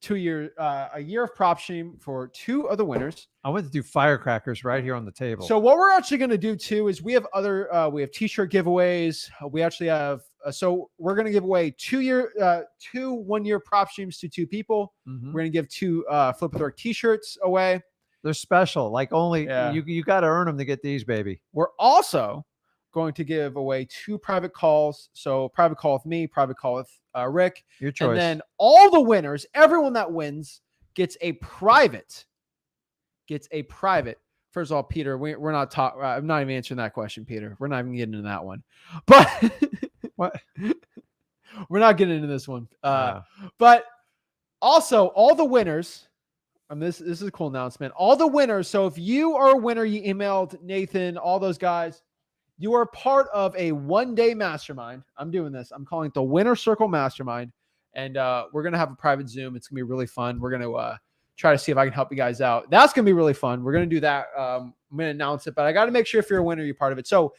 a year of PropStream for 2 of the winners. I want to do firecrackers right here on the table. So what we're actually going to do too is we have t-shirt giveaways. We actually have so we're going to give away 2 1-year PropStreams to 2 people. Mm-hmm. We're going to give 2 Flip with Rick t-shirts away. They're special. Like only you got to earn them to get these, baby. We're also going to give away 2 private calls. So private call with me, private call with Rick. Your choice. And then all the winners, everyone that wins, gets a private gets a private. First of all, Peter, we're not talking. I'm not even answering that question, Peter. We're not even getting into that one. But What? We're not getting into this one. But also, all the winners. This is a cool announcement. All the winners. So if you are a winner, you emailed Nathan, all those guys. You are part of a one-day mastermind. I'm doing this. I'm calling it the Winner Circle Mastermind. And we're going to have a private Zoom. It's going to be really fun. We're going to try to see if I can help you guys out. That's going to be really fun. We're going to do that. I'm going to announce it. But I got to make sure if you're a winner, you're part of it. So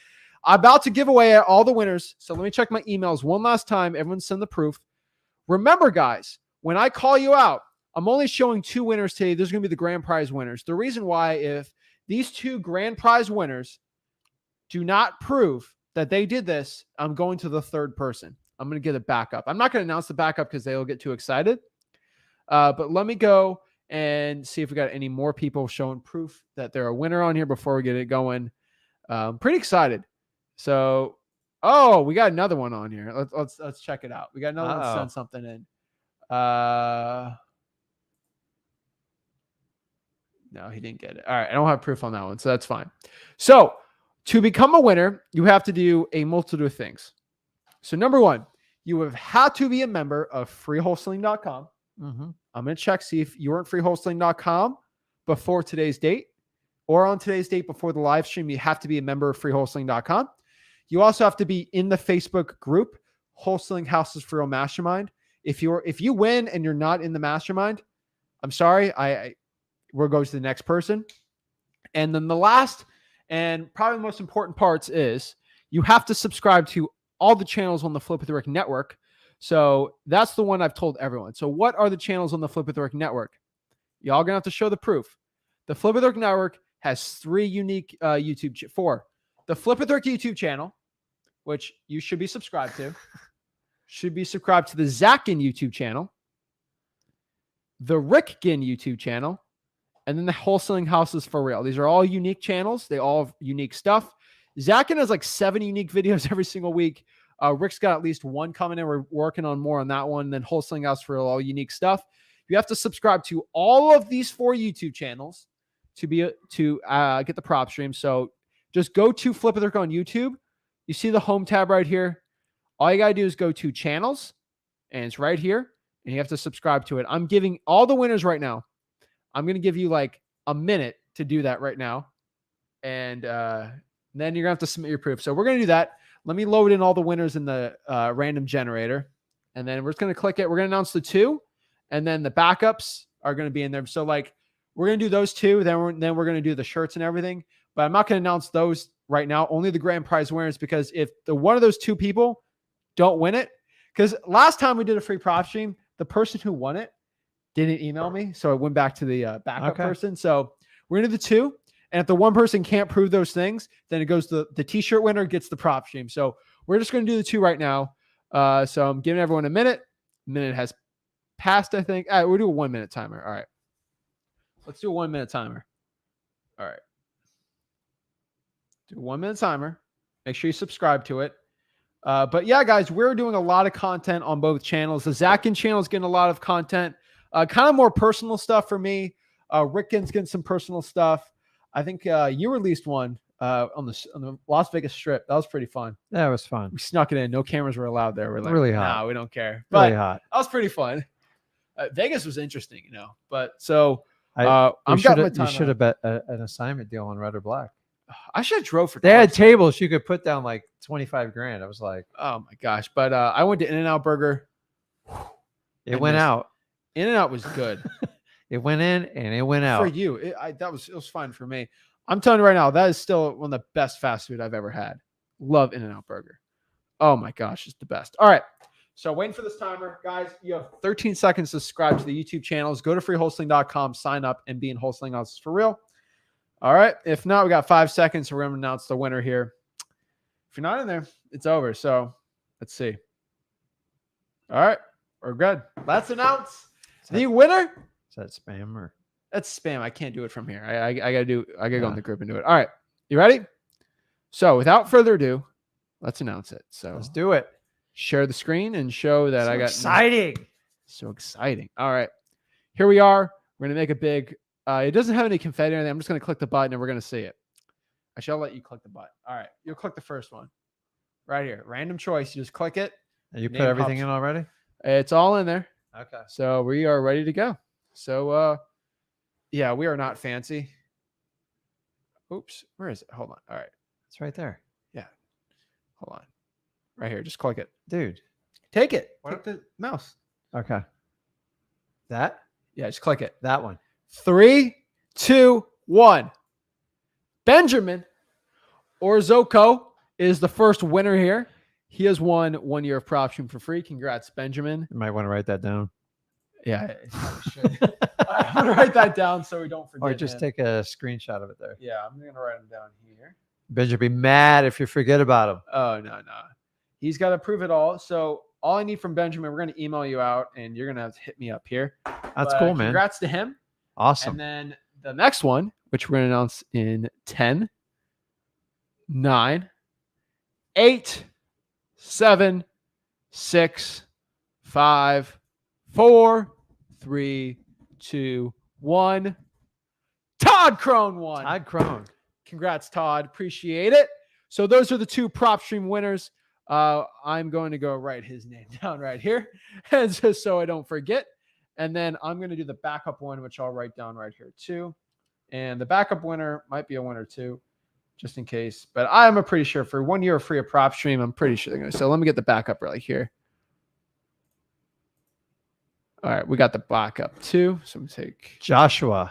I'm about to give away all the winners. So let me check my emails one last time. Everyone send the proof. Remember, guys, when I call you out, I'm only showing 2 winners today. There's going to be the grand prize winners. The reason why, if these 2 grand prize winners do not prove that they did this, I'm going to the 3rd person. I'm going to get a backup. I'm not going to announce the backup because they'll get too excited. But let me go and see if we got any more people showing proof that they're a winner on here before we get it going. I'm pretty excited. So, we got another one on here. Let's check it out. We got another one that sent something in. No, he didn't get it. All right. I don't have proof on that one, so that's fine. So to become a winner, you have to do a multitude of things. So number 1, you have had to be a member of freewholesaling.com. I'm going to check, see if you weren't freewholesaling.com before today's date, or on today's date before the live stream. You have to be a member of freewholesaling.com. You also have to be in the Facebook group, Wholesaling Houses for Real Mastermind. If you win and you're not in the mastermind, I'm sorry. We'll go to the next person. And then the last and probably the most important parts is you have to subscribe to all the channels on the Flip with Rick network. So that's the one I've told everyone. So what are the channels on the Flip with Rick network? Y'all gonna have to show the proof. The Flip with Rick network has 3 unique 4. The Flip with Rick YouTube channel, which you should be subscribed to. Should be subscribed to the Zach Ginn YouTube channel, the Rick Ginn YouTube channel, and then the Wholesaling Houses for Real. These are all unique channels. They all have unique stuff. Zach Ginn has like 7 unique videos every single week. Rick's got at least 1 coming in. We're working on more on that one. Then Wholesaling House for Real, all unique stuff. You have to subscribe to all of these 4 YouTube channels to get the prop stream. So just go to Flip with Rick on YouTube. You see the home tab right here. All you got to do is go to channels, and it's right here, and you have to subscribe to it. I'm giving all the winners right now. I'm going to give you like a minute to do that right now. And then you're going to have to submit your proof. So we're going to do that. Let me load in all the winners in the random generator. And then we're just going to click it. We're going to announce the 2. And then the backups are going to be in there. So like we're going to do those 2. Then we're going to do the shirts and everything. But I'm not going to announce those right now. Only the grand prize winners. Because if one of those 2 people don't win it. Because last time we did a free prop stream, the person who won it didn't email me. So I went back to the backup person. So we're going to do the 2. And if the one person can't prove those things, then it goes to the t-shirt winner gets the prop stream. So we're just going to do the 2 right now. So I'm giving everyone a minute. Minute has passed, I think. All right, we'll do a 1-minute timer. All right. Let's do a 1-minute timer. All right. Do a 1-minute timer. Make sure you subscribe to it. But yeah, guys, we're doing a lot of content on both channels. The Zach Ginn channel is getting a lot of content, kind of more personal stuff for me. Rick Ginn's getting some personal stuff. I think you released one on the Las Vegas Strip. That was pretty fun. That was fun. We snuck it in. No cameras were allowed there. We're like, really hot. No, we don't care. But really hot. That was pretty fun. Vegas was interesting, But so you should have bet an assignment deal on Red or Black. I should have drove for. They had tables you could put down like 25 grand. I was like, oh my gosh! But I went to In-N-Out Burger. It went out. In-N-Out was good. It went in and it went out. For you, it was fine for me. I'm telling you right now, that is still one of the best fast food I've ever had. Love In-N-Out Burger. Oh my gosh, it's the best. All right. So waiting for this timer. Guys, you have 13 seconds to subscribe to the YouTube channels. Go to freewholesaling.com, sign up, and be in Wholesaling Houses for Real. All right. If not, we got 5 seconds. So we're going to announce the winner here. If you're not in there, it's over. So let's see. All right. We're good. Let's announce the winner. Is that spam or? That's spam. I can't do it from here. I gotta go in the group and do it. All right. You ready? So without further ado, let's announce it. So let's do it. Share the screen and show that I got exciting. So exciting. All right. Here we are. We're gonna make a big It doesn't have any confetti or anything. I'm just going to click the button and we're going to see it. I shall let you click the button. All right. You'll click the first one right here. Random choice. You just click it. And you put Name everything pops. in already? It's all in there. Okay. So we are ready to go. So, yeah, we are not fancy. Oops. Where is it? Hold on. All right. It's right there. Yeah. Hold on. Right here. Just click it. Dude. Take it. Take the mouse. Okay. That? Yeah, just click it. That one. 3, 2, 1. Benjamin Orzoko is the first winner here. He has won 1 year of PropStream for free. Congrats, Benjamin. You might want to write that down. Yeah, I should. I'm going to write that down so we don't forget. Or just take a screenshot of it there. Yeah, I'm going to write him down here. Ben will be mad if you forget about him. Oh, no. He's got to prove it all. So all I need from Benjamin, we're going to email you out, and you're going to have to hit me up here. That's cool, man. Congrats to him. Awesome. And then the next one, which we're going to announce in 10, 9, 8, 7, 6, 5, 4, 3, 2, 1. Todd Crone won. Todd Crone. Congrats, Todd. Appreciate it. So those are the 2 PropStream winners. I'm going to go write his name down right here, and just so I don't forget. And then I'm going to do the backup one, which I'll write down right here too. And the backup winner might be a winner too, just in case. But I'm pretty sure for 1 year free of PropStream, I'm pretty sure they're going to. So let me get the backup right here. All right, we got the backup too. So I'm going to take Joshua.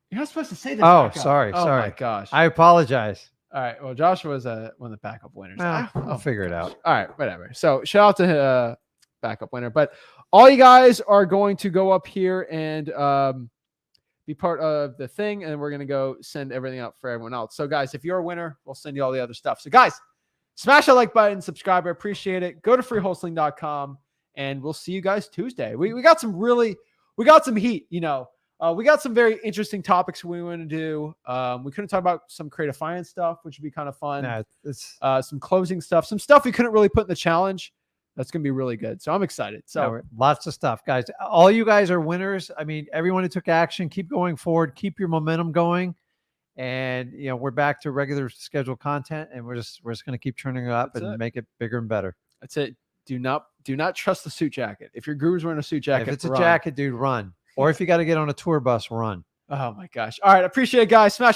You're not supposed to say that. Oh, sorry. Oh my gosh. I apologize. All right. Well, Joshua was one of the backup winners. I'll figure it out. All right, whatever. So shout out to backup winner. But all you guys are going to go up here and be part of the thing, and we're going to go send everything out for everyone else. So guys, if you're a winner, we'll send you all the other stuff. So guys, smash that like button, subscribe. I appreciate it. Go to freewholesaling.com, and we'll see you guys Tuesday. We got some heat, we got some very interesting topics we want to do. We couldn't talk about some creative finance stuff, which would be kind of fun. Nah, it's some closing stuff, some stuff we couldn't really put in the challenge. That's going to be really good. So I'm excited. So lots of stuff, guys. All you guys are winners. I mean, everyone who took action, keep going forward, keep your momentum going. And, we're back to regular scheduled content, and we're just going to keep turning it up and make it bigger and better. That's it. Do not trust the suit jacket. If your guru's wearing a suit jacket, if it's a jacket, dude, run. Or if you got to get on a tour bus, run. Oh my gosh. All right. Appreciate it, guys. Smash